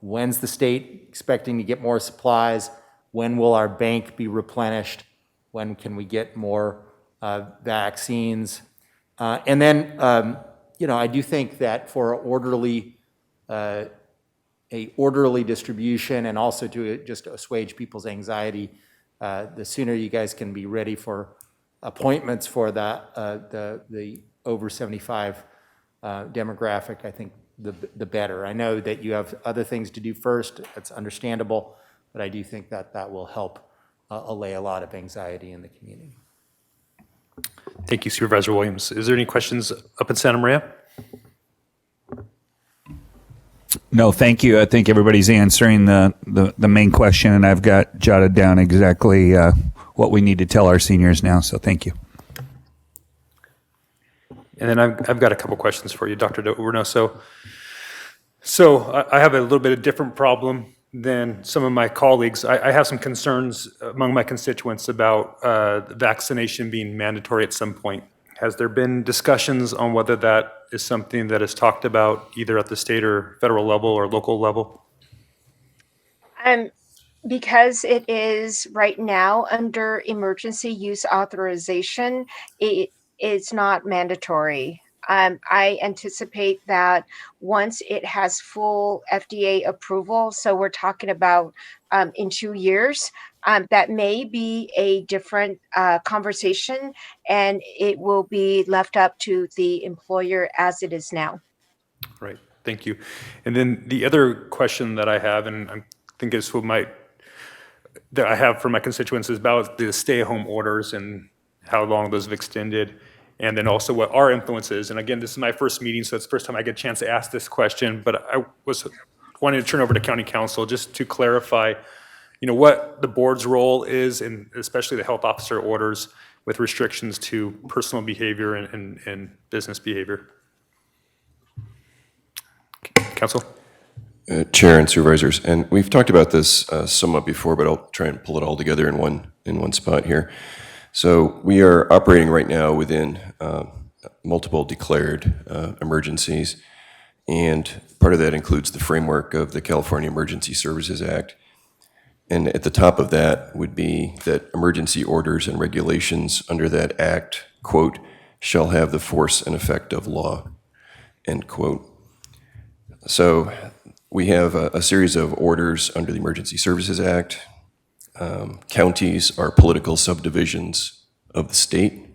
when's the state expecting to get more supplies? When will our bank be replenished? When can we get more vaccines? And then, I do think that for an orderly a orderly distribution and also to just assuage people's anxiety. The sooner you guys can be ready for appointments for that, the over 75 demographic, I think the better. I know that you have other things to do first. That's understandable, but I do think that that will help allay a lot of anxiety in the community. Thank you, Supervisor Williams. Is there any questions up in Santa Maria? No, thank you. I think everybody's answering the main question, and I've got jotted down exactly what we need to tell our seniors now, so thank you. And then I've got a couple questions for you, Dr. Reynoso. So I have a little bit of different problem than some of my colleagues. I have some concerns among my constituents about vaccination being mandatory at some point. Has there been discussions on whether that is something that is talked about either at the state or federal level or local level? Because it is right now under emergency use authorization, it's not mandatory. I anticipate that once it has full FDA approval, so we're talking about in 2 years, that may be a different conversation, and it will be left up to the employer as it is now. Right, thank you. And then the other question that I have, and I think it's that I have for my constituents, is about the stay-at-home orders and how long those have extended, and then also what our influence is. And again, this is my first meeting, so it's the first time I get a chance to ask this question, but I was wanting to turn over to County Council just to clarify, what the board's role is, and especially the health officer orders with restrictions to personal behavior and business behavior. Council? Chair and Supervisors, and we've talked about this somewhat before, but I'll try and pull it all together in one spot here. So we are operating right now within multiple declared emergencies, and part of that includes the framework of the California Emergency Services Act. And at the top of that would be that emergency orders and regulations under that act, quote, shall have the force and effect of law, end quote. So we have a series of orders under the Emergency Services Act. Counties are political subdivisions of the state.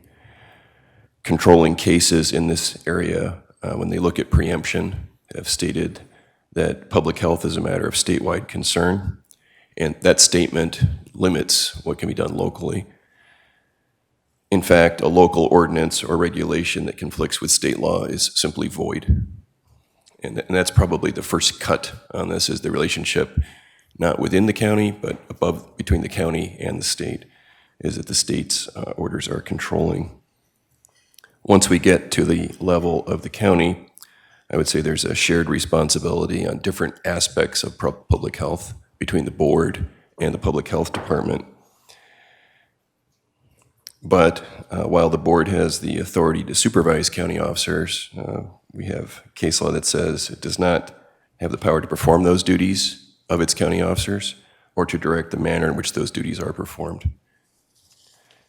Controlling cases in this area, when they look at preemption, have stated that public health is a matter of statewide concern, and that statement limits what can be done locally. In fact, a local ordinance or regulation that conflicts with state law is simply void. And that's probably the first cut on this, is the relationship not within the county, but above, between the county and the state, is that the state's orders are controlling. Once we get to the level of the county, I would say there's a shared responsibility on different aspects of public health between the board and the public health department. But while the board has the authority to supervise county officers, we have case law that says it does not have the power to perform those duties of its county officers or to direct the manner in which those duties are performed.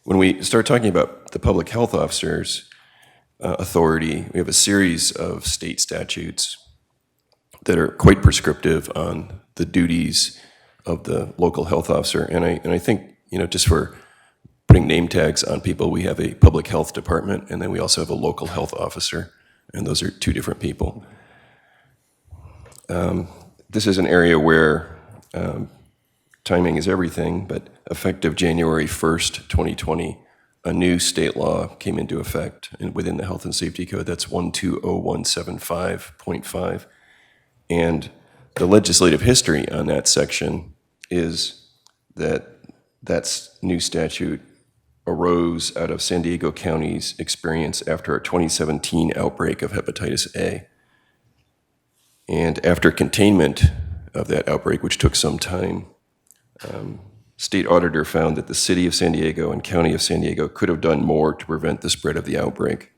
When we start talking about the public health officers' authority, we have a series of state statutes that are quite prescriptive on the duties of the local health officer. And I think, just for putting name tags on people, we have a public health department, and then we also have a local health officer, and those are two different people. This is an area where timing is everything, but effective January 1st, 2020, a new state law came into effect within the Health and Safety Code. That's 120175.5. And the legislative history on that section is that that new statute arose out of San Diego County's experience after a 2017 outbreak of hepatitis A. And after containment of that outbreak, which took some time, state auditor found that the city of San Diego and county of San Diego could have done more to prevent the spread of the outbreak.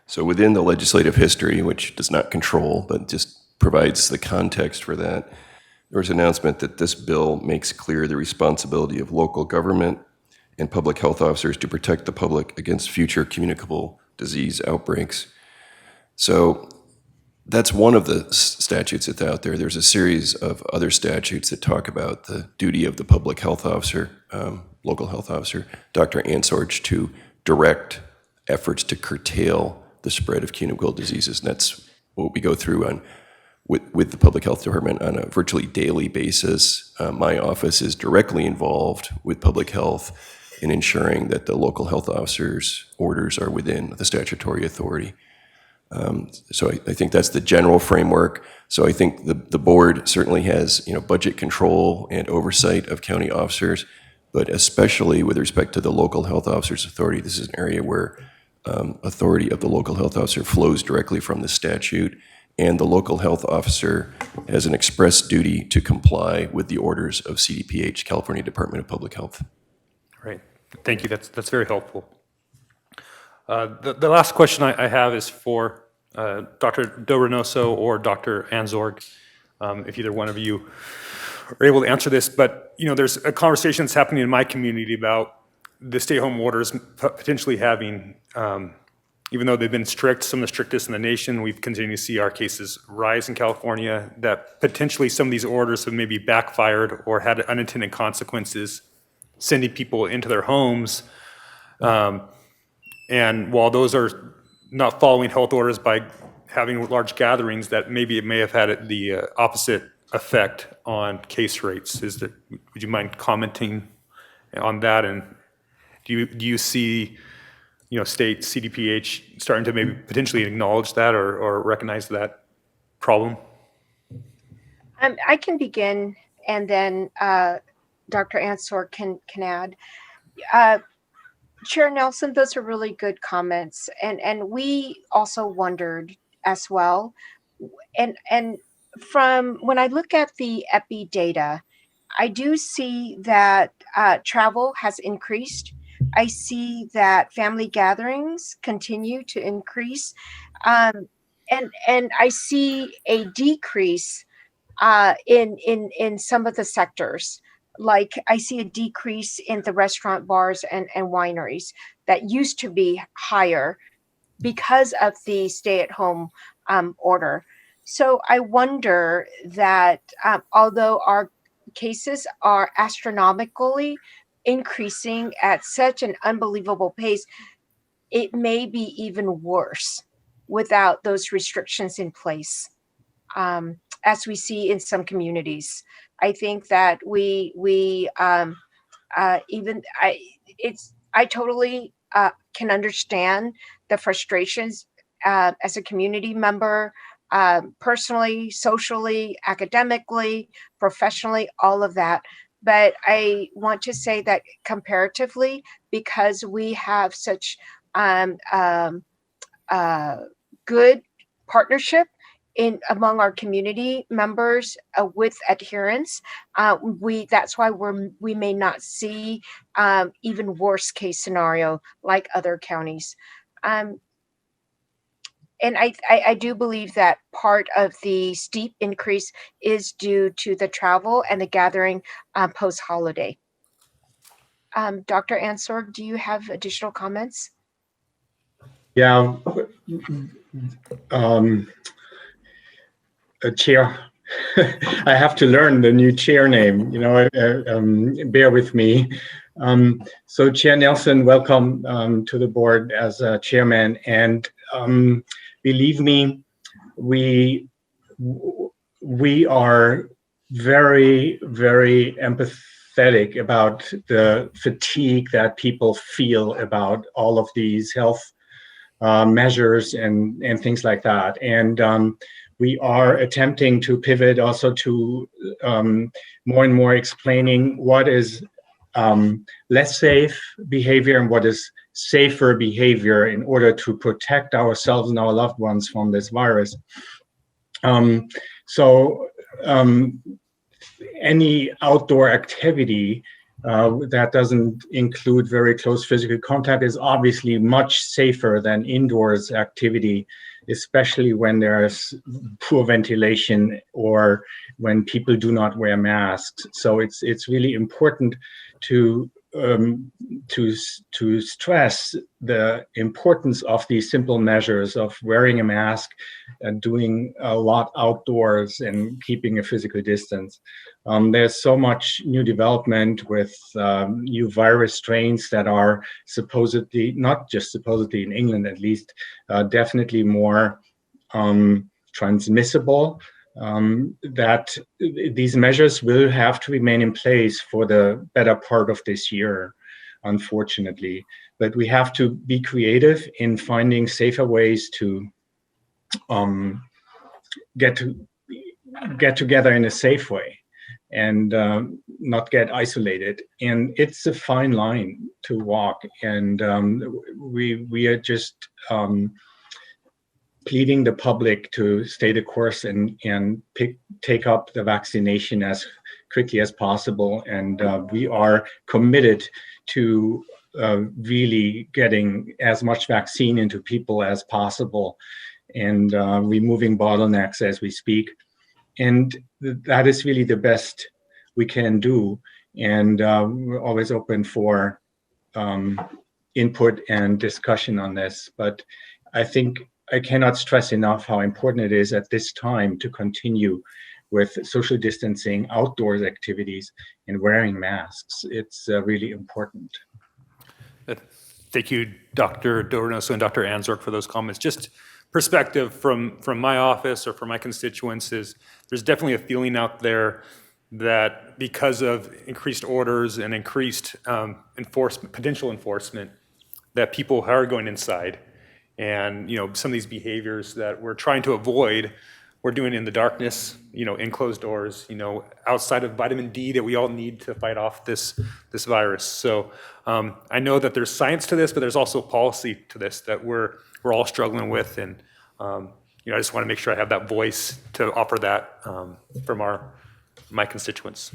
So within the legislative history, which does not control, but just provides the context for that, there was an announcement that this bill makes clear the responsibility of local government and public health officers to protect the public against future communicable disease outbreaks. So That's one of the statutes that's out there. There's a series of other statutes that talk about the duty of the public health officer, local health officer, Dr. Ansorge, to direct efforts to curtail the spread of communicable diseases. And that's what we go through with the public health department on a virtually daily basis. My office is directly involved with public health in ensuring that the local health officer's orders are within the statutory authority. So I think that's the general framework. So I think the board certainly has, budget control and oversight of county officers, but especially with respect to the local health officer's authority, this is an area where authority of the local health officer flows directly from the statute, and the local health officer has an express duty to comply with the orders of CDPH, California Department of Public Health. Right. Thank you. That's very helpful. The last question I have is for Dr. Del Reynoso or Dr. Ansorge, if either one of you are able to answer this. But there's a conversation that's happening in my community about the stay-home orders potentially having, even though they've been strict, some of the strictest in the nation, we've continued to see our cases rise in California, that potentially some of these orders have maybe backfired or had unintended consequences, sending people into their homes. And while those are not following health orders by having large gatherings, that maybe it may have had the opposite effect on case rates. Would you mind commenting on that? And do you see, state CDPH starting to maybe potentially acknowledge that or recognize that problem? I can begin, and then Dr. Ansorge can add. Chair Nelson, those are really good comments, and we also wondered as well. And from when I look at the epi data, I do see that travel has increased. I see that family gatherings continue to increase, and I see a decrease in some of the sectors. Like I see a decrease in the restaurant, bars, and wineries that used to be higher because of the stay-at-home order. So I wonder that although our cases are astronomically increasing at such an unbelievable pace, it may be even worse without those restrictions in place, as we see in some communities. I think that I totally can understand the frustrations as a community member, personally, socially, academically, professionally, all of that. But I want to say that comparatively, because we have such good partnership among our community members with adherence, that's why we may not see even worse case scenario like other counties. And I do believe that part of the steep increase is due to the travel and the gathering post-holiday. Dr. Ansorge, do you have additional comments? Yeah. Chair, I have to learn the new chair name, bear with me. So Chair Nelson, welcome to the board as chairman. And believe me, we are very, very empathetic about the fatigue that people feel about all of these health measures and things like that. And we are attempting to pivot also to more and more explaining what is less safe behavior and what is safer behavior in order to protect ourselves and our loved ones from this virus. So any outdoor activity that doesn't include very close physical contact is obviously much safer than indoors activity, especially when there's poor ventilation or when people do not wear masks. So it's really important to to stress the importance of these simple measures of wearing a mask and doing a lot outdoors and keeping a physical distance. There's so much new development with new virus strains that are supposedly, not just supposedly in England at least, definitely more transmissible. That these measures will have to remain in place for the better part of this year, unfortunately. But we have to be creative in finding safer ways to get together in a safe way and not get isolated. And it's a fine line to walk. And we are just pleading the public to stay the course and take up the vaccination as quickly as possible. And we are committed to really getting as much vaccine into people as possible and removing bottlenecks as we speak. And that is really the best we can do. And we're always open for input and discussion on this. But I think I cannot stress enough how important it is at this time to continue with social distancing, outdoors activities, and wearing masks. It's really important. Thank you, Dr. Dornoso and Dr. Anzork, for those comments. Just perspective from my office or from my constituents is there's definitely a feeling out there that because of increased orders and increased potential enforcement, that people are going inside. And some of these behaviors that we're trying to avoid, we're doing in the darkness, in closed doors, outside of vitamin D that we all need to fight off this virus. So I know that there's science to this, but there's also policy to this that we're all struggling with. And I just want to make sure I have that voice to offer that from my constituents.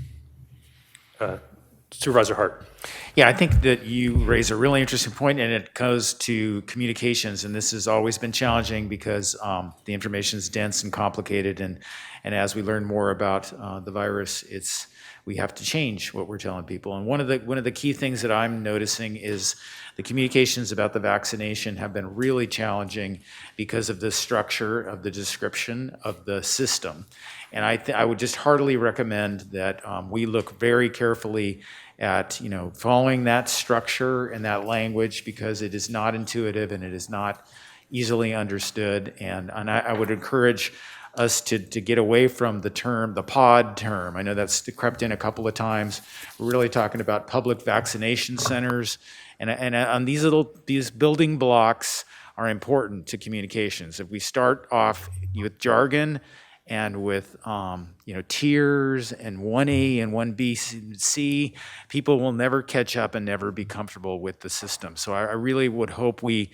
Supervisor Hart. Yeah, I think that you raise a really interesting point, and it goes to communications, and this has always been challenging because the information is dense and complicated, and as we learn more about the virus, we have to change what we're telling people. And one of the key things that I'm noticing is the communications about the vaccination have been really challenging because of the structure of the description of the system. And I would just heartily recommend that we look very carefully at following that structure and that language, because it is not intuitive and it is not easily understood. And I would encourage us to get away from the pod term. I know that's crept in a couple of times. We're really talking about public vaccination centers, and on these building blocks are important to communications. If we start off with jargon and with tiers and 1A and 1B, people will never catch up and never be comfortable with the system. So I really would hope we,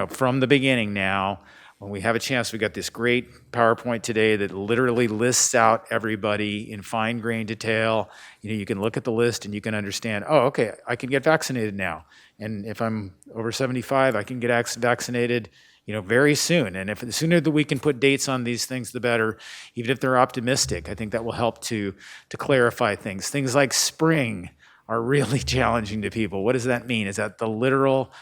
from the beginning now, when we have a chance, we got this great PowerPoint today that literally lists out everybody in fine-grained detail. You can look at the list and you can understand, oh, okay, I can get vaccinated now. And if I'm over 75, I can get vaccinated very soon. And if the sooner that we can put dates on these things, the better, even if they're optimistic. I think that will help to clarify things. Things like spring are really challenging to people. What does that mean? Is that the literal,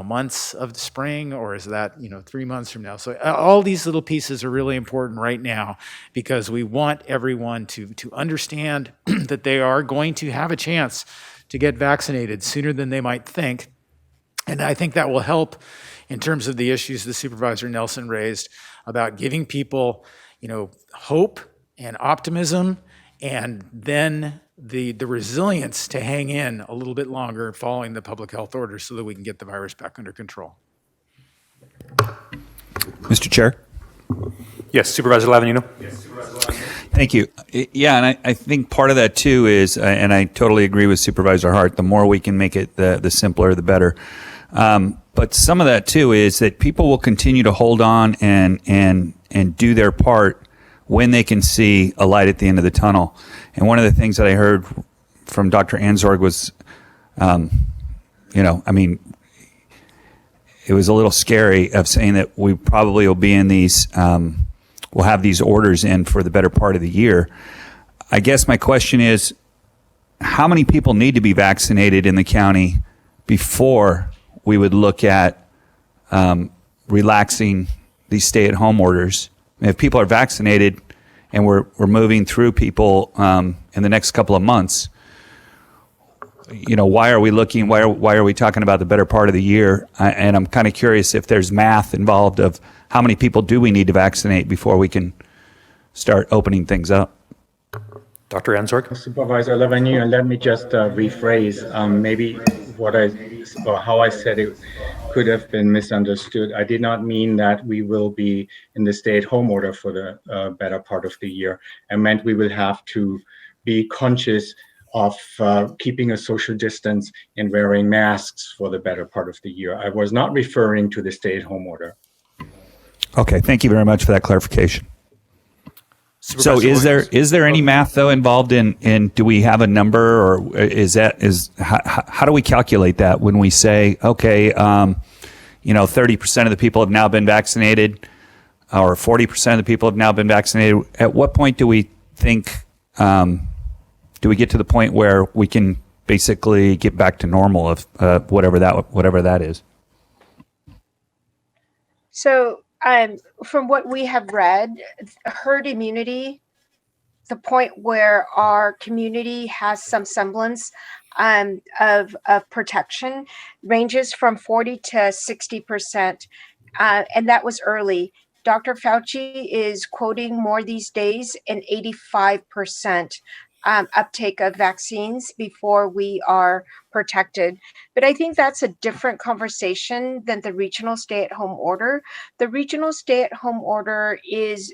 months of the spring, or is that, 3 months from now? So all these little pieces are really important right now because we want everyone to understand that they are going to have a chance to get vaccinated sooner than they might think. And I think that will help in terms of the issues that Supervisor Nelson raised about giving people, hope and optimism, and then the resilience to hang in a little bit longer following the public health orders so that we can get the virus back under control. Mr. Chair? Yes, Supervisor Lavanino. Thank you. Yeah, and I think part of that too is, and I totally agree with Supervisor Hart, the more we can make it, the simpler, the better. But some of that too is that people will continue to hold on and do their part when they can see a light at the end of the tunnel. And one of the things that I heard from Dr. Anzorg was, it was a little scary of saying that we probably will be in these, we'll have these orders in for the better part of the year. I guess my question is, how many people need to be vaccinated in the county before we would look at relaxing these stay-at-home orders? If people are vaccinated and we're moving through people in the next couple of months, why are we talking about the better part of the year? And I'm kind of curious if there's math involved of how many people do we need to vaccinate before we can start opening things up. Dr. Ansorg? Supervisor Lavagny, let me just rephrase maybe how I said it could have been misunderstood. I did not mean that we will be in the stay-at-home order for the better part of the year. I meant we will have to be conscious of keeping a social distance and wearing masks for the better part of the year. I was not referring to the stay-at-home order. Okay, thank you very much for that clarification. So is there any math though involved in do we have a number, or how do we calculate that when we say, okay, 30% of the people have now been vaccinated or 40% of the people have now been vaccinated? At what point do we think, do we get to the point where we can basically get back to normal of whatever that is? So from what we have read, herd immunity, the point where our community has some semblance of protection, ranges from 40 to 60%, and that was early. Dr. Fauci is quoting more these days an 85% uptake of vaccines before we are protected. But I think that's a different conversation than the regional stay-at-home order. The regional stay-at-home order is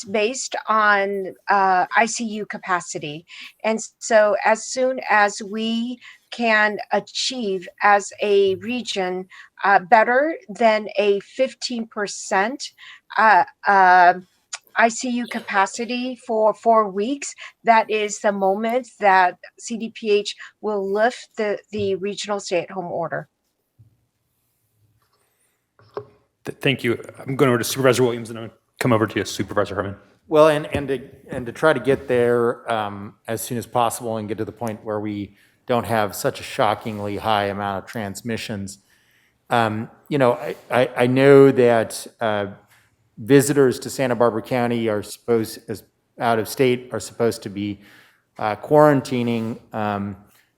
based on ICU capacity. And so as soon as we can achieve as a region better than a 15% ICU capacity for 4 weeks, that is the moment that CDPH will lift the regional stay-at-home order. Thank you. I'm going over to Supervisor Williams, and I'm going to come over to you, Supervisor Hartman. Well, and to try to get there as soon as possible and get to the point where we don't have such a shockingly high amount of transmissions. I know that visitors to Santa Barbara County are out of state are supposed to be quarantining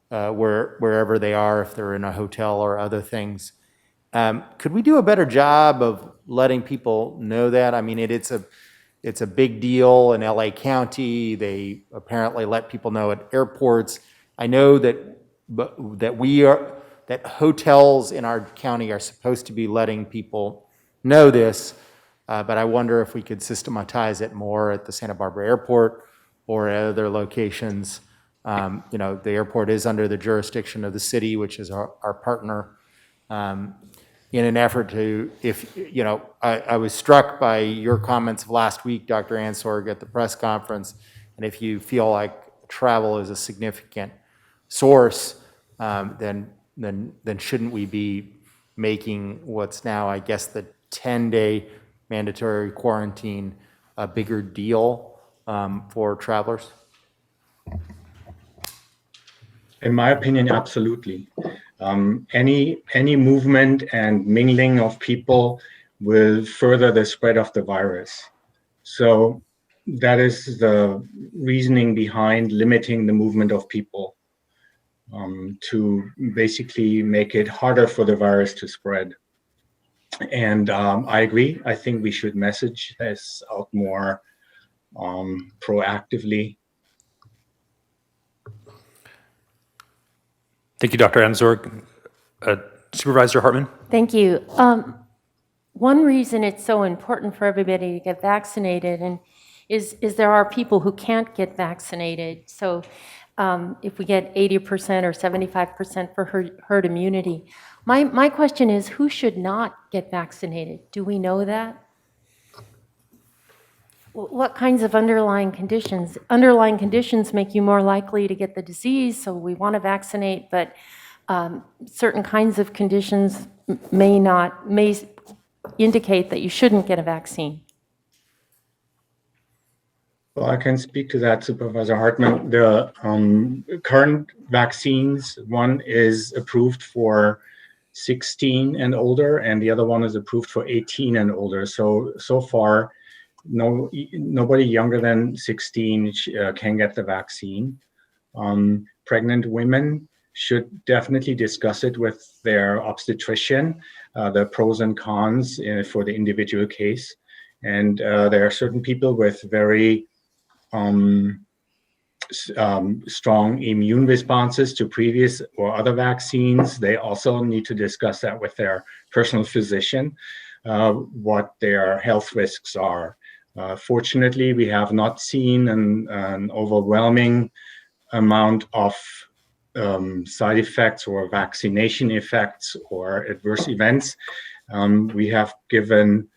wherever they are, if they're in a hotel or other things. Could we do a better job of letting people know that? I mean, it's a big deal in LA County. They apparently let people know at airports. I know that hotels in our county are supposed to be letting people know this. But I wonder if we could systematize it more at the Santa Barbara Airport or at other locations. The airport is under the jurisdiction of the city, which is our partner, in an effort to, I was struck by your comments of last week, Dr. Ansorg, at the press conference, and if you feel like travel is a significant source, then shouldn't we be making what's now, I guess, the 10-day mandatory quarantine a bigger deal for travelers? In my opinion, absolutely. Any movement and mingling of people will further the spread of the virus. So that is the reasoning behind limiting the movement of people, to basically make it harder for the virus to spread. And I agree. I think we should message this out more proactively. Thank you, Dr. Ansorg. Supervisor Hartman? Thank you. One reason it's so important for everybody to get vaccinated is there are people who can't get vaccinated. So if we get 80% or 75% for herd immunity. My question is, who should not get vaccinated? Do we know that? What kinds of underlying conditions? Underlying conditions make you more likely to get the disease, so we want to vaccinate, but certain kinds of conditions may indicate that you shouldn't get a vaccine. Well, I can speak to that, Supervisor Hartman. The current vaccines, one is approved for 16 and older, and the other one is approved for 18 and older. So far, nobody younger than 16 can get the vaccine. Pregnant women should definitely discuss it with their obstetrician, the pros and cons for the individual case. And there are certain people with very strong immune responses to previous or other vaccines. They also need to discuss that with their personal physician, what their health risks are. Fortunately, we have not seen an overwhelming amount of side effects or vaccination effects or adverse events. We have given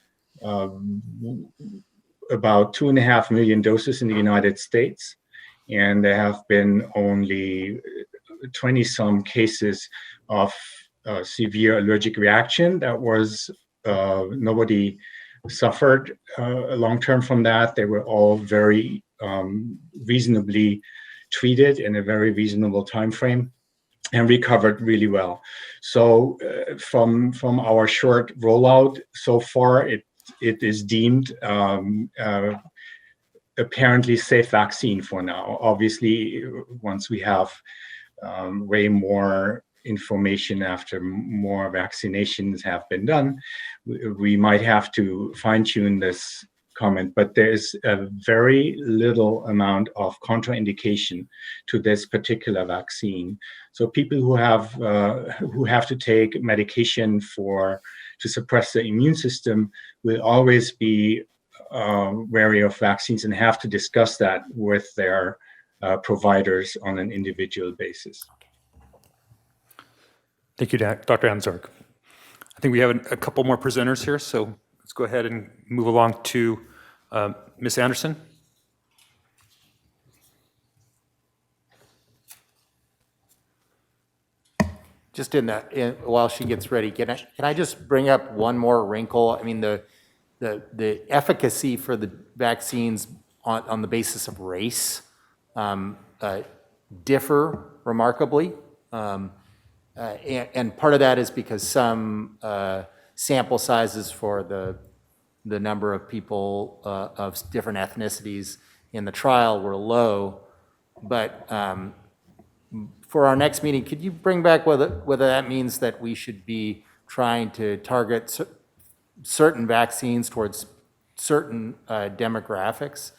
about 2.5 million doses in the United States, and there have been only 20-some cases of severe allergic reaction. That was, nobody suffered long-term from that. They were all very reasonably treated in a very reasonable time frame and recovered really well. So from our short rollout so far, it is deemed apparently safe vaccine for now. Obviously, once we have way more information after more vaccinations have been done, we might have to fine-tune this comment, but there's a very little amount of contraindication to this particular vaccine. So people who have to take medication to suppress the immune system will always be wary of vaccines and have to discuss that with their providers on an individual basis. Thank you, Dr. Anzorg. I think we have a couple more presenters here, so let's go ahead and move along to Ms. Anderson. Just while she gets ready, can I just bring up one more wrinkle? I mean, the efficacy for the vaccines on the basis of race differ remarkably. And part of that is because some sample sizes for the number of people of different ethnicities in the trial were low. But for our next meeting, could you bring back whether that means that we should be trying to target certain vaccines towards certain demographics?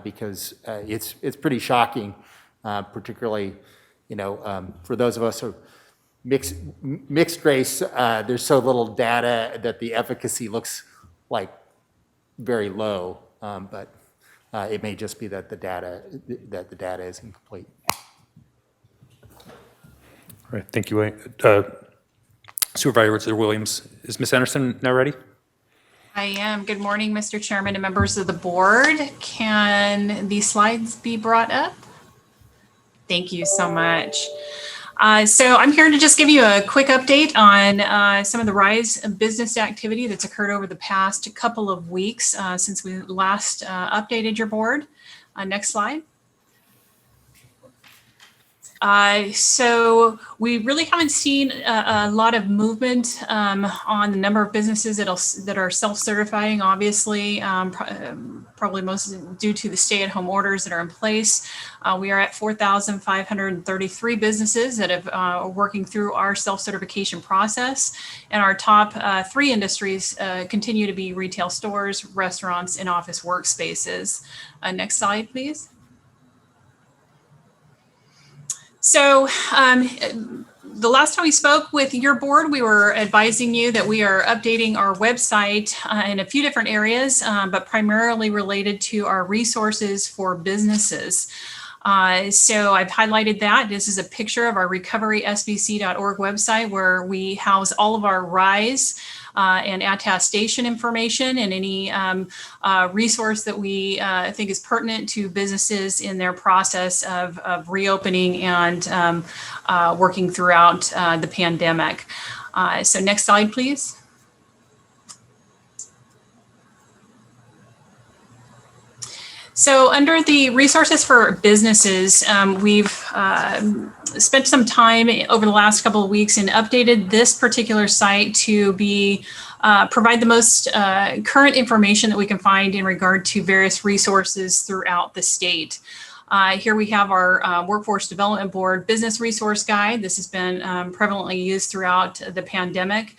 Because it's pretty shocking, particularly, for those of us who mixed race, there's so little data that the efficacy looks like very low, but it may just be that the data is incomplete. All right, thank you. Supervisor Williams, is Ms. Anderson now ready? I am. Good morning, Mr. Chairman and members of the board. Can these slides be brought up? Thank you so much. So I'm here to just give you a quick update on some of the rise of business activity that's occurred over the past couple of weeks since we last updated your board. Next slide. So we really haven't seen a lot of movement on the number of businesses that are self-certifying, obviously, probably most due to the stay-at-home orders that are in place. We are at 4,533 businesses that are working through our self-certification process. And our top 3 industries continue to be retail stores, restaurants, and office workspaces. Next slide, please. So the last time we spoke with your board, we were advising you that we are updating our website in a few different areas, but primarily related to our resources for businesses. So I've highlighted that. This is a picture of our recoverysbc.org website where we house all of our RISE and attestation information and any resource that we think is pertinent to businesses in their process of reopening and working throughout the pandemic. So next slide, please. So under the resources for businesses, we've spent some time over the last couple of weeks and updated this particular site to be provide the most current information that we can find in regard to various resources throughout the state. Here we have our Workforce Development Board Business Resource Guide. This has been prevalently used throughout the pandemic.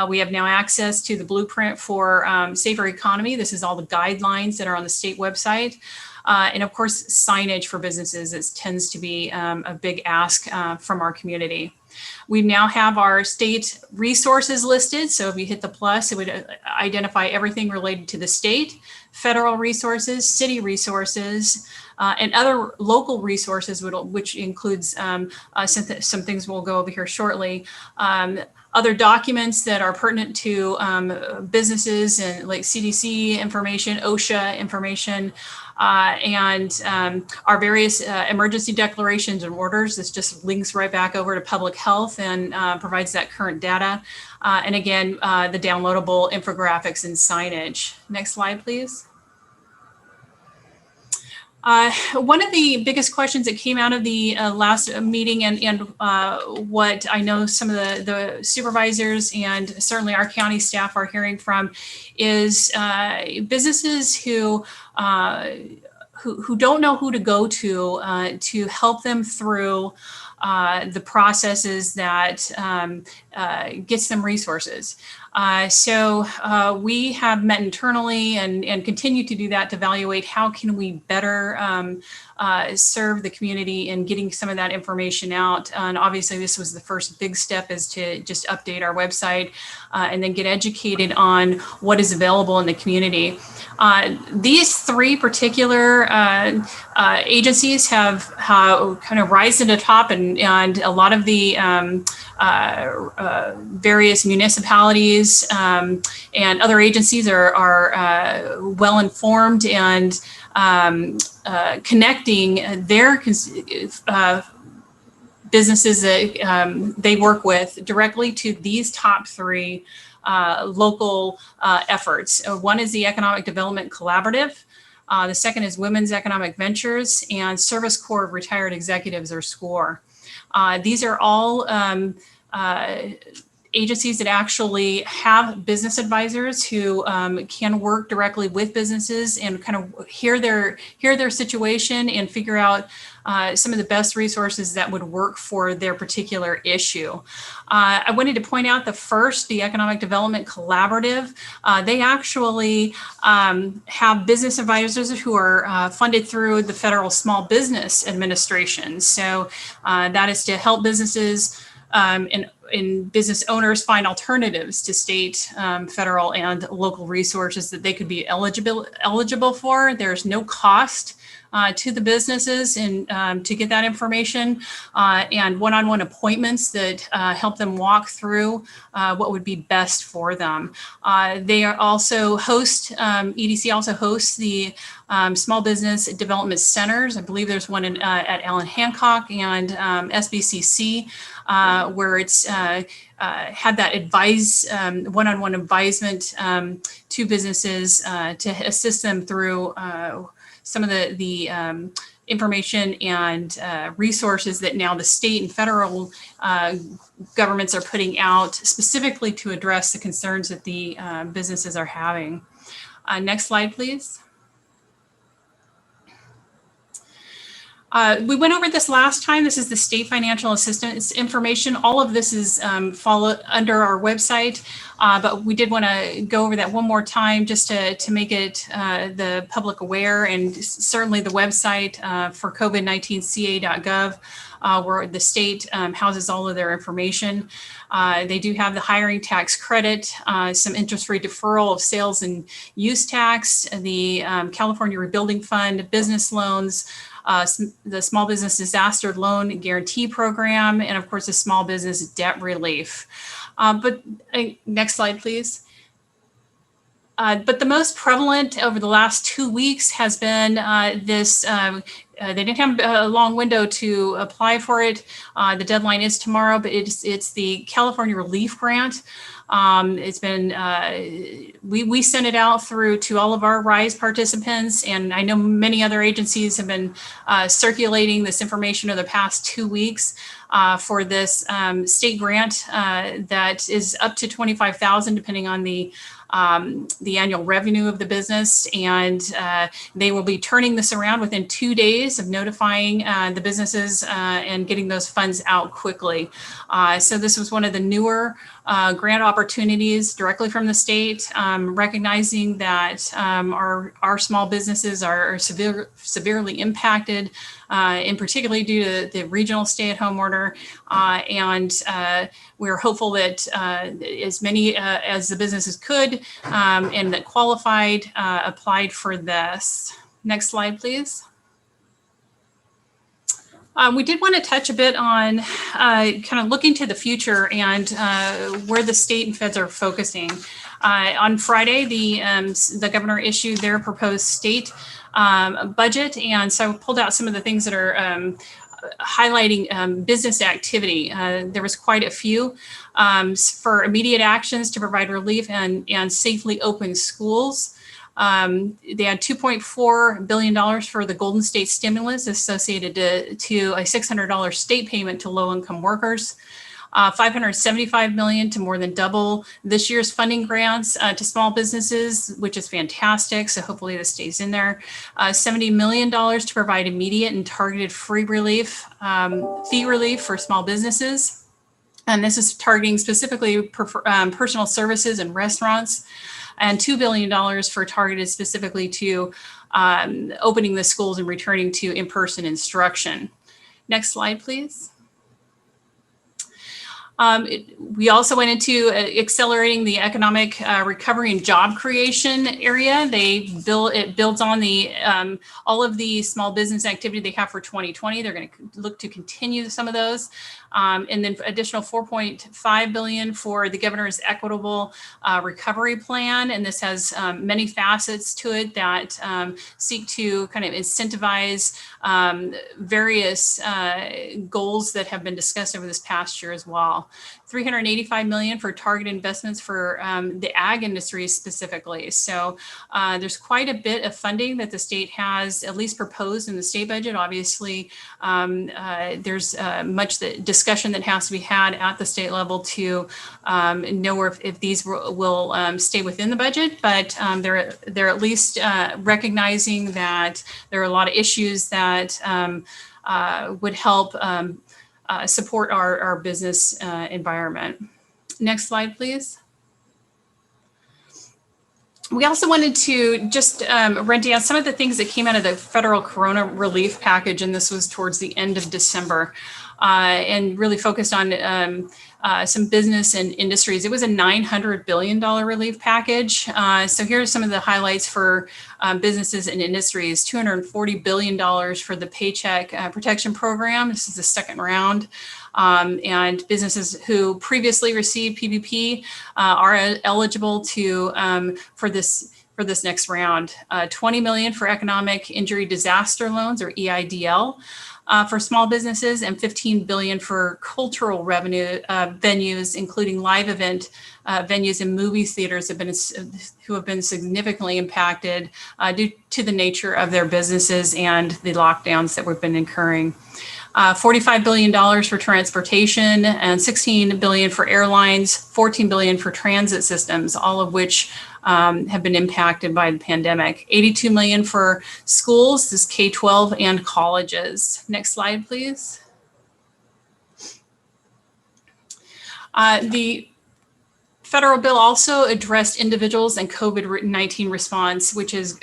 We have now access to the blueprint for safer economy. This is all the guidelines that are on the state website. And of course, signage for businesses. It tends to be a big ask from our community. We now have our state resources listed. So if you hit the plus, it would identify everything related to the state, federal resources, city resources, and other local resources, which includes some things we'll go over here shortly. Other documents that are pertinent to businesses and like CDC information, OSHA information, and our various emergency declarations and orders. This just links right back over to public health and provides that current data. And again, the downloadable infographics and signage. Next slide, please. One of the biggest questions that came out of the last meeting and what I know some of the supervisors and certainly our county staff are hearing from is businesses who don't know who to go to help them through the processes that gets them resources. So we have met internally and continue to do that to evaluate how can we better serve the community in getting some of that information out. And obviously this was the first big step, is to just update our website and then get educated on what is available in the community. These three particular agencies have kind of rise to the top, and a lot of the various municipalities and other agencies are well informed and connecting their businesses that they work with directly to these top three local efforts. One is the Economic Development Collaborative. The second is Women's Economic Ventures and Service Corps of Retired Executives, or SCORE. These are all agencies that actually have business advisors who can work directly with businesses and kind of hear their situation and figure out some of the best resources that would work for their particular issue. I wanted to point out the Economic Development Collaborative. They actually have business advisors who are funded through the Federal Small Business Administration. So that is to help businesses and business owners find alternatives to state, federal, and local resources that they could be eligible for. There's no cost to the businesses and to get that information, and one-on-one appointments that help them walk through what would be best for them. They are also EDC also hosts the Small Business Development Centers. I believe there's one at Allen Hancock and SBCC, where it's had that one-on-one advisement to businesses to assist them through some of the information and resources that now the state and federal governments are putting out specifically to address the concerns that the businesses are having. Next slide, please. We went over this last time. This is the state financial assistance information. All of this is followed under our website, but we did want to go over that one more time just to make it the public aware, and certainly the website for COVID-19ca.gov, where the state houses all of their information. They do have the hiring tax credit, some interest-free deferral of sales and use tax, the California Rebuilding Fund, business loans, the Small Business Disaster Loan Guarantee Program, and of course, the Small Business Debt Relief. Next slide, please. But the most prevalent over the last 2 weeks has been this. They didn't have a long window to apply for it. The deadline is tomorrow, but it's the California Relief Grant. It's been, we sent it out through to all of our RISE participants, and I know many other agencies have been circulating this information over the past 2 weeks for this state grant that is up to $25,000 depending on the annual revenue of the business, and they will be turning this around within 2 days of notifying the businesses and getting those funds out quickly. So this was one of the newer grant opportunities directly from the state, recognizing that our small businesses are severely impacted, in particularly due to the regional stay-at-home order, and we're hopeful that as many as the businesses could and that qualified applied for this. Next slide, please. We did want to touch a bit on kind of looking to the future and where the state and feds are focusing. On Friday, the governor issued their proposed state budget, and so I pulled out some of the things that are highlighting business activity. There was quite a few for immediate actions to provide relief and safely open schools. They had $2.4 billion for the Golden State stimulus associated to a $600 state payment to low-income workers. $575 million to more than double this year's funding grants to small businesses, which is fantastic. So hopefully this stays in there. $70 million to provide immediate and targeted fee relief for small businesses. And this is targeting specifically personal services and restaurants. And $2 billion for targeted specifically to opening the schools and returning to in-person instruction. Next slide, please. We also went into accelerating the economic recovery and job creation area. It builds on the all of the small business activity they have for 2020. They're going to look to continue some of those. And then additional $4.5 billion for the governor's equitable recovery plan. And this has many facets to it that seek to kind of incentivize various goals that have been discussed over this past year as well. $385 million for targeted investments for the ag industry specifically. So there's quite a bit of funding that the state has at least proposed in the state budget. Obviously, there's much discussion that has to be had at the state level to know if these will stay within the budget, but they're at least recognizing that there are a lot of issues that would help support our business environment. Next slide, please. We also wanted to just run down some of the things that came out of the federal corona relief package, and this was towards the end of December, and really focused on some business and industries. It was a $900 billion relief package. So here are some of the highlights for businesses and industries. $240 billion for the Paycheck Protection Program. This is the second round. And businesses who previously received PPP are eligible to for this next round. $20 million for economic injury disaster loans, or EIDL. For small businesses, and $15 billion for cultural revenue venues, including live event venues and movie theaters who have been significantly impacted due to the nature of their businesses and the lockdowns that we've been incurring. $45 billion for transportation and $16 billion for airlines, $14 billion for transit systems, all of which have been impacted by the pandemic. $82 million for schools, this is K-12 and colleges. Next slide, please. The federal bill also addressed individuals and COVID-19 response, which is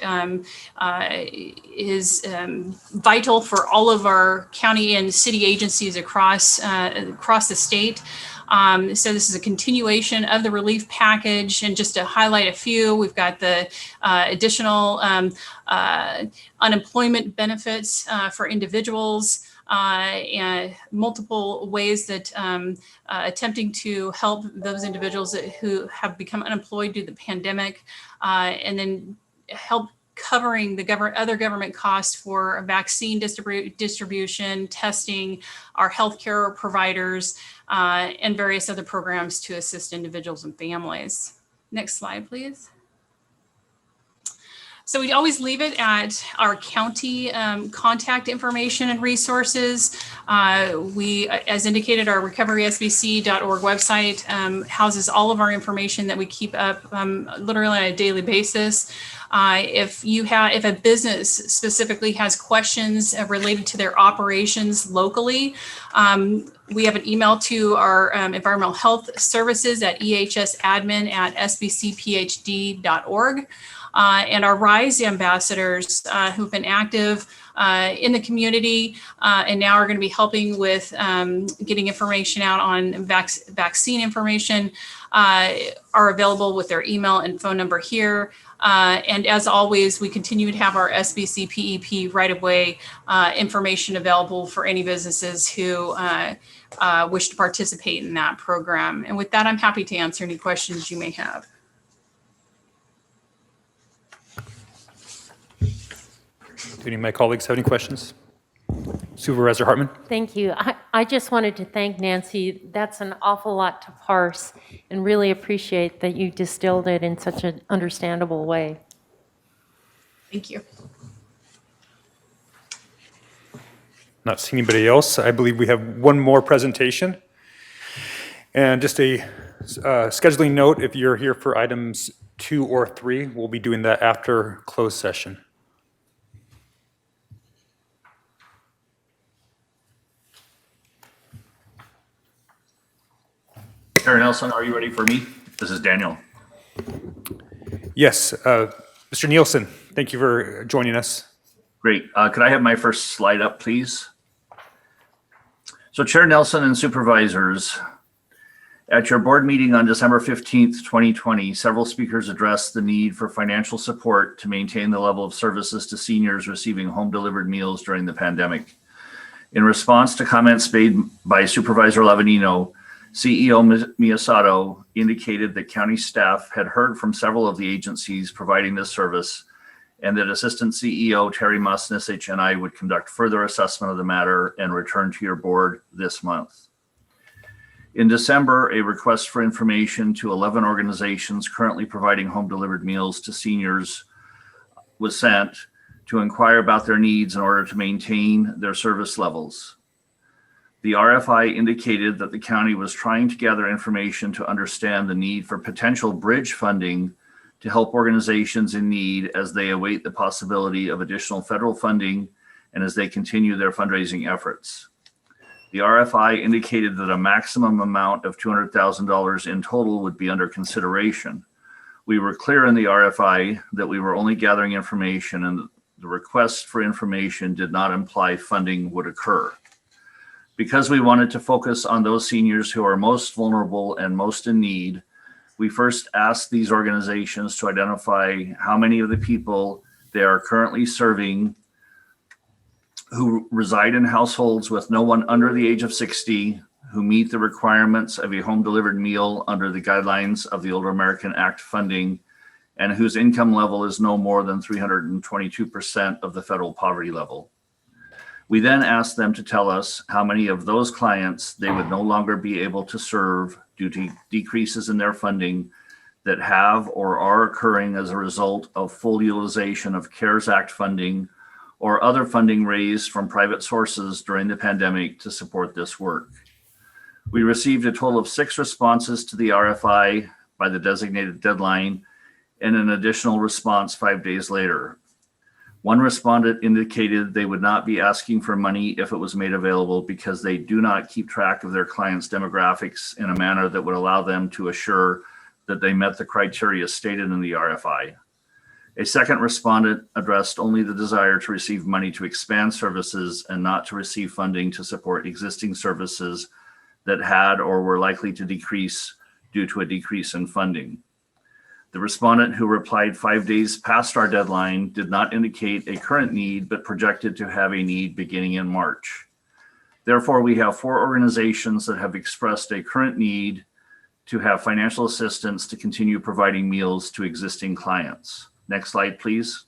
vital for all of our county and city agencies across the state. So this is a continuation of the relief package, and just to highlight a few, we've got the additional unemployment benefits for individuals, and multiple ways that attempting to help those individuals who have become unemployed due to the pandemic, and then help covering the other government costs for vaccine distribution, testing, our healthcare providers, and various other programs to assist individuals and families. Next slide, please. So we always leave it at our county contact information and resources. We, as indicated, our recoverysbc.org website houses all of our information that we keep up literally on a daily basis. If a business specifically has questions related to their operations locally, we have an email to our environmental health services at ehsadmin@sbcphd.org. And our RISE ambassadors who've been active in the community and now are going to be helping with getting information out on vaccine information are available with their email and phone number here. And as always, we continue to have our SBC PEP right-of-way information available for any businesses who wish to participate in that program. And with that, I'm happy to answer any questions you may have. Do any of my colleagues have any questions? Supervisor Hartman? Thank you. I just wanted to thank Nancy. That's an awful lot to parse, and really appreciate that you distilled it in such an understandable way. Thank you. Not seeing anybody else. I believe we have one more presentation. And just a scheduling note, if you're here for items 2 or 3, we'll be doing that after closed session. Sharon Nelson, are you ready for me? This is Daniel. Yes, Mr. Nielsen, thank you for joining us. Great. Could I have my first slide up, please? So Chair Nelson and Supervisors, at your board meeting on December 15th, 2020, several speakers addressed the need for financial support to maintain the level of services to seniors receiving home-delivered meals during the pandemic. In response to comments made by Supervisor Lavanino, CEO Miyasato indicated that county staff had heard from several of the agencies providing this service, and that Assistant CEO Terry Musnisic and I would conduct further assessment of the matter and return to your board this month. In December, a request for information to 11 organizations currently providing home-delivered meals to seniors was sent to inquire about their needs in order to maintain their service levels. The RFI indicated that the county was trying to gather information to understand the need for potential bridge funding to help organizations in need as they await the possibility of additional federal funding and as they continue their fundraising efforts. The RFI indicated that a maximum amount of $200,000 in total would be under consideration. We were clear in the RFI that we were only gathering information, and the request for information did not imply funding would occur. Because we wanted to focus on those seniors who are most vulnerable and most in need, we first asked these organizations to identify how many of the people they are currently serving who reside in households with no one under the age of 60, who meet the requirements of a home-delivered meal under the guidelines of the Older American Act funding, and whose income level is no more than 322% of the federal poverty level. We then asked them to tell us how many of those clients they would no longer be able to serve due to decreases in their funding that have or are occurring as a result of full utilization of CARES Act funding or other funding raised from private sources during the pandemic to support this work. We received a total of 6 responses to the RFI by the designated deadline and an additional response 5 days later. One respondent indicated they would not be asking for money if it was made available because they do not keep track of their clients' demographics in a manner that would allow them to assure that they met the criteria stated in the RFI. A second respondent addressed only the desire to receive money to expand services and not to receive funding to support existing services that had or were likely to decrease due to a decrease in funding. The respondent, who replied 5 days past our deadline, did not indicate a current need, but projected to have a need beginning in March. Therefore, we have 4 organizations that have expressed a current need to have financial assistance to continue providing meals to existing clients. Next slide, please.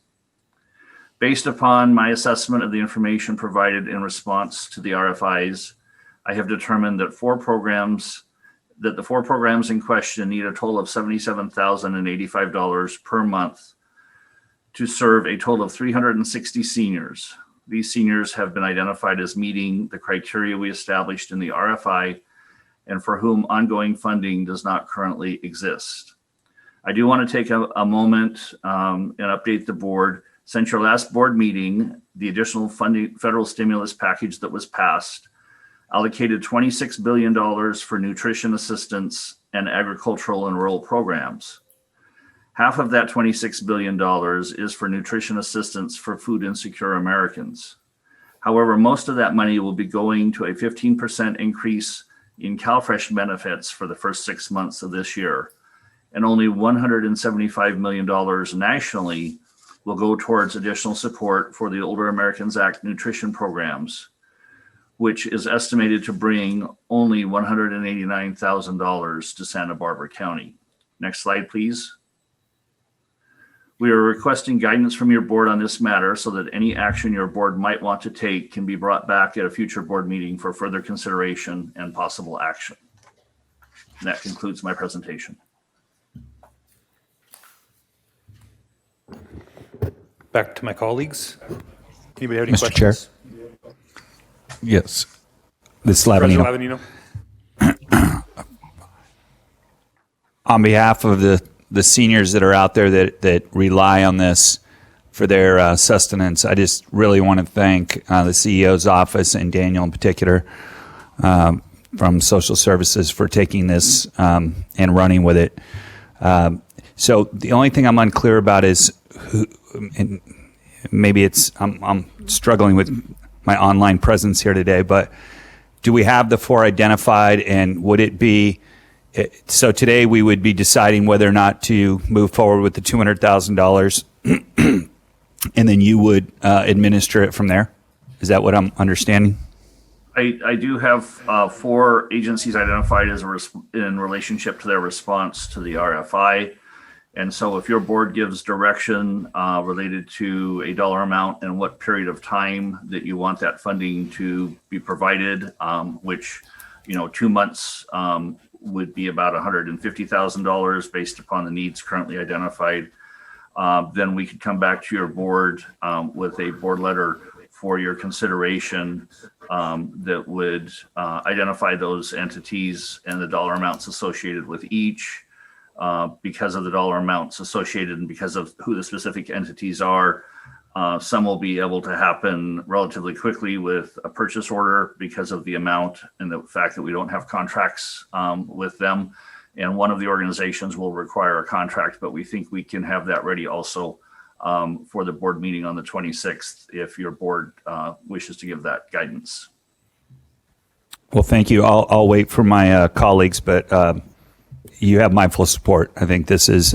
Based upon my assessment of the information provided in response to the RFIs, I have determined that the four programs in question need a total of $77,085 per month to serve a total of 360 seniors. These seniors have been identified as meeting the criteria we established in the RFI and for whom ongoing funding does not currently exist. I do want to take a moment and update the board. Since your last board meeting, the additional funding federal stimulus package that was passed allocated $26 billion for nutrition assistance and agricultural and rural programs. Half of that $26 billion is for nutrition assistance for food insecure Americans. However, most of that money will be going to a 15% increase in CalFresh benefits for the first 6 months of this year, and only $175 million nationally will go towards additional support for the Older Americans Act nutrition programs, which is estimated to bring only $189,000 to Santa Barbara County. Next slide, please. We are requesting guidance from your board on this matter so that any action your board might want to take can be brought back at a future board meeting for further consideration and possible action. And that concludes my presentation. Back to my colleagues. Anybody have any Mr. Chair. questions? Yes. This is Supervisor Lavanino. Lavanino. On behalf of the seniors that are out there that rely on this for their sustenance, I just really want to thank the CEO's office and Daniel in particular from Social Services for taking this and running with it. So the only thing I'm unclear about is who, and maybe it's I'm struggling with my online presence here today, but do we have the four identified, and would it be so today we would be deciding whether or not to move forward with the $200,000 and then you would administer it from there? Is that what I'm understanding? I do have four agencies identified as in relationship to their response to the RFI. And so if your board gives direction related to a dollar amount and what period of time that you want that funding to be provided, which, 2 months would be about $150,000 based upon the needs currently identified, then we could come back to your board with a board letter for your consideration that would identify those entities and the dollar amounts associated with each. Because of the dollar amounts associated and because of who the specific entities are, some will be able to happen relatively quickly with a purchase order because of the amount and the fact that we don't have contracts with them. And one of the organizations will require a contract, but we think we can have that ready also for the board meeting on the 26th if your board wishes to give that guidance. Well, thank you. I'll wait for my colleagues, but you have my full support. I think this is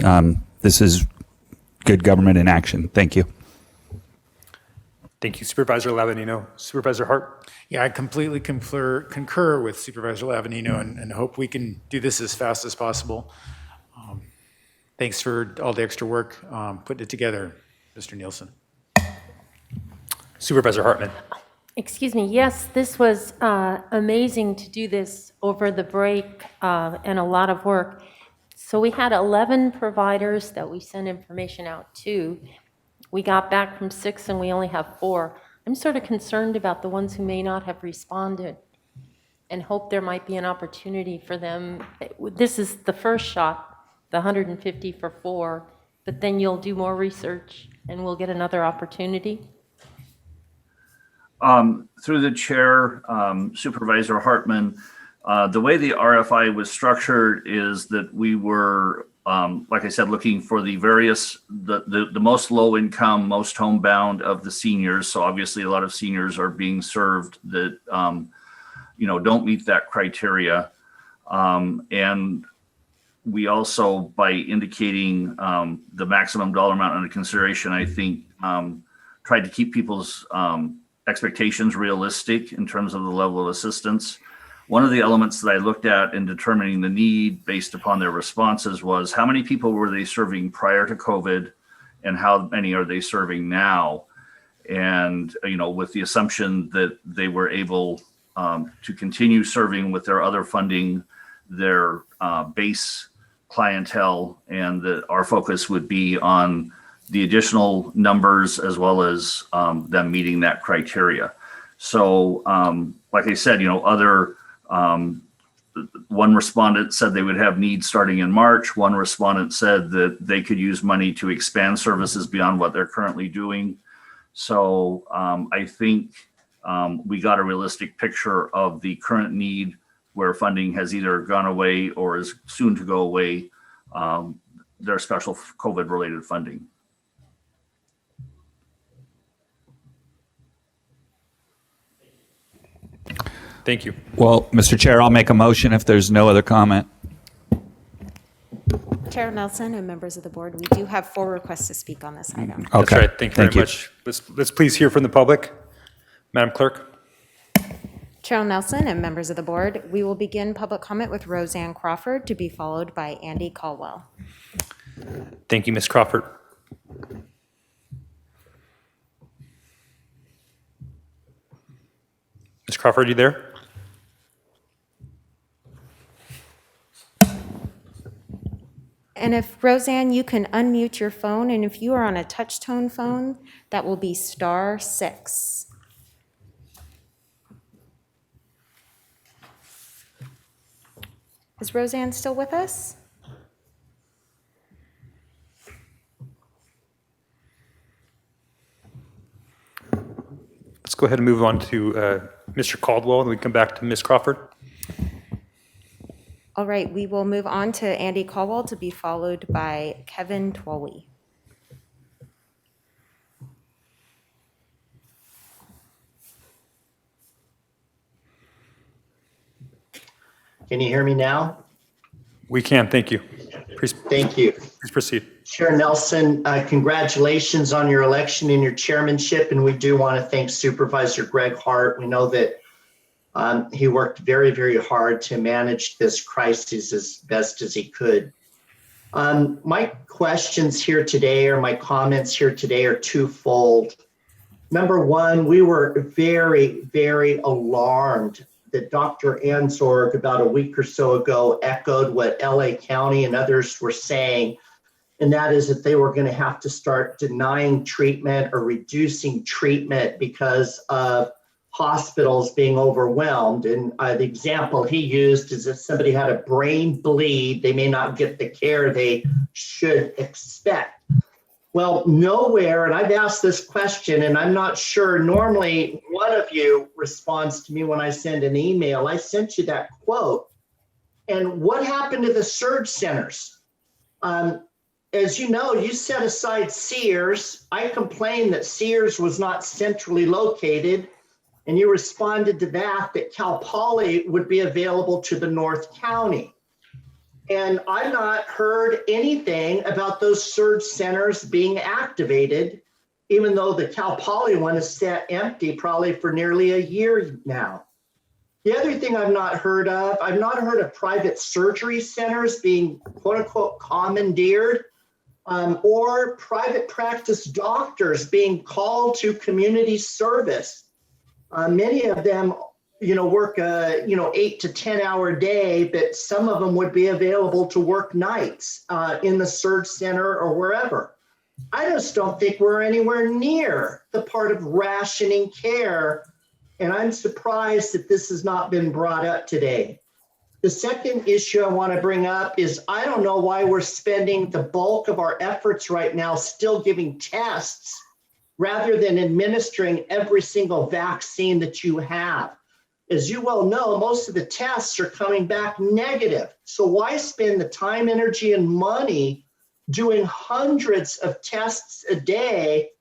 good government in action. Thank you. Thank you, Supervisor Lavanino. Supervisor Hart. Yeah, I completely concur with Supervisor Lavanino and hope we can do this as fast as possible. Thanks for all the extra work putting it together, Mr. Nielsen. Supervisor Hartman. Excuse me. Yes, this was amazing to do this over the break and a lot of work. So we had 11 providers that we sent information out to. We got back from 6 and we only have 4. I'm sort of concerned about the ones who may not have responded and hope there might be an opportunity for them. This is the first shot, the 150 for 4, but then you'll do more research and we'll get another opportunity. Through the chair, Supervisor Hartman, the way the RFI was structured is that we were, like I said, looking for the various, the most low income, most homebound of the seniors. So obviously a lot of seniors are being served that, don't meet that criteria. And we also, by indicating the maximum dollar amount under consideration, I think tried to keep people's expectations realistic in terms of the level of assistance. One of the elements that I looked at in determining the need based upon their responses was how many people were they serving prior to COVID and how many are they serving now? And, with the assumption that they were able to continue serving with their other funding, their base clientele, and that our focus would be on the additional numbers as well as them meeting that criteria. So, like I said, one respondent said they would have needs starting in March. One respondent said that they could use money to expand services beyond what they're currently doing. So I think we got a realistic picture of the current need where funding has either gone away or is soon to go away, their special COVID-related funding. Thank you. Well, Mr. Chair, I'll make a motion if there's no other comment. Chair Nelson and members of the board, we do have 4 requests to speak on this item. That's right. Thank you very much. Let's please hear from the public. Madam Clerk. Chair Nelson and members of the board, we will begin public comment with Roseanne Crawford, to be followed by Andy Caldwell. Thank you, Ms. Crawford. Ms. Crawford, are you there? And if, Roseanne, you can unmute your phone, and if you are on a touch-tone phone, that will be *6. Is Roseanne still with us? Let's go ahead and move on to Mr. Caldwell, and we come back to Ms. Crawford. All right, we will move on to Andy Caldwell, to be followed by Kevin Twoley. Can you hear me now? We can, thank you. Thank you. Please proceed. Chair Nelson, congratulations on your election and your chairmanship, and we do want to thank Supervisor Greg Hart. We know that he worked very, very hard to manage this crisis as best as he could. My questions here today, or my comments here today, are twofold. Number one, we were very, very alarmed that Dr. Anzorg about a week or so ago echoed what LA County and others were saying, and that is that they were going to have to start denying treatment or reducing treatment because of hospitals being overwhelmed. And the example he used is if somebody had a brain bleed, they may not get the care they should expect. Well, nowhere, and I've asked this question, and I'm not sure, normally one of you responds to me when I send an email. I sent you that quote. And what happened to the surge centers? As you know, you set aside Sears. I complained that Sears was not centrally located, and you responded to that Cal Poly would be available to the North County. And I've not heard anything about those surge centers being activated, even though the Cal Poly one is sat empty probably for nearly a year now. The other thing I've not heard of private surgery centers being quote unquote commandeered, or private practice doctors being called to community service. Many of them work a 8 to 10 hour day, but some of them would be available to work nights in the surge center or wherever. I just don't think we're anywhere near the part of rationing care, and I'm surprised that this has not been brought up today. The second issue I want to bring up is I don't know why we're spending the bulk of our efforts right now still giving tests rather than administering every single vaccine that you have. As you well know, most of the tests are coming back negative. So why spend the time, energy, and money doing hundreds of tests a day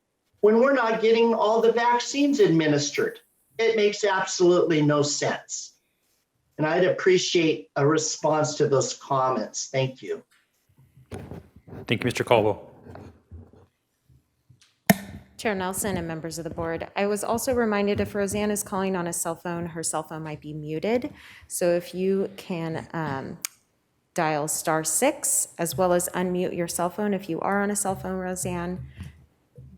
when we're not getting all the vaccines administered? It makes absolutely no sense. And I'd appreciate a response to those comments. Thank you. Thank you, Mr. Caldwell. Chair Nelson and members of the board, I was also reminded if Roseanne is calling on a cell phone, her cell phone might be muted. So if you can dial *6, as well as unmute your cell phone if you are on a cell phone, Roseanne,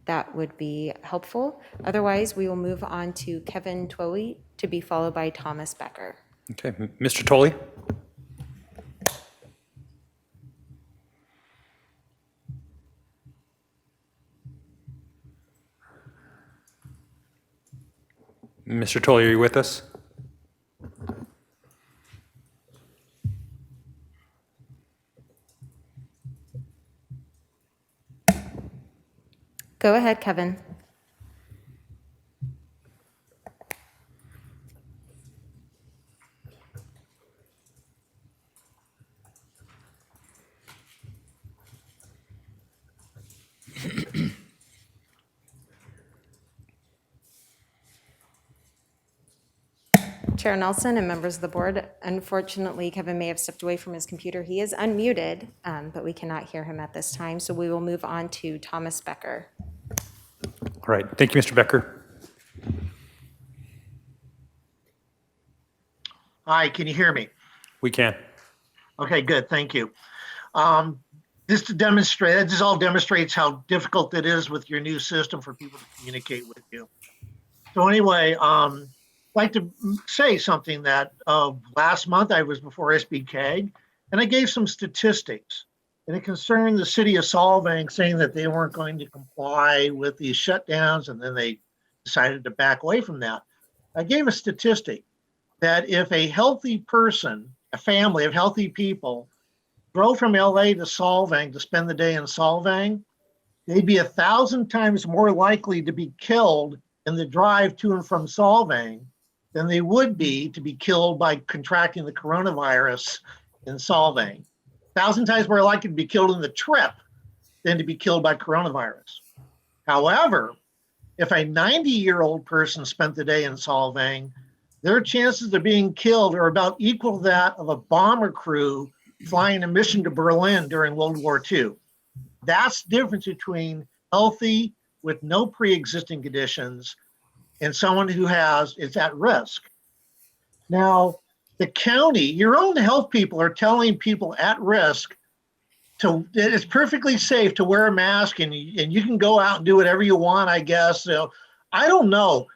that would be helpful. Otherwise, we will move on to Kevin Twoley, to be followed by Thomas Becker. Okay, Mr. Tolley? Mr. Tolley, are you with us? Go ahead, Kevin. Chair Nelson and members of the board, unfortunately, Kevin may have stepped away from his computer. He is unmuted, but we cannot hear him at this time. So we will move on to Thomas Becker. All right, thank you, Mr. Becker. Hi, can you hear me? We can. Okay, good, thank you. This all demonstrates how difficult it is with your new system for people to communicate with you. So anyway, I'd like to say something that last month I was before SBCAG and I gave some statistics, and it concerned the city of Solvang saying that they weren't going to comply with these shutdowns, and then they decided to back away from that. I gave a statistic that if a healthy person, a family of healthy people, drove from LA to Solvang to spend the day in Solvang, they'd be 1,000 times more likely to be killed in the drive to and from Solvang than they would be to be killed by contracting the coronavirus in Solvang. 1,000 times more likely to be killed in the trip than to be killed by coronavirus. However, if a 90-year-old person spent the day in Solvang, their chances of being killed are about equal to that of a bomber crew flying a mission to Berlin during World War II. That's the difference between healthy with no pre-existing conditions and someone who is at risk. Now, the county, your own health people are telling people at risk it's perfectly safe to wear a mask, and you can go out and do whatever you want, I guess. So I don't know.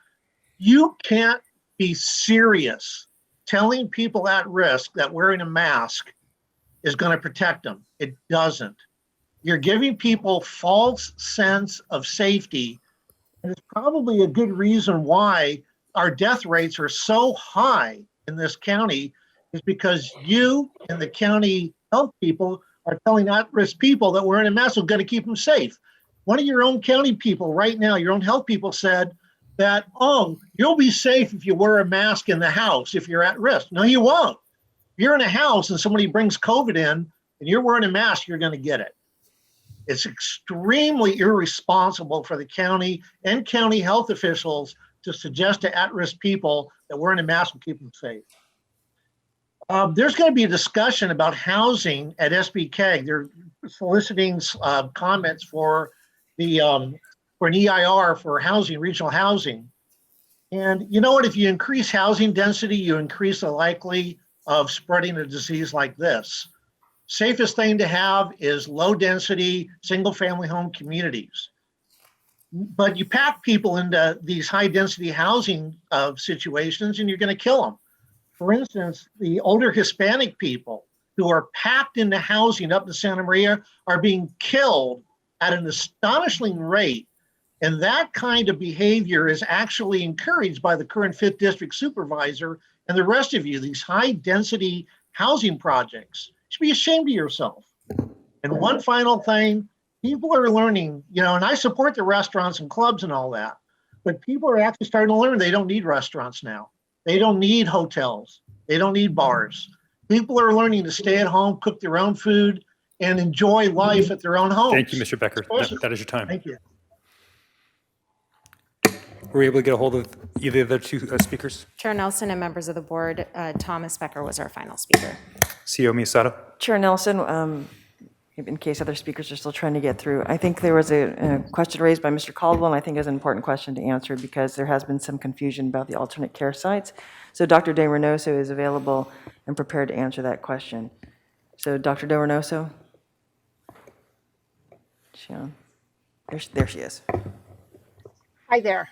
You can't be serious telling people at risk that wearing a mask is going to protect them. It doesn't. You're giving people false sense of safety. And it's probably a good reason why our death rates are so high in this county, is because you and the county health people are telling at-risk people that wearing a mask is going to keep them safe. One of your own county people right now, your own health people said that, oh, you'll be safe if you wear a mask in the house if you're at risk. No, you won't. If you're in a house and somebody brings COVID in and you're wearing a mask, you're going to get it. It's extremely irresponsible for the county and county health officials to suggest to at-risk people that wearing a mask will keep them safe. There's going to be a discussion about housing at SBCAG. They're soliciting comments for an EIR for housing, regional housing. And you know what? If you increase housing density, you increase the likelihood of spreading a disease like this. Safest thing to have is low density, single family home communities. But you pack people into these high density housing situations and you're going to kill them. For instance, the older Hispanic people who are packed into housing up in Santa Maria are being killed at an astonishing rate. And that kind of behavior is actually encouraged by the current 5th District Supervisor and the rest of you, these high density housing projects. You should be ashamed of yourself. And one final thing, people are learning, and I support the restaurants and clubs and all that, but people are actually starting to learn they don't need restaurants now. They don't need hotels. They don't need bars. People are learning to stay at home, cook their own food, and enjoy life at their own homes. Thank you, Mr. Becker. That is your time. Thank you. Were you able to get a hold of either of the two speakers? Chair Nelson and members of the board, Thomas Becker was our final speaker. CEO Misato? Chair Nelson, in case other speakers are still trying to get through, I think there was a question raised by Mr. Caldwell, and I think is an important question to answer because there has been some confusion about the alternate care sites. So Dr. De Reynoso is available and prepared to answer that question. So Dr. De Reynoso? Sharon? There she is. Hi there.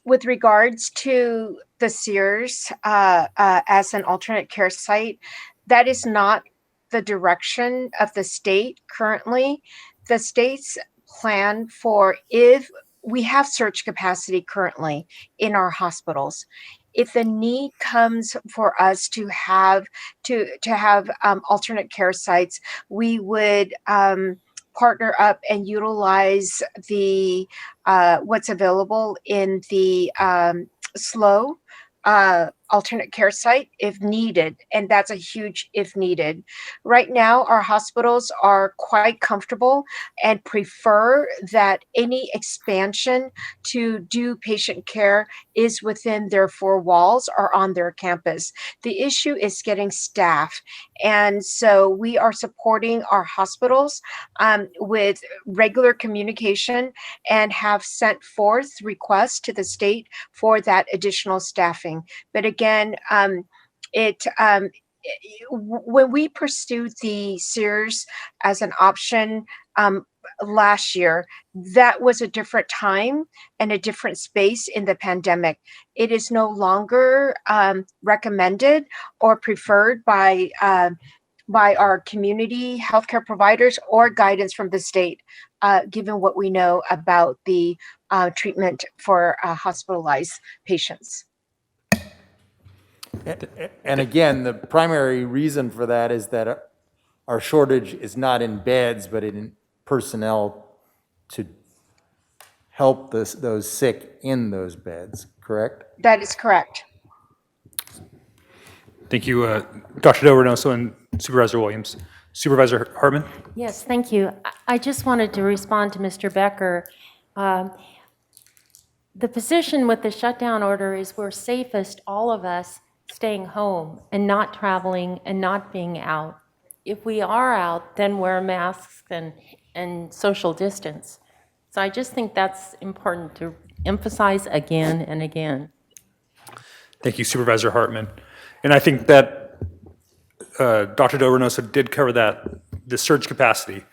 With regards to the Sears as an alternate care site, that is not the direction of the state currently. The state's plan for, if we have surge capacity currently in our hospitals, if the need comes for us to have alternate care sites, we would partner up and utilize the what's available in the slow alternate care site if needed, and that's a huge if needed. Right now, our hospitals are quite comfortable and prefer that any expansion to do patient care is within their four walls or on their campus. The issue is getting staff, and so we are supporting our hospitals with regular communication and have sent forth requests to the state for that additional staffing. But again, when we pursued the Sears as an option last year, that was a different time and a different space in the pandemic. It is no longer recommended or preferred by our community healthcare providers or guidance from the state, given what we know about the treatment for hospitalized patients. And again, the primary reason for that is that our shortage is not in beds, but in personnel to help those sick in those beds, correct? That is correct. Thank you, Dr. Del Reynoso and Supervisor Williams. Supervisor Hartman? Yes, thank you. I just wanted to respond to Mr. Becker. The position with the shutdown order is we're safest, all of us, staying home and not traveling and not being out. If we are out, then wear masks and social distance. So I just think that's important to emphasize again and again. Thank you, Supervisor Hartman. And I think that Dr. Del Reynoso did cover the surge capacity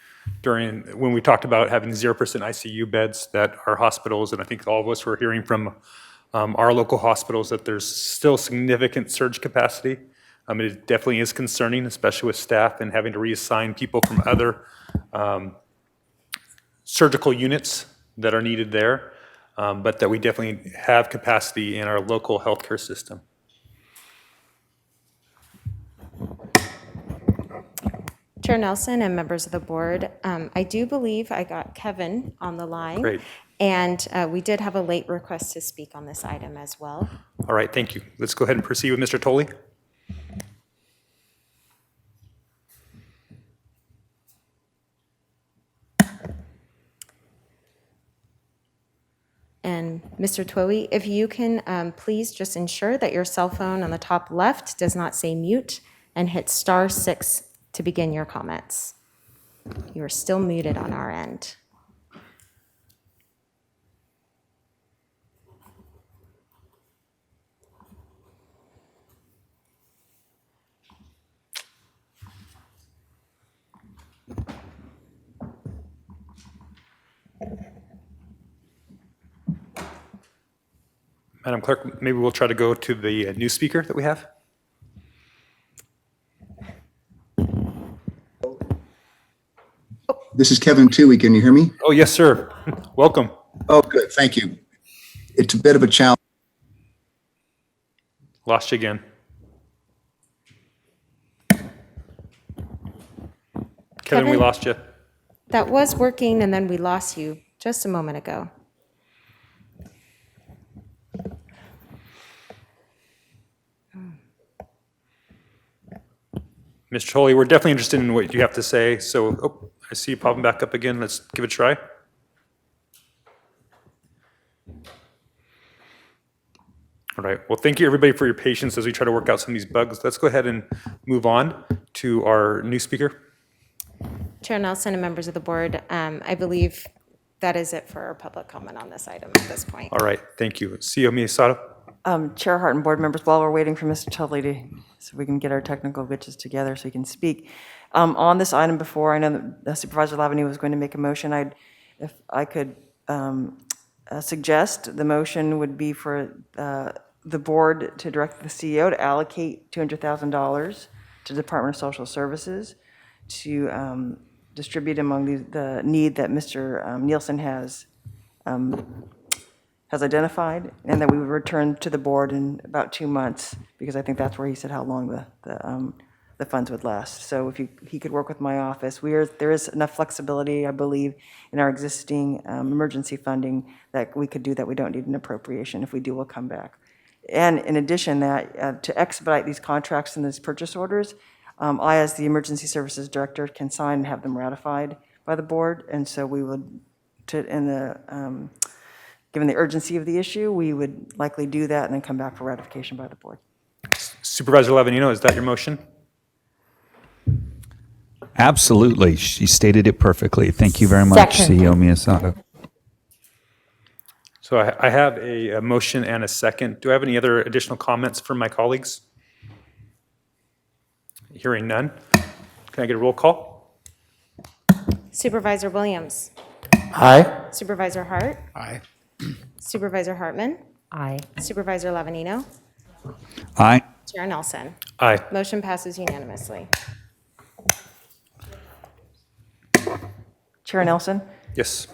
when we talked about having 0% ICU beds that our hospitals, and I think all of us were hearing from our local hospitals that there's still significant surge capacity. It definitely is concerning, especially with staff and having to reassign people from other surgical units that are needed there, but that we definitely have capacity in our local healthcare system. Chair Nelson and members of the board, I do believe I got Kevin on the line. Great. And we did have a late request to speak on this item as well. All right, thank you. Let's go ahead and proceed with Mr. Tolley. And Mr. Twoey, if you can please just ensure that your cell phone on the top left does not say mute and hit *6 to begin your comments. You are still muted on our end. Madam Clerk, maybe we'll try to go to the new speaker that we have. This is Kevin Toohey. Can you hear me? Oh, yes, sir. Welcome. Oh, good. Thank you. It's a bit of a challenge. Lost you again. Kevin, we lost you. That was working, and then we lost you just a moment ago. Mr. Tolley, we're definitely interested in what you have to say. So, I see you popping back up again. Let's give it a try. All right. Well, thank you, everybody, for your patience as we try to work out some of these bugs. Let's go ahead and move on to our new speaker. Chair Nelson and members of the board, I believe that is it for our public comment on this item at this point. All right. Thank you. CEO Miyasato. Chair Hart and board members, while we're waiting for Mr. Tully so we can get our technical glitches together so he can speak. On this item before, I know that Supervisor Lavany was going to make a motion. I'd If I could suggest, the motion would be for the board to direct the CEO to allocate $200,000 to the Department of Social Services to distribute among the need that Mr. Nielsen has identified, and that we would return to the board in about 2 months, because I think that's where he said how long the funds would last. So if he could work with my office, there is enough flexibility, I believe, in our existing emergency funding that we could do that. We don't need an appropriation. If we do, we'll come back. And in addition, that to expedite these contracts and these purchase orders, I, as the Emergency Services Director, can sign and have them ratified by the board. And so we would, given the urgency of the issue, we would likely do that and then come back for ratification by the board. Supervisor Lavanino, is that your motion? Absolutely. She stated it perfectly. Thank you very much, Second. CEO Miyasato. So I have a motion and a second. Do I have any other additional comments from my colleagues? Hearing none. Can I get a roll call? Supervisor Williams. Aye. Supervisor Hart. Aye. Supervisor Hartman. Aye. Supervisor Lavanino. Aye. Chair Nelson. Aye. Motion passes unanimously. Chair Nelson? Yes.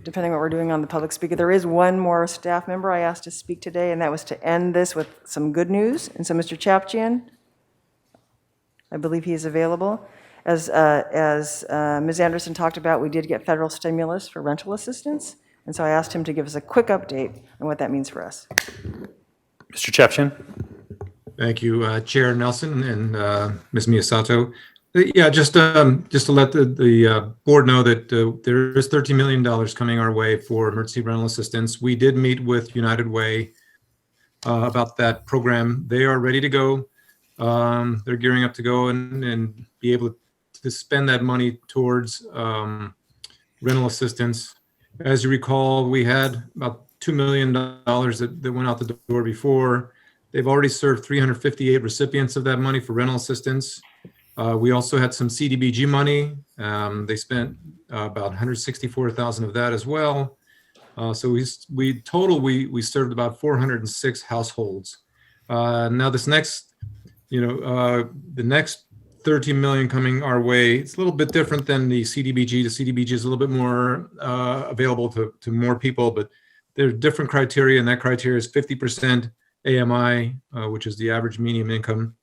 Depending on what we're doing on the public speaker, there is one more staff member I asked to speak today, and that was to end this with some good news. And so Mr. Chapchian, I believe he is available. As Ms. Anderson talked about, we did get federal stimulus for rental assistance, and so I asked him to give us a quick update on what that means for us. Mr. Chapchian. Thank you, Chair Nelson and Ms. Miyasato. Yeah, just to let the board know that there is $13 million coming our way for emergency rental assistance. We did meet with United Way about that program. They are ready to go. They're gearing up to go and be able to spend that money towards rental assistance. As you recall, we had about $2 million that went out the door before. They've already served 358 recipients of that money for rental assistance. We also had some CDBG money. They spent about $164,000 of that as well. So we served about 406 households. Now this next, the next 13 million coming our way, it's a little bit different than the CDBG. The CDBG is a little bit more available to more people, but there are different criteria, and that criteria is 50% AMI, which is the average median income,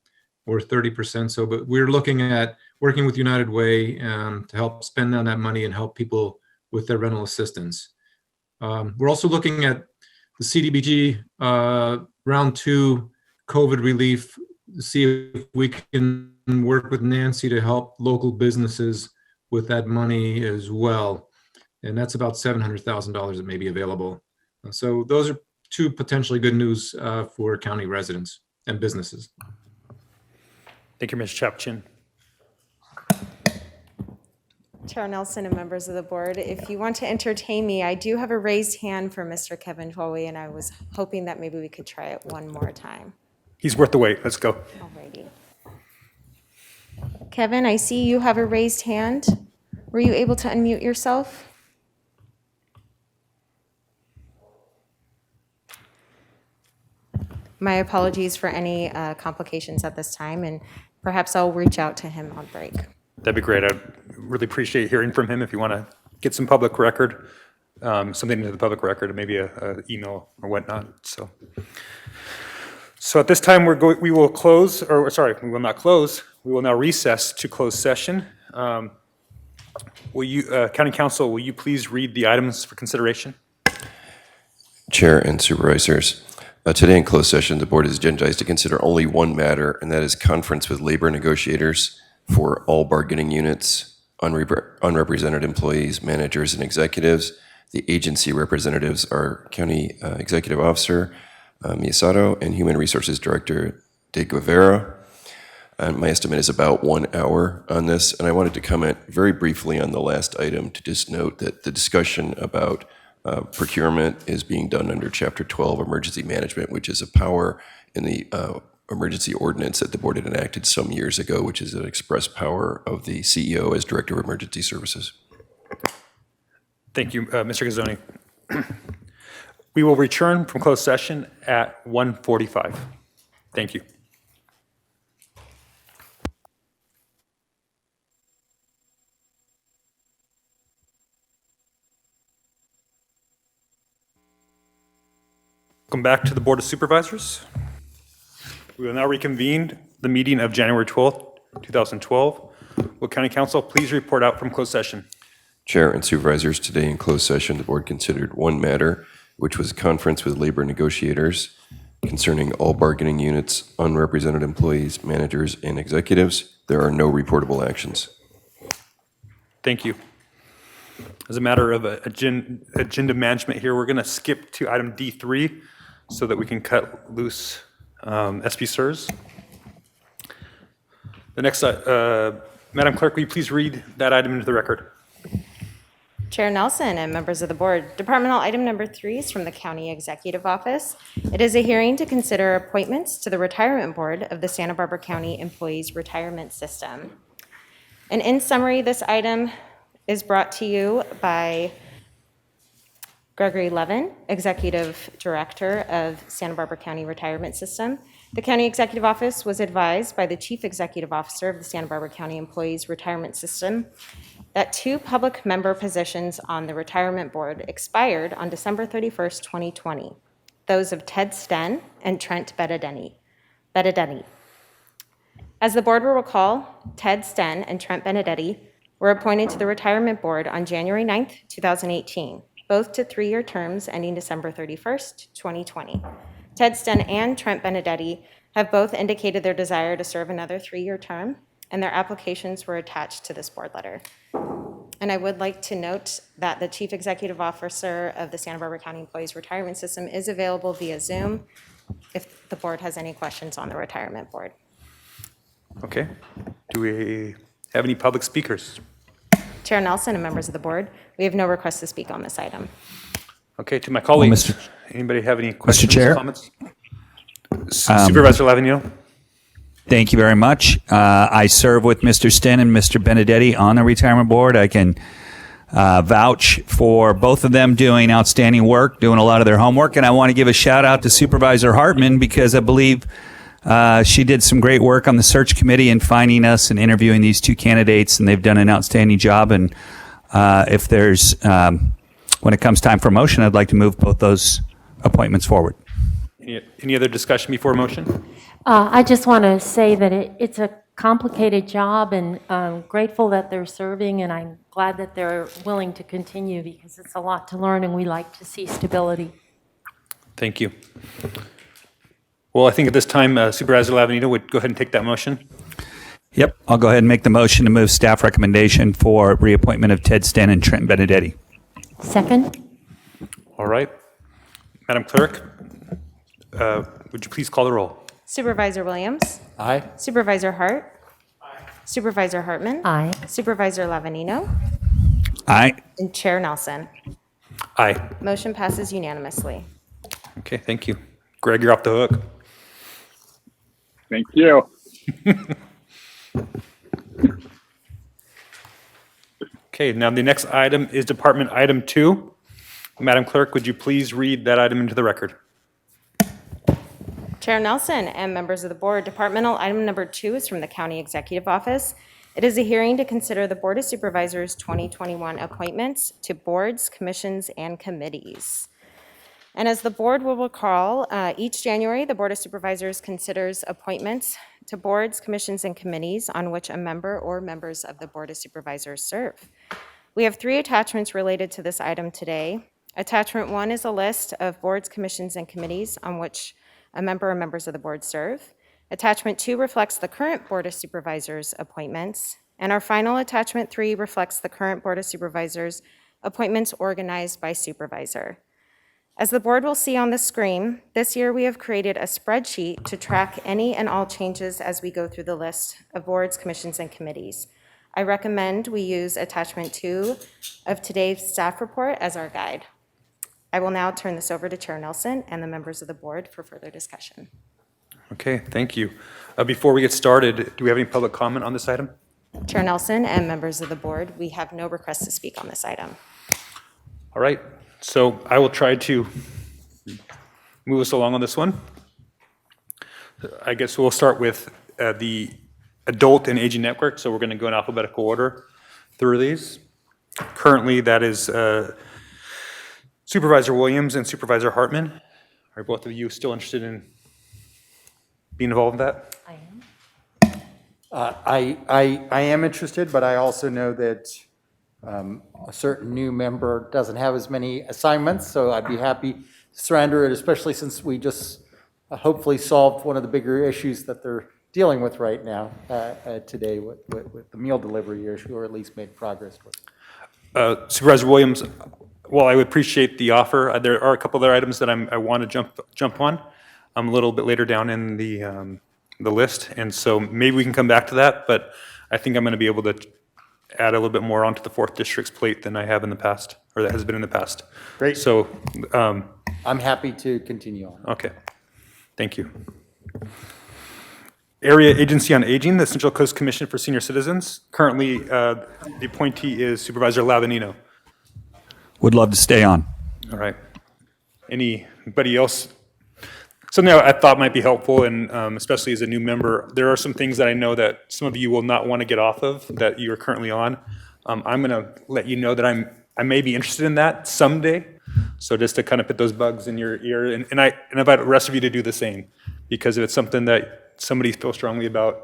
or 30%. So, but we're looking at working with United Way to help spend on that money and help people with their rental assistance. We're also looking at the CDBG round 2 COVID relief to see if we can work with Nancy to help local businesses with that money as well. And that's about $700,000 that may be available. So those are 2 potentially good news for county residents and businesses. Thank you, Mr. Chapchian. Chair Nelson and members of the board, if you want to entertain me, I do have a raised hand for Mr. Kevin Chloe, and I was hoping that maybe we could try it one more time. He's worth the wait. Let's go. Alrighty. Kevin, I see you have a raised hand. Were you able to unmute yourself? My apologies for any complications at this time, and perhaps I'll reach out to him on break. That'd be great. I'd really appreciate hearing from him if you want to get some public record, something into the public record, maybe an email or whatnot. So at this time, we will close, or sorry, we will not close. We will now recess to closed session. County Council, will you please read the items for consideration? Chair and Supervisors, today in closed session, the board is agendized to consider only one matter, and that is conference with labor negotiators for all bargaining units, unrepresented employees, managers, and executives. The agency representatives are County Executive Officer Miyasato and Human Resources Director De Guevara. My estimate is about 1 hour on this, and I wanted to comment very briefly on the last item to just note that the discussion about procurement is being done under Chapter 12 Emergency Management, which is a power in the emergency ordinance that the board had enacted some years ago, which is an express power of the CEO as Director of Emergency Services. Thank you, Mr. Gazzoni. We will return from closed session at 1:45. Thank you. Welcome back to the Board of Supervisors. We will now reconvene the meeting of January 12th, 2012. Will County Council please report out from closed session? Chair and Supervisors, today in closed session, the board considered one matter, which was a conference with labor negotiators concerning all bargaining units, unrepresented employees, managers, and executives. There are no reportable actions. Thank you. As a matter of agenda management here, we're going to skip to item D3 so that we can cut loose SP SIRS. The next, Madam Clerk, will you please read that item into the record? Chair Nelson and members of the board, departmental item number 3 is from the County Executive Office. It is a hearing to consider appointments to the Retirement Board of the Santa Barbara County Employees Retirement System. And in summary, this item is brought to you by Gregory Levin, Executive Director of Santa Barbara County Retirement System. The County Executive Office was advised by the Chief Executive Officer of the Santa Barbara County Employees Retirement System that 2 public member positions on the Retirement Board expired on December 31st, 2020, those of Ted Sten and Trent Benedetti. As the board will recall, Ted Sten and Trent Benedetti were appointed to the Retirement Board on January 9th, 2018, both to 3-year terms ending December 31st, 2020. Ted Sten and Trent Benedetti have both indicated their desire to serve another 3-year term, and their applications were attached to this board letter. And I would like to note that the Chief Executive Officer of the Santa Barbara County Employees Retirement System is available via Zoom if the board has any questions on the Retirement Board. Okay. Do we have any public speakers? Chair Nelson and members of the board, we have no request to speak on this item. Okay, to my colleagues, anybody have any questions Chair? or comments? Supervisor Lavanino? Thank you very much. I serve with Mr. Sten and Mr. Benedetti on the retirement board. I can vouch for both of them doing outstanding work, doing a lot of their homework. And I want to give a shout out to Supervisor Hartman because I believe she did some great work on the search committee in finding us and interviewing these 2 candidates, and they've done an outstanding job. And if there's, when it comes time for motion, I'd like to move both those appointments forward. Any other discussion before motion? I just want to say that it's a complicated job, and I'm grateful that they're serving, and I'm glad that they're willing to continue because it's a lot to learn, and we like to see stability. Thank you. Well, I think at this time, Supervisor Lavanito would go ahead and take that motion. Yep, I'll go ahead and make the motion to move staff recommendation for reappointment of Ted Sten and Trent Benedetti. Second? All right. Madam Clerk, would you please call the roll? Supervisor Williams? Aye. Supervisor Hart? Aye. Supervisor Hartman? Aye. Supervisor Lavanino? Aye. And Chair Nelson. Aye. Motion passes unanimously. Okay, thank you. Greg, you're off the hook. Thank you. Okay, now the next item is Department Item 2. Madam Clerk, would you please read that item into the record? Chair Nelson and members of the board, departmental item number 2 is from the County Executive Office. It is a hearing to consider the Board of Supervisors 2021 appointments to boards, commissions, and committees. And as the board will recall, each January, the Board of Supervisors considers appointments to boards, commissions, and committees on which a member or members of the Board of Supervisors serve. We have 3 attachments related to this item today. Attachment 1 is a list of boards, commissions, and committees on which a member or members of the board serve. Attachment 2 reflects the current Board of Supervisors appointments. And our final attachment 3 reflects the current Board of Supervisors appointments organized by supervisor. As the board will see on the screen, this year we have created a spreadsheet to track any and all changes as we go through the list of boards, commissions, and committees. I recommend we use attachment 2 of today's staff report as our guide. I will now turn this over to Chair Nelson and the members of the board for further discussion. Okay, thank you. Before we get started, do we have any public comment on this item? Chair Nelson and members of the board, we have no request to speak on this item. All right, so I will try to move us along on this one. I guess we'll start with the Adult and Aging Network, so we're going to go in alphabetical order through these. Currently, that is Supervisor Williams and Supervisor Hartman. Are both of you still interested in being involved in that? I am. I am interested, but I also know that a certain new member doesn't have as many assignments, so I'd be happy to surrender it, especially since we just hopefully solved one of the bigger issues that they're dealing with right now today with the meal delivery issue, or at least made progress with. Supervisor Williams, while I would appreciate the offer, there are a couple other items that I want to jump on. I'm a little bit later down in the list, and so maybe we can come back to that, but I think I'm going to be able to add a little bit more onto the 4th District's plate than I have in the past, or that has been in the past. Great. So I'm happy to continue on. Okay, thank you. Area Agency on Aging, the Central Coast Commission for Senior Citizens. Currently, the appointee is Supervisor Lavanino. Would love to stay on. All right. Anybody else? Something I thought might be helpful, and especially as a new member, there are some things that I know that some of you will not want to get off of that you are currently on. I'm going to let you know that I may be interested in that someday. So just to kind of put those bugs in your ear, and I invite the rest of you to do the same, because if it's something that somebody feels strongly about,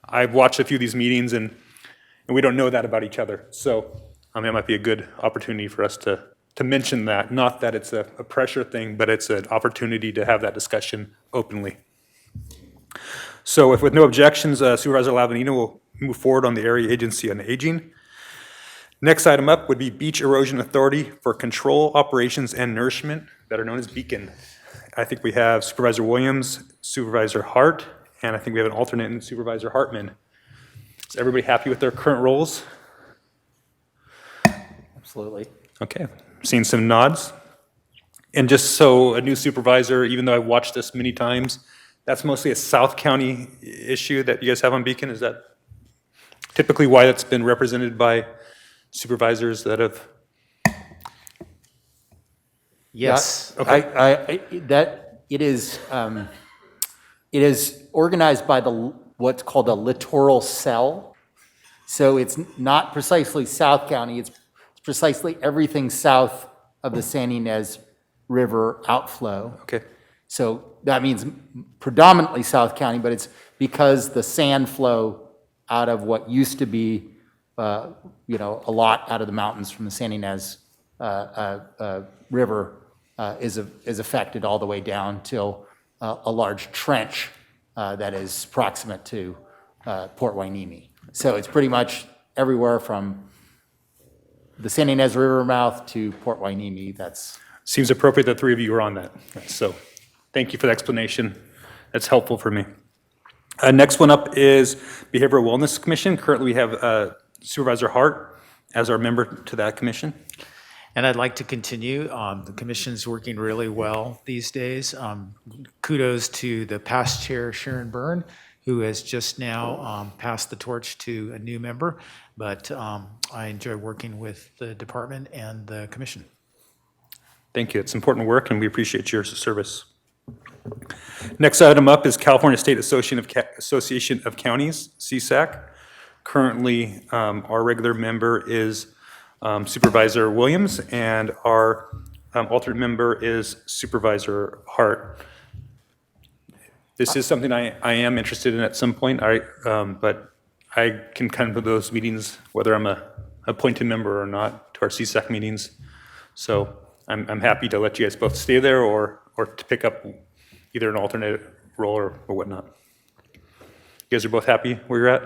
I've watched a few of these meetings and we don't know that about each other. So it might be a good opportunity for us to mention that. Not that it's a pressure thing, but it's an opportunity to have that discussion openly. So if with no objections, Supervisor Lavanino will move forward on the Area Agency on Aging. Next item up would be Beach Erosion Authority for Control, Operations, and Nourishment, that are known as Beacon. I think we have Supervisor Williams, Supervisor Hart, and I think we have an alternate in Supervisor Hartman. Is everybody happy with their current roles? Absolutely. Okay, seeing some nods. And just so a new supervisor, even though I've watched this many times, that's mostly a South County issue that you guys have on Beacon. Is that typically why it's been represented by supervisors that have? Yes. Okay. It is organized by what's called a littoral cell. So it's not precisely South County, it's precisely everything south of the San Ynez River outflow. Okay. So that means predominantly South County, but it's because the sand flow out of what used to be, a lot out of the mountains from the San Ynez River is affected all the way down till a large trench that is proximate to Port Hueneme. So it's pretty much everywhere from the San Ynez River mouth to Port Hueneme. That's Seems appropriate that 3 of you are on that. So thank you for the explanation. That's helpful for me. Next one up is Behavioral Wellness Commission. Currently, we have Supervisor Hart as our member to that commission. And I'd like to continue. The commission's working really well these days. Kudos to the past chair, Sharon Byrne, who has just now passed the torch to a new member. But I enjoy working with the department and the commission. Thank you. It's important work, and we appreciate your service. Next item up is California State Association of Counties, CSAC. Currently, our regular member is Supervisor Williams, and our alternate member is Supervisor Hart. This is something I am interested in at some point, but I can come to those meetings, whether I'm a appointed member or not, to our CSAC meetings. So I'm happy to let you guys both stay there or to pick up either an alternate role or whatnot. You guys are both happy where you're at?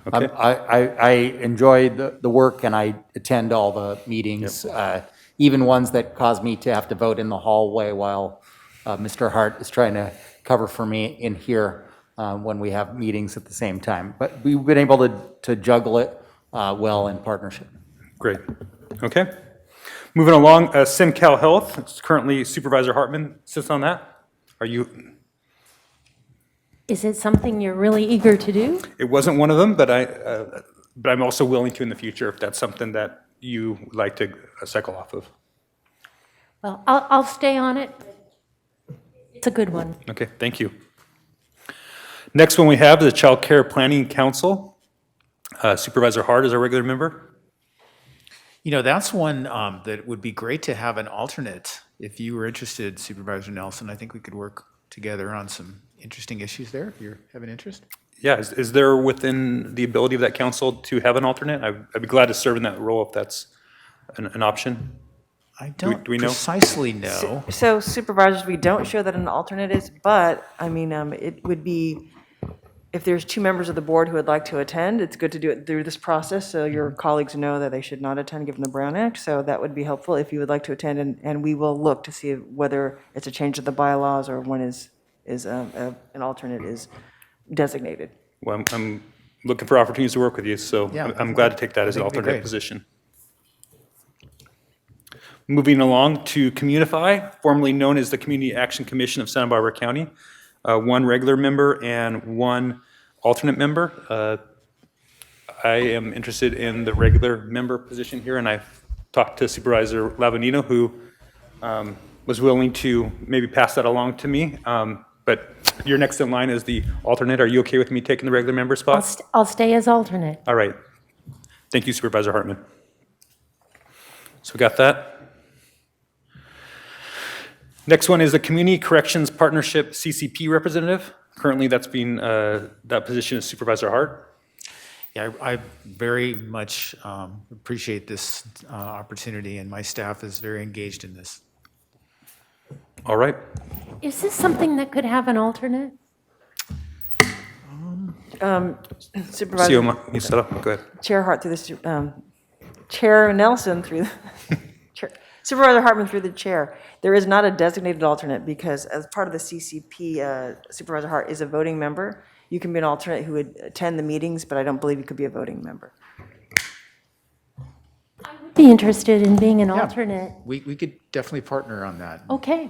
Okay. I enjoy the work, and I attend all the meetings, even ones that cause me to have to vote in the hallway while Mr. Hart is trying to cover for me in here when we have meetings at the same time. But we've been able to juggle it well in partnership. Great. Okay. Moving along, SynCal Health. It's currently Supervisor Hartman sits on that. Are you? Is it something you're really eager to do? It wasn't one of them, but I'm also willing to in the future if that's something that you would like to cycle off of. Well, I'll stay on it. It's a good one. Okay, thank you. Next one we have is the Child Care Planning Council. Supervisor Hart is our regular member. You know, that's one that would be great to have an alternate. If you were interested, Supervisor Nelson, I think we could work together on some interesting issues there, if you have an interest. Yeah, is there within the ability of that council to have an alternate? I'd be glad to serve in that role if that's an option. I don't do we know? precisely know. So supervisors, we don't show that an alternate is, but, I mean, it would be, if there's two members of the board who would like to attend, it's good to do it through this process, so your colleagues know that they should not attend, given the Brown Act, so that would be helpful if you would like to attend, and we will look to see whether it's a change of the bylaws or when an alternate is designated. Well, I'm looking for opportunities to work with you, so Yeah, I'm glad to take that as an I think it'd be alternate great. position. Moving along to Communify, formerly known as the Community Action Commission of Santa Barbara County. One regular member and one alternate member. I am interested in the regular member position here, and I've talked to Supervisor Lavanino, who was willing to maybe pass that along to me. But you're next in line as the alternate. Are you okay with me taking the regular member spot? I'll stay as alternate. All right. Thank you, Supervisor Hartman. So we got that. Next one is the Community Corrections Partnership CCP representative. Currently, that position is Supervisor Hart. Yeah, I very much appreciate this opportunity, and my staff is very engaged in this. All right. Is this something that could have an alternate? Supervisor. You set up. Go ahead. Chair Hart through the, Chair Nelson through, Supervisor Hartman through the chair. There is not a designated alternate because as part of the CCP, Supervisor Hart is a voting member. You can be an alternate who would attend the meetings, but I don't believe you could be a voting member. Be interested in being an alternate. We could definitely partner on that. Okay.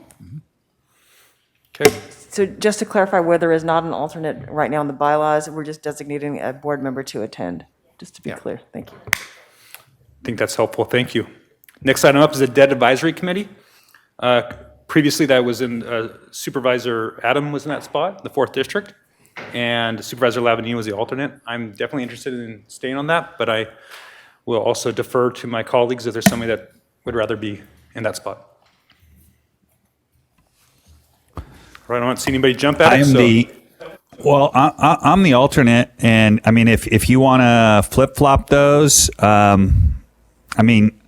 Okay. So just to clarify, where there is not an alternate right now in the bylaws, we're just designating a board member to attend, just to be clear. Thank you. I think that's helpful. Thank you. Next item up is the Debt Advisory Committee. Previously, that was in Supervisor Adam was in that spot, the 4th District, and Supervisor Lavanini was the alternate. I'm definitely interested in staying on that, but I will also defer to my colleagues if there's somebody that would rather be in that spot. Right, I don't see anybody jump at it. I'm the alternate, and I mean, if you want to flip flop those, I mean,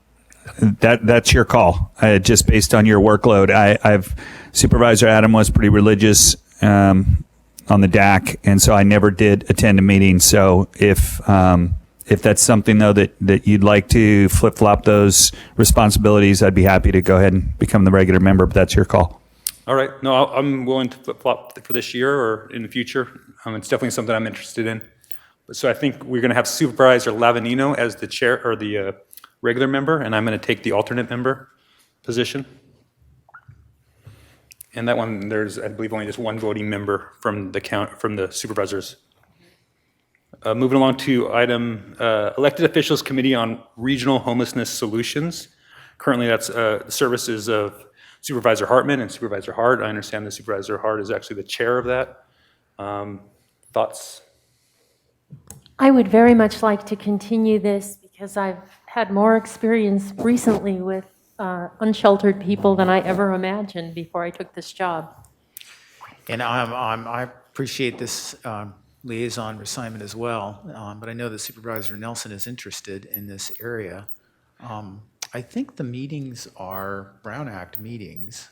that's your call. Just based on your workload, Supervisor Adam was pretty religious on the DAC, and so I never did attend a meeting. So if that's something though that you'd like to flip flop those responsibilities, I'd be happy to go ahead and become the regular member. But that's your call. All right. No, I'm willing to flip-flop for this year or in the future. It's definitely something I'm interested in. So I think we're going to have Supervisor Lavanino as the chair or the regular member, and I'm going to take the alternate member position. And that one, there's, I believe, only just one voting member from the supervisors. Moving along to item Elected Officials Committee on Regional Homelessness Solutions. Currently, that's the services of Supervisor Hartman and Supervisor Hart. I understand that Supervisor Hart is actually the chair of that. Thoughts? I would very much like to continue this because I've had more experience recently with unsheltered people than I ever imagined before I took this job. And I appreciate this liaison assignment as well, but I know that Supervisor Nelson is interested in this area. I think the meetings are Brown Act meetings,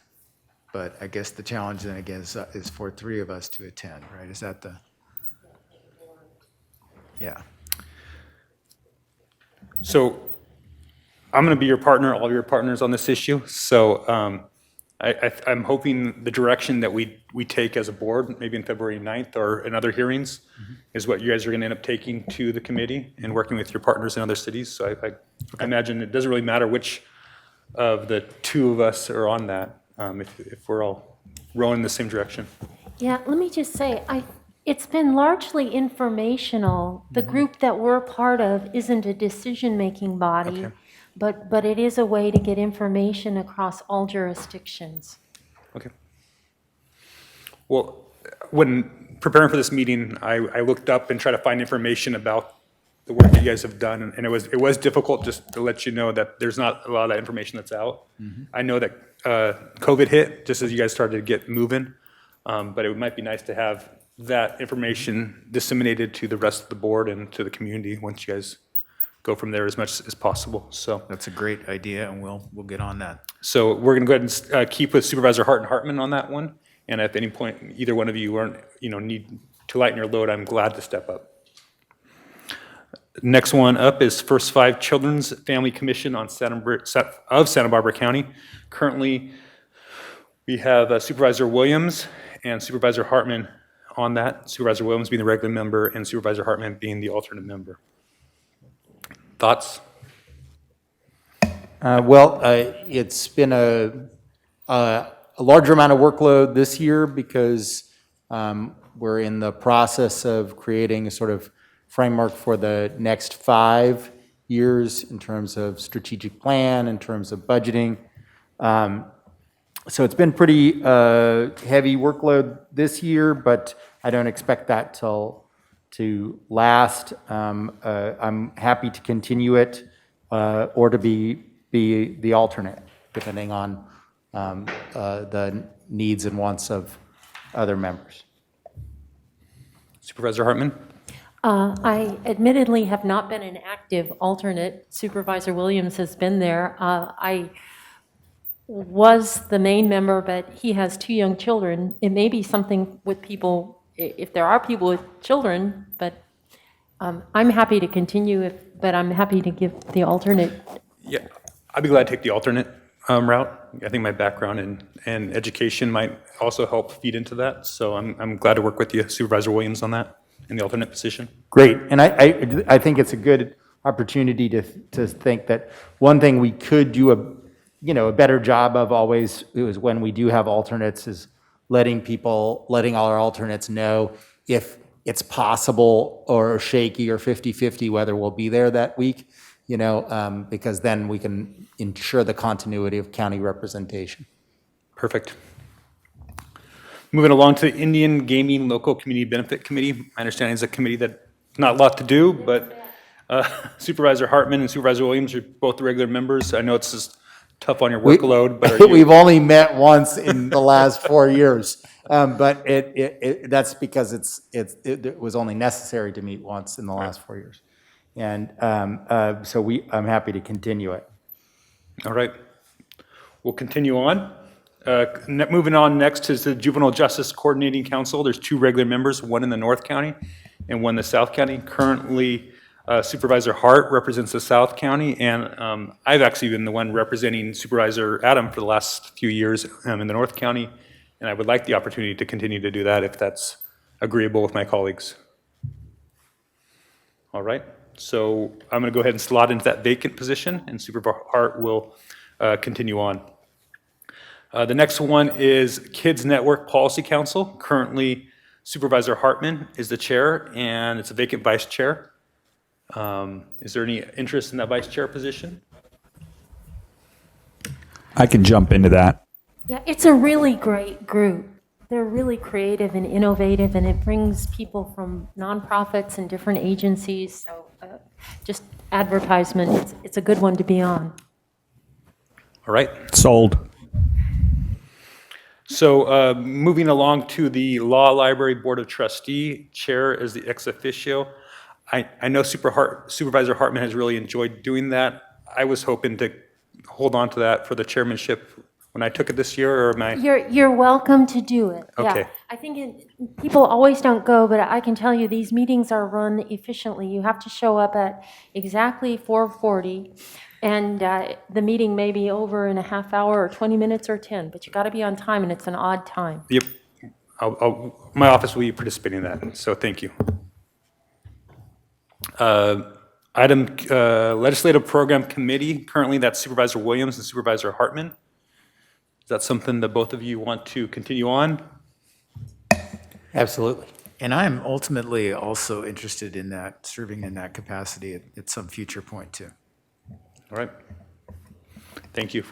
but I guess the challenge then again is for 3 of us to attend, right? Is that the? Yeah. So I'm going to be your partner, all your partners on this issue. So I'm hoping the direction that we take as a board, maybe in February 9th or in other hearings, is what you guys are going to end up taking to the committee and working with your partners in other cities. So I imagine it doesn't really matter which of the 2 of us are on that, if we're all rowing in the same direction. Yeah, let me just say, it's been largely informational. The group that we're part of isn't a decision-making body, but it is a way to get information across all jurisdictions. Okay. Well, when preparing for this meeting, I looked up and tried to find information about the work that you guys have done, and it was difficult, just to let you know that there's not a lot of information that's out. I know that COVID hit just as you guys started to get moving, but it might be nice to have that information disseminated to the rest of the board and to the community once you guys go from there as much as possible. So That's a great idea, and we'll get on that. So we're going to go ahead and keep with Supervisor Hart and Hartman on that one. And if at any point either one of you aren't, need to lighten your load, I'm glad to step up. Next one up is First Five Children's Family Commission of Santa Barbara County. Currently, we have Supervisor Williams and Supervisor Hartman on that. Supervisor Williams being the regular member and Supervisor Hartman being the alternate member. Thoughts? It's been a larger amount of workload this year because we're in the process of creating a sort of framework for the next 5 years in terms of strategic plan, in terms of budgeting. So it's been pretty heavy workload this year, but I don't expect that to last. I'm happy to continue it or to be the alternate, depending on the needs and wants of other members. Supervisor Hartman? I admittedly have not been an active alternate. Supervisor Williams has been there. I was the main member, but he has 2 young children. It may be something with people, if there are people with children, but I'm happy to continue, but I'm happy to give the alternate. Yeah, I'd be glad to take the alternate route. I think my background and education might also help feed into that. So I'm glad to work with you, Supervisor Williams, on that in the alternate position. Great, and I think it's a good opportunity to think that one thing we could do a better job of always is when we do have alternates is letting all our alternates know if it's possible or shaky or 50-50 whether we'll be there that week, because then we can ensure the continuity of county representation. Perfect. Moving along to the Indian Gaming Local Community Benefit Committee. My understanding is a committee that not a lot to do, but Supervisor Hartman and Supervisor Williams are both the regular members. I know it's just tough on your workload, but we've only met once in the last 4 years, but that's because it was only necessary to meet once in the last 4 years, and so I'm happy to continue it. All right, we'll continue on. Moving on next is the Juvenile Justice Coordinating Council. There's 2 regular members, one in the North County and one in the South County. Currently, Supervisor Hart represents the South County, and I've actually been the one representing Supervisor Adam for the last few years in the North County, and I would like the opportunity to continue to do that if that's agreeable with my colleagues. All right, so I'm going to go ahead and slot into that vacant position, and Supervisor Hart will continue on. The next one is Kids Network Policy Council. Currently, Supervisor Hartman is the chair, and it's a vacant vice chair. Is there any interest in that vice chair position? I can jump into that. Yeah, it's a really great group. They're really creative and innovative, and it brings people from nonprofits and different agencies. So just advertisement, it's a good one to be on. All right. Sold. So moving along to the Law Library Board of Trustee, chair is the ex officio. I know Supervisor Hartman has really enjoyed doing that. I was hoping to hold on to that for the chairmanship when I took it this year, or am I? You're welcome to do it. Okay. Yeah. I think people always don't go, but I can tell you these meetings are run efficiently. You have to show up at exactly 4:40, and the meeting may be over in a half hour or 20 minutes or 10, but you got to be on time, and it's an odd time. Yep. My office will be participating in that, so thank you. Item Legislative Program Committee, currently that's Supervisor Williams and Supervisor Hartman. Is that something that both of you want to continue on? Absolutely. And I'm ultimately also interested in that, serving in that capacity at some future point too. All right. Thank you.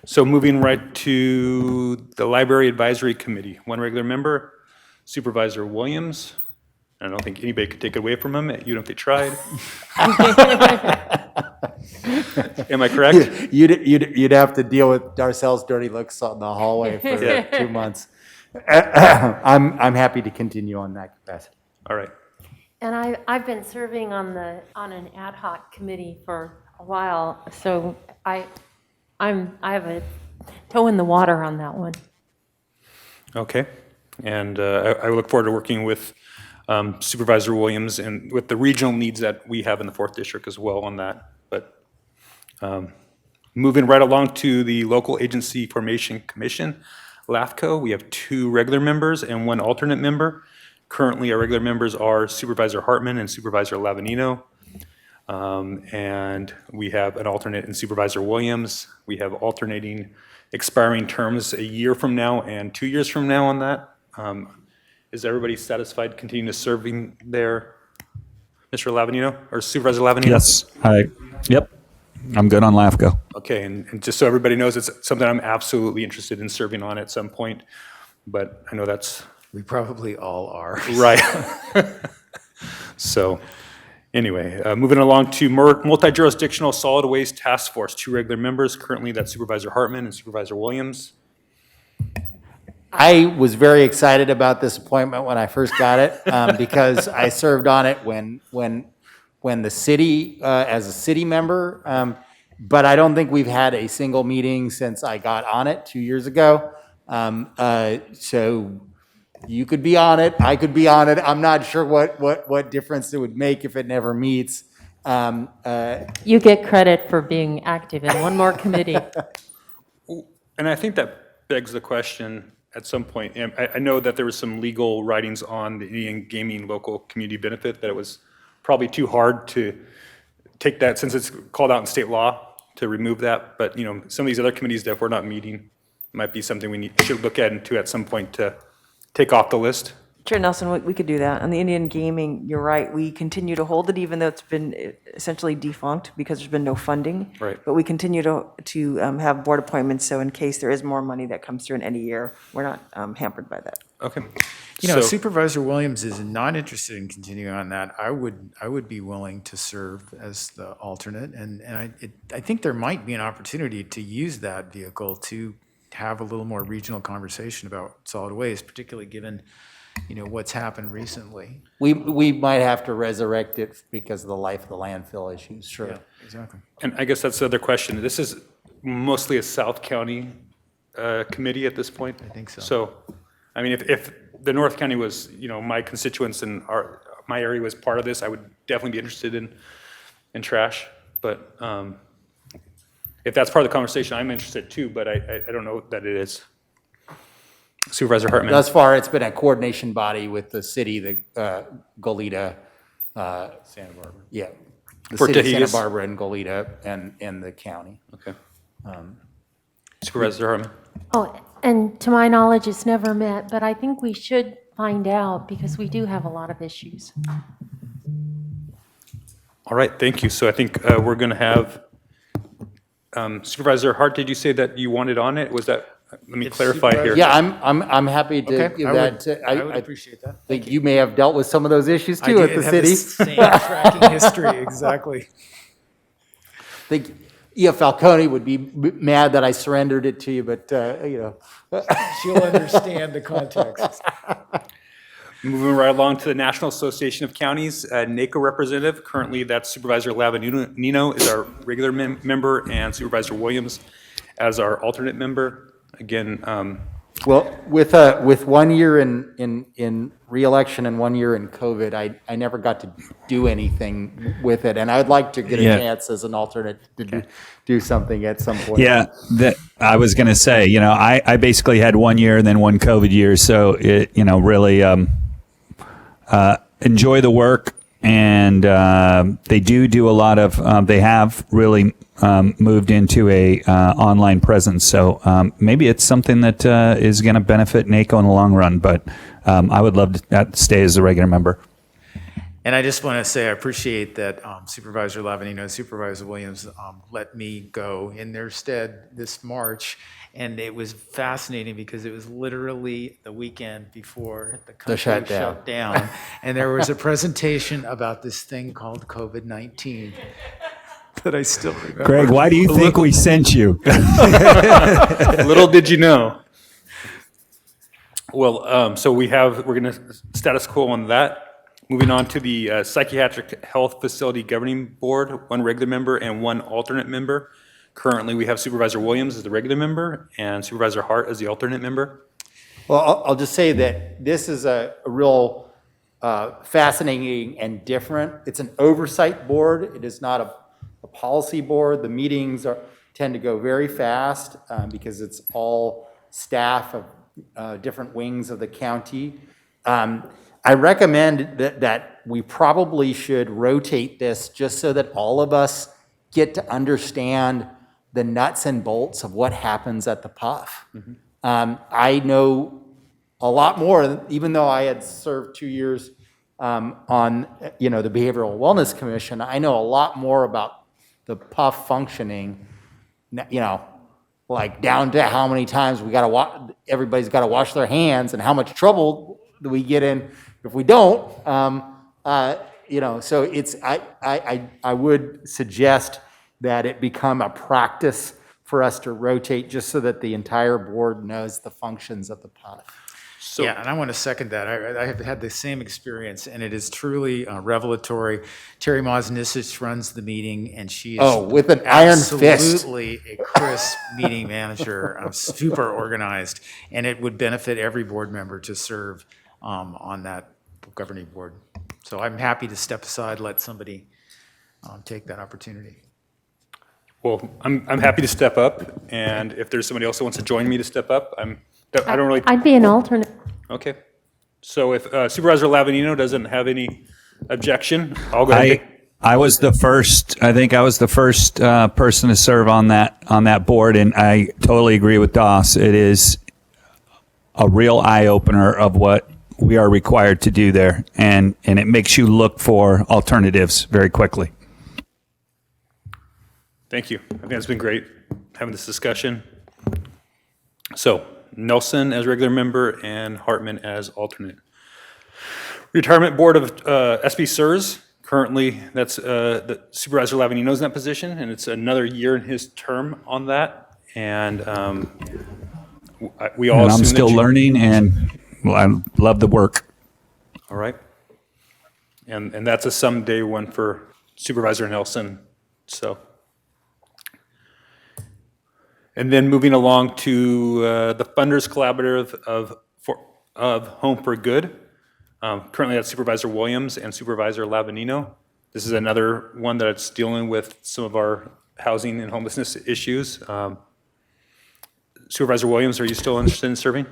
So moving right to the Library Advisory Committee. One regular member, Supervisor Williams. I don't think anybody could take it away from him, even if they tried. Am I correct? You'd have to deal with Darcel's dirty looks on the hallway for Yeah. 2 months. I'm happy to continue on that capacity. All right. And I've been serving on an ad hoc committee for a while, so I have a toe in the water on that one. Okay. And I look forward to working with Supervisor Williams and with the regional needs that we have in the 4th District as well on that. But moving right along to the Local Agency Formation Commission, LAFCO, we have 2 regular members and 1 alternate member. Currently, our regular members are Supervisor Hartman and Supervisor Lavanino. And we have an alternate in Supervisor Williams. We have alternating expiring terms a year from now and 2 years from now on that. Is everybody satisfied continuing to serving there? Mr. Lavanino or Supervisor Lavanino? Yes. Yep. I'm good on LAFCO. Okay, and just so everybody knows, it's something I'm absolutely interested in serving on at some point, but I know that's... We probably all are. Right. So, anyway, moving along to Multi-Jurisdictional Solid Waste Task Force, 2 regular members. Currently, that's Supervisor Hartman and Supervisor Williams. I was very excited about this appointment when I first got it because I served on it when the city, as a city member, but I don't think we've had a single meeting since I got on it 2 years ago. So you could be on it, I could be on it. I'm not sure what difference it would make if it never meets. You get credit for being active in one more committee. And I think that begs the question at some point. And I know that there was some legal writings on the Indian Gaming Local Community Benefit, that it was probably too hard to take that, since it's called out in state law, to remove that. But, some of these other committees that if we're not meeting, might be something we should look into at some point to take off the list. Chair Nelson, we could do that. On the Indian gaming, you're right, we continue to hold it even though it's been essentially defunct because there's been no funding. Right. But we continue to have board appointments, so in case there is more money that comes through in any year, we're not hampered by that. Okay. Supervisor Williams is not interested in continuing on that. I would be willing to serve as the alternate, and I think there might be an opportunity to use that vehicle to have a little more regional conversation about solid waste, particularly given what's happened recently. We might have to resurrect it because of the life of the landfill issues, sure. Yeah, exactly. And I guess that's the other question. This is mostly a South County committee at this point? I think so. So, I mean, if the North County was, my constituents and my area was part of this, I would definitely be interested in trash. But if that's part of the conversation, I'm interested too, but I don't know that it is. Supervisor Hartman. Thus far, it's been a coordination body with the city, Goleta, Santa Barbara. Yeah. The For city of Santa Tahigas? Barbara and Goleta and the county. Okay. Supervisor Hartman. Oh, and to my knowledge, it's never met, but I think we should find out because we do have a lot of issues. All right, thank you. So I think we're going to have Supervisor Hart, did you say that you wanted on it? Was that, let me clarify here. Yeah, I'm happy to Okay, give I that. would- I would appreciate that. Think you may have dealt with some of those issues I too at did the have city. same tracking history, exactly. I think Falcone would be mad that I surrendered it to you, but She'll understand the context. Moving right along to the National Association of Counties, NACO representative. Currently, that's Supervisor Lavanino is our regular member, and Supervisor Williams as our alternate member. Again, Well, with 1 year in re-election and 1 year in COVID, I never got to do anything with it, and I'd like to get a chance as an alternate to do something at some point. Yeah, I was going to say, I basically had 1 year and then 1 COVID year, so it, really enjoy the work, and they do a lot of. They have really moved into a online presence, so maybe it's something that is going to benefit NACO in the long run. But I would love to stay as a regular member. And I just want to say I appreciate that Supervisor Lavanino and Supervisor Williams let me go in their stead this March. And it was fascinating because it was literally the weekend before the country shut down. And there was a presentation about this thing called COVID-19 that I still remember. Greg, why do you think we sent you? Little did you know. Well, so we're going to status quo on that. Moving on to the Psychiatric Health Facility Governing Board, 1 regular member and 1 alternate member. Currently, we have Supervisor Williams as the regular member and Supervisor Hart as the alternate member. Well, I'll just say that this is a real fascinating and different. It's an oversight board. It is not a policy board. The meetings tend to go very fast because it's all staff of different wings of the county. I recommend that we probably should rotate this just so that all of us get to understand the nuts and bolts of what happens at the PUF. I know a lot more, even though I had served 2 years on the Behavioral Wellness Commission. I know a lot more about the PUF functioning, like down to how many times everybody's got to wash their hands and how much trouble do we get in if we don't. So it's I would suggest that it become a practice for us to rotate just so that the entire board knows the functions of the PUF. Yeah, and I want to second that. I have had the same experience, and it is truly revelatory. Terry Mosnisis runs the meeting, and she is with an iron fist. Absolutely a crisp meeting manager, super organized, and it would benefit every board member to serve on that governing board. So I'm happy to step aside, let somebody take that opportunity. Well, I'm happy to step up, and if there's somebody else that wants to join me to step up, I don't really. I'd be an alternate. Okay. So if Supervisor Lavanino doesn't have any objection, I'll go ahead. I was the first. I think I was the first person to serve on that board, and I totally agree with Doss. It is a real eye opener of what we are required to do there, and it makes you look for alternatives very quickly. Thank you. I think it's been great having this discussion. So Nelson as regular member and Hartman as alternate. Retirement Board of SB SIRS. Currently, that's the Supervisor Lavanino's in that position, and it's another year in his term on that. And we all. And I'm still learning, and I love the work. All right. And that's a someday one for Supervisor Nelson. So. And then moving along to the Funders Collaborative of Home for Good. Currently that's Supervisor Williams and Supervisor Lavanino. This is another one that's dealing with some of our housing and homelessness issues. Supervisor Williams, are you still interested in serving?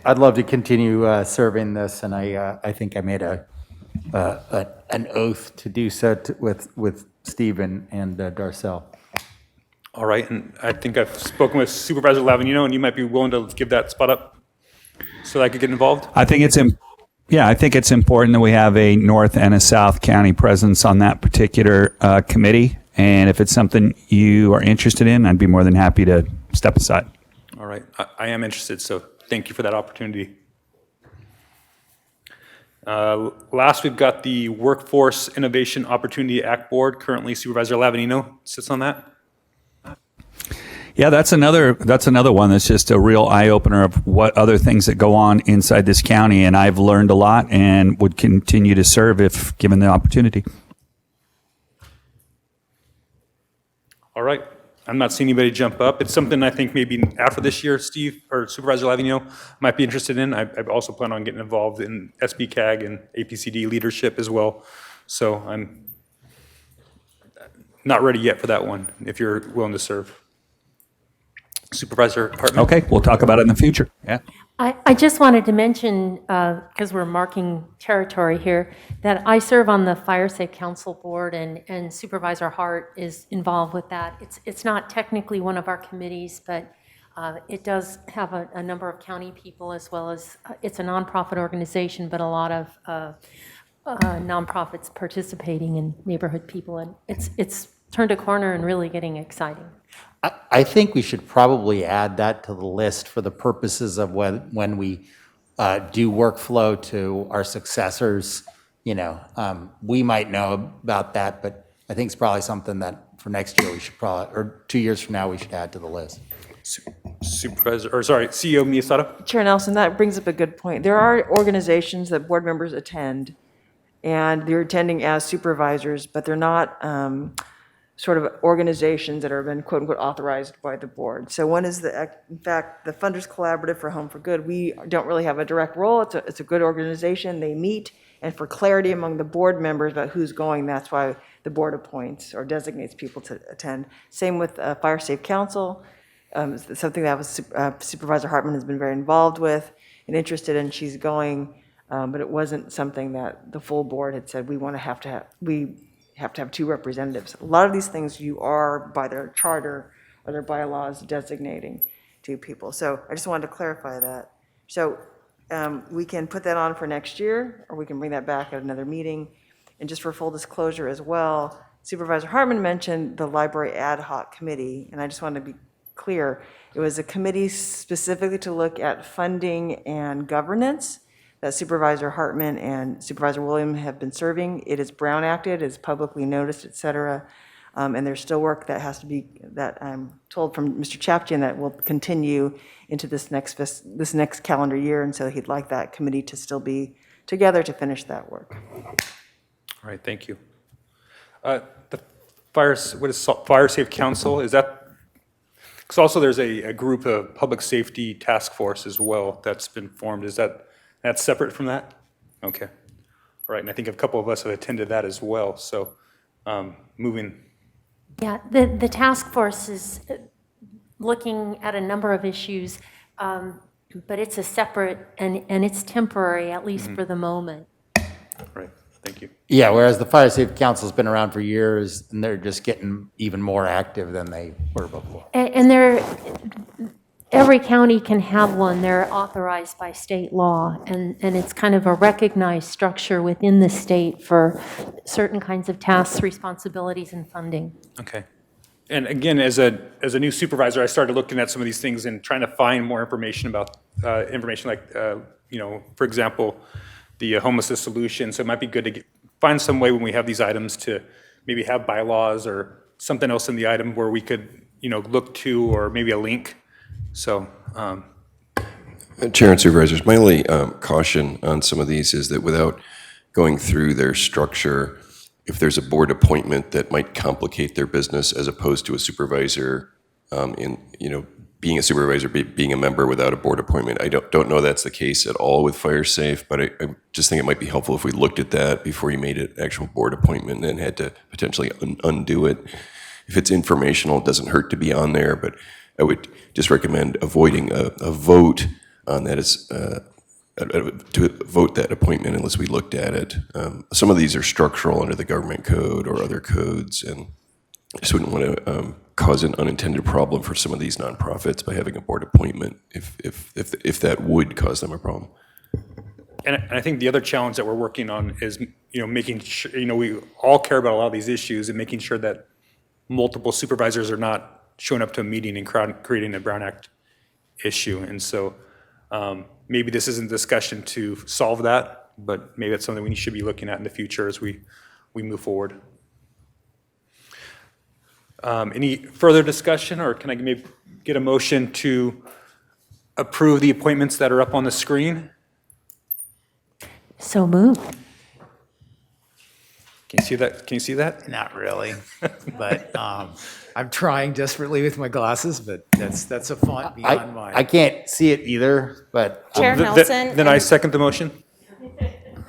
I'd love to continue serving this, and I think I made an oath to do so with Steve and Darcel. All right, and I think I've spoken with Supervisor Lavanino, and you might be willing to give that spot up so that I could get involved? I think it's important that we have a North and a South County presence on that particular committee. And if it's something you are interested in, I'd be more than happy to step aside. All right, I am interested, so thank you for that opportunity. Last, we've got the Workforce Innovation Opportunity Act Board. Currently, Supervisor Lavanino sits on that. Yeah, that's another one that's just a real eye opener of what other things that go on inside this county, and I've learned a lot and would continue to serve if given the opportunity. All right, I'm not seeing anybody jump up. It's something I think maybe after this year, Steve or Supervisor Lavanino might be interested in. I also plan on getting involved in SBCAG and APCD leadership as well. So I'm not ready yet for that one, if you're willing to serve. Supervisor Hartman. Okay, we'll talk about it in the future. Yeah. I just wanted to mention, because we're marking territory here, that I serve on the Fire Safe Council Board, and Supervisor Hart is involved with that. It's not technically one of our committees, but it does have a number of county people, as well as it's a nonprofit organization, but a lot of nonprofits participating in neighborhood people, and it's turned a corner and really getting exciting. I think we should probably add that to the list for the purposes of when we do workflow to our successors. We might know about that, but I think it's probably something that for next year we should probably, or 2 years from now, we should add to the list. CEO Miyasato? Chair Nelson, that brings up a good point. There are organizations that board members attend, and they're attending as supervisors, but they're not sort of organizations that have been quote unquote authorized by the board. So one is in fact, the Funders Collaborative for Home for Good. We don't really have a direct role. It's a good organization. They meet, and for clarity among the board members about who's going, that's why the board appoints or designates people to attend. Same with Fire Safe Council, something that Supervisor Hartman has been very involved with and interested in. She's going, but it wasn't something that the full board had said we have to have two representatives. A lot of these things you are, by their charter or their bylaws, designating two people. So I just wanted to clarify that. So we can put that on for next year, or we can bring that back at another meeting. And just for full disclosure as well, Supervisor Hartman mentioned the Library Ad Hoc Committee, and I just wanted to be clear. It was a committee specifically to look at funding and governance that Supervisor Hartman and Supervisor Williams have been serving. It is Brown Acted, it's publicly noticed, et cetera. And there's still work that has to be, that I'm told from Mr. Chapchian, that will continue into this next calendar year. And so he'd like that committee to still be together to finish that work. All right, thank you. The Fire Safe Council, is that, because also there's a group of public safety task force as well that's been formed. Is that's separate from that? Okay. All right, and I think a couple of us have attended that as well, so moving. Yeah, the task force is looking at a number of issues, but it's a separate, and it's temporary, at least for the moment. Right, thank you. Yeah, whereas the Fire Safe Council's been around for years, and they're just getting even more active than they were before. And every county can have one. They're authorized by state law, and it's kind of a recognized structure within the state for certain kinds of tasks, responsibilities, and funding. Okay. And again, as a new supervisor, I started looking at some of these things and trying to find more information about information like, for example, the homelessness solution. So it might be good to find some way when we have these items to maybe have bylaws or something else in the item where we could, look to, or maybe a link. So, Chair and Supervisors, my only caution on some of these is that without going through their structure, if there's a board appointment that might complicate their business as opposed to a supervisor, being a supervisor, being a member without a board appointment, I don't know that's the case at all with Fire Safe, but I just think it might be helpful if we looked at that before you made an actual board appointment and then had to potentially undo it. If it's informational, it doesn't hurt to be on there, but I would just recommend avoiding a vote on that to vote that appointment unless we looked at it. Some of these are structural under the government code or other codes, and I just wouldn't want to cause an unintended problem for some of these nonprofits by having a board appointment if that would cause them a problem. and I think the other challenge that we're working on is, making sure, we all care about a lot of these issues and making sure that multiple supervisors are not showing up to a meeting and creating a Brown Act issue. And so maybe this isn't a discussion to solve that, but maybe that's something we should be looking at in the future as we move forward. Any further discussion, or can I maybe get a motion to approve the appointments that are up on the screen? So moved. Can you see that? Can you see that? Not really, but I'm trying desperately with my glasses, but that's a font beyond mine. I can't see it either, but. Chair Nelson. Then I second the motion.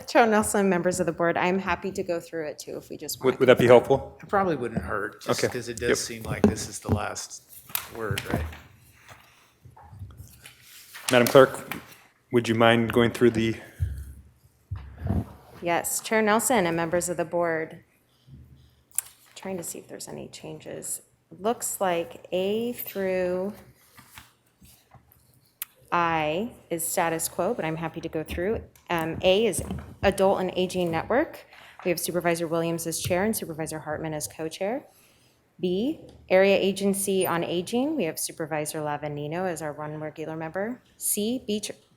Chair Nelson, members of the board, I'm happy to go through it too if we just want. Would that be helpful? It probably wouldn't hurt, just Okay. because it does seem like this is the last word, right? Madam Clerk, would you mind going through the? Yes, Chair Nelson and members of the board. Trying to see if there's any changes. Looks like A through I is status quo, but I'm happy to go through. A is Adult and Aging Network. We have Supervisor Williams as chair and Supervisor Hartman as co-chair. B, Area Agency on Aging. We have Supervisor Lavanino as our one regular member. C,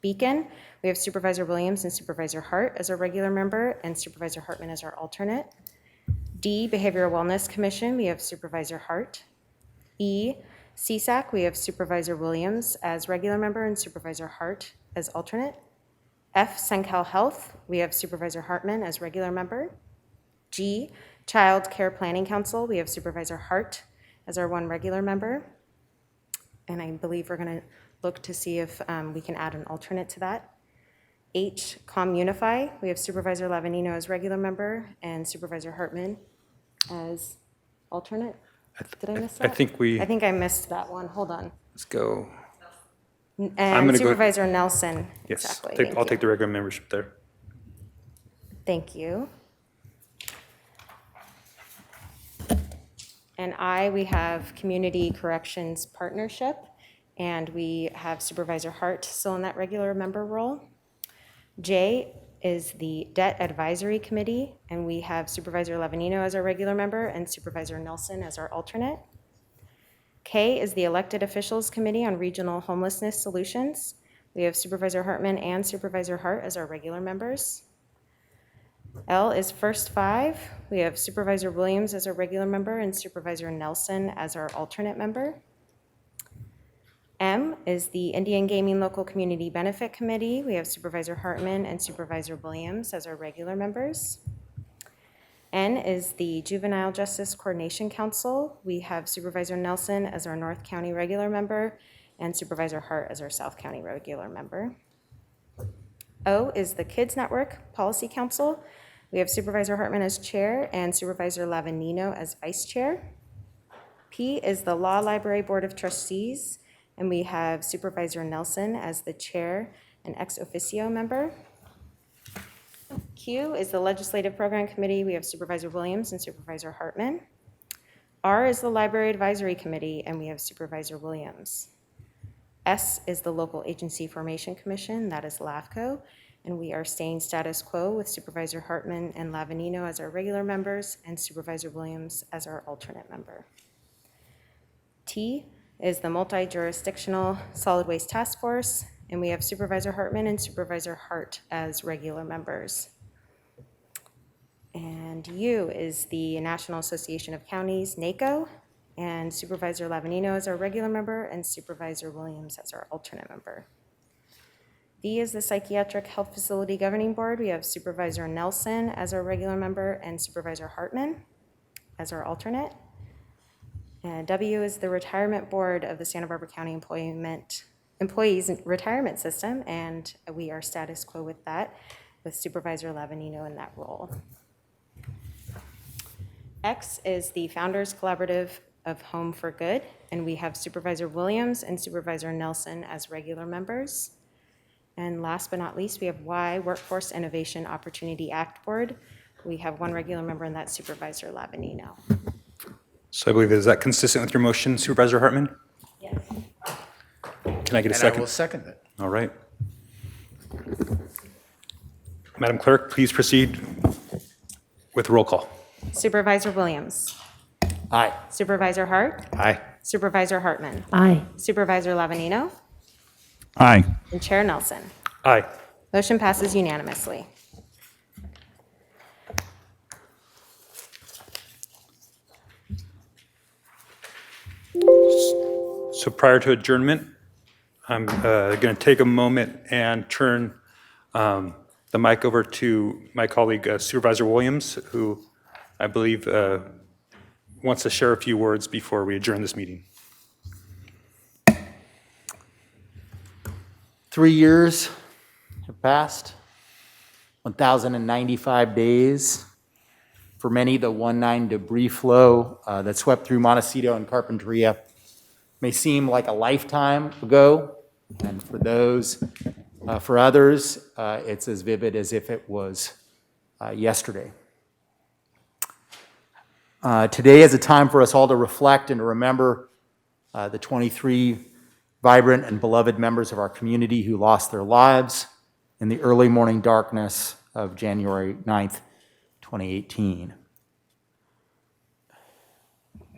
Beacon. We have Supervisor Williams and Supervisor Hart as our regular member and Supervisor Hartman as our alternate. D, Behavioral Wellness Commission. We have Supervisor Hart. E, CSAC. We have Supervisor Williams as regular member and Supervisor Hart as alternate. F, Sencal Health. We have Supervisor Hartman as regular member. G, Child Care Planning Council, we have Supervisor Hart as our one regular member. And I believe we're going to look to see if we can add an alternate to that. H, Unify, we have Supervisor Lavanino as regular member and Supervisor Hartman as alternate. Did I miss that? I think I missed that one. Hold on. Let's go. And Supervisor Nelson. Yes, Exactly. I'll take the regular membership there. Thank you. And we have Community Corrections Partnership, and we have Supervisor Hart still in that regular member role. J is the Debt Advisory Committee, and we have Supervisor Lavanino as our regular member and Supervisor Nelson as our alternate. K is the Elected Officials Committee on Regional Homelessness Solutions. We have Supervisor Hartman and Supervisor Hart as our regular members. L is First Five. We have Supervisor Williams as our regular member and Supervisor Nelson as our alternate member. M is the Indian Gaming Local Community Benefit Committee. We have Supervisor Hartman and Supervisor Williams as our regular members. N is the Juvenile Justice Coordination Council. We have Supervisor Nelson as our North County regular member and Supervisor Hart as our South County regular member. O is the Kids Network Policy Council. We have Supervisor Hartman as chair and Supervisor Lavanino as vice chair. P is the Law Library Board of Trustees, and we have Supervisor Nelson as the chair and ex officio member. Q is the Legislative Program Committee. We have Supervisor Williams and Supervisor Hartman. R is the Library Advisory Committee, and we have Supervisor Williams. S is the Local Agency Formation Commission, that is LAFCO, and we are staying status quo with Supervisor Hartman and Lavanino as our regular members and Supervisor Williams as our alternate member. T is the Multi-Jurisdictional Solid Waste Task Force, and we have Supervisor Hartman and Supervisor Hart as regular members. And U is the National Association of Counties, NACO, and Supervisor Lavanino as our regular member and Supervisor Williams as our alternate member. V is the Psychiatric Health Facility Governing Board. We have Supervisor Nelson as our regular member and Supervisor Hartman as our alternate. And W is the Retirement Board of the Santa Barbara County Employees Retirement System, and we are status quo with that, with Supervisor Lavanino in that role. X is the Founders Collaborative of Home for Good, and we have Supervisor Williams and Supervisor Nelson as regular members. And last but not least, we have Y, Workforce Innovation Opportunity Act Board. We have one regular member, and that's Supervisor Lavanino. So I believe, is that consistent with your motion, Supervisor Hartman? Yes. Can I get a second? I will second it. All right. Madam Clerk, please proceed with roll call. Supervisor Williams. Aye. Supervisor Hart. Aye. Supervisor Hartman. Aye. Supervisor Lavanino. Aye. And Chair Nelson. Aye. Motion passes unanimously. So prior to adjournment, I'm going to take a moment and turn the mic over to my colleague Supervisor Williams, who I believe wants to share a few words before we adjourn this meeting. 3 years have passed, 1,095 days. For many, the 1/9 debris flow that swept through Montecito and Carpinteria may seem like a lifetime ago, and for others, it's as vivid as if it was yesterday. Today is a time for us all to reflect and to remember the 23 vibrant and beloved members of our community who lost their lives in the early morning darkness of January 9th, 2018.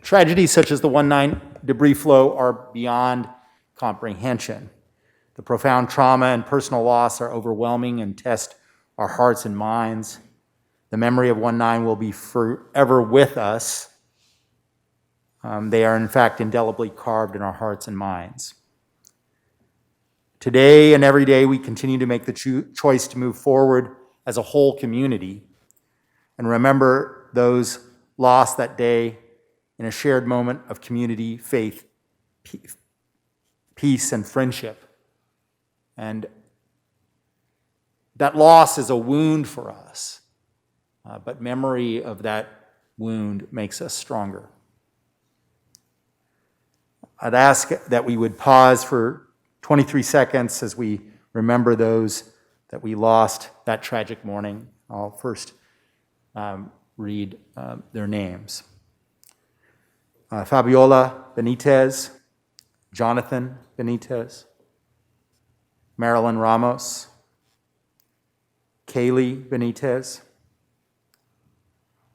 Tragedies such as the 1/9 debris flow are beyond comprehension. The profound trauma and personal loss are overwhelming and test our hearts and minds. The memory of 1/9 will be forever with us. They are, in fact, indelibly carved in our hearts and minds. Today and every day, we continue to make the choice to move forward as a whole community and remember those lost that day in a shared moment of community, faith, peace, and friendship. And that loss is a wound for us, but memory of that wound makes us stronger. I'd ask that we would pause for 23 seconds as we remember those that we lost that tragic morning. I'll first read their names. Fabiola Benitez, Jonathan Benitez, Marilyn Ramos, Kaylee Benitez,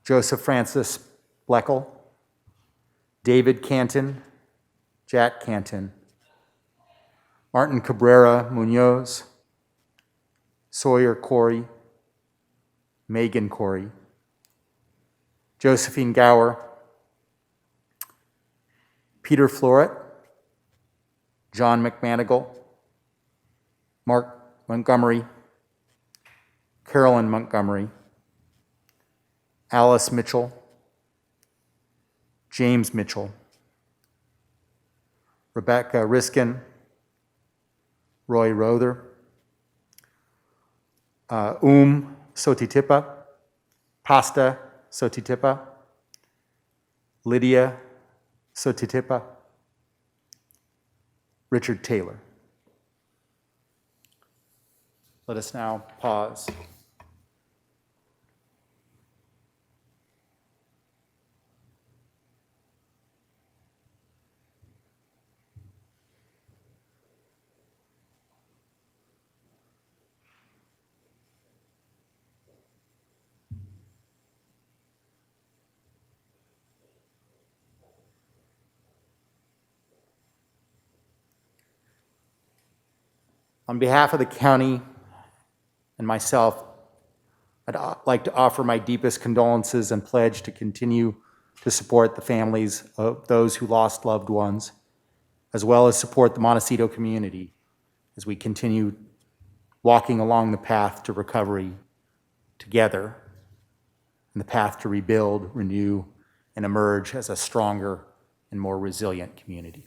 Joseph Francis Bleckel, David Canton, Jack Canton, Martin Cabrera Munoz, Sawyer Corey, Megan Corey, Josephine Gower, Peter Floret, John McManigal, Mark Montgomery, Carolyn Montgomery, Alice Mitchell, James Mitchell, Rebecca Riskin, Roy Rother, Sotitipa, Pasta Sotitipa, Lydia Sotitipa, Richard Taylor. Let us now pause. On behalf of the county and myself, I'd like to offer my deepest condolences and pledge to continue to support the families of those who lost loved ones, as well as support the Montecito community as we continue walking along the path to recovery together, and the path to rebuild, renew, and emerge as a stronger and more resilient community.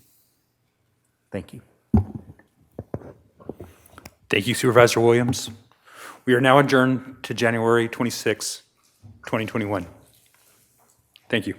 Thank you. Thank you, Supervisor Williams. We are now adjourned to January 26, 2021. Thank you.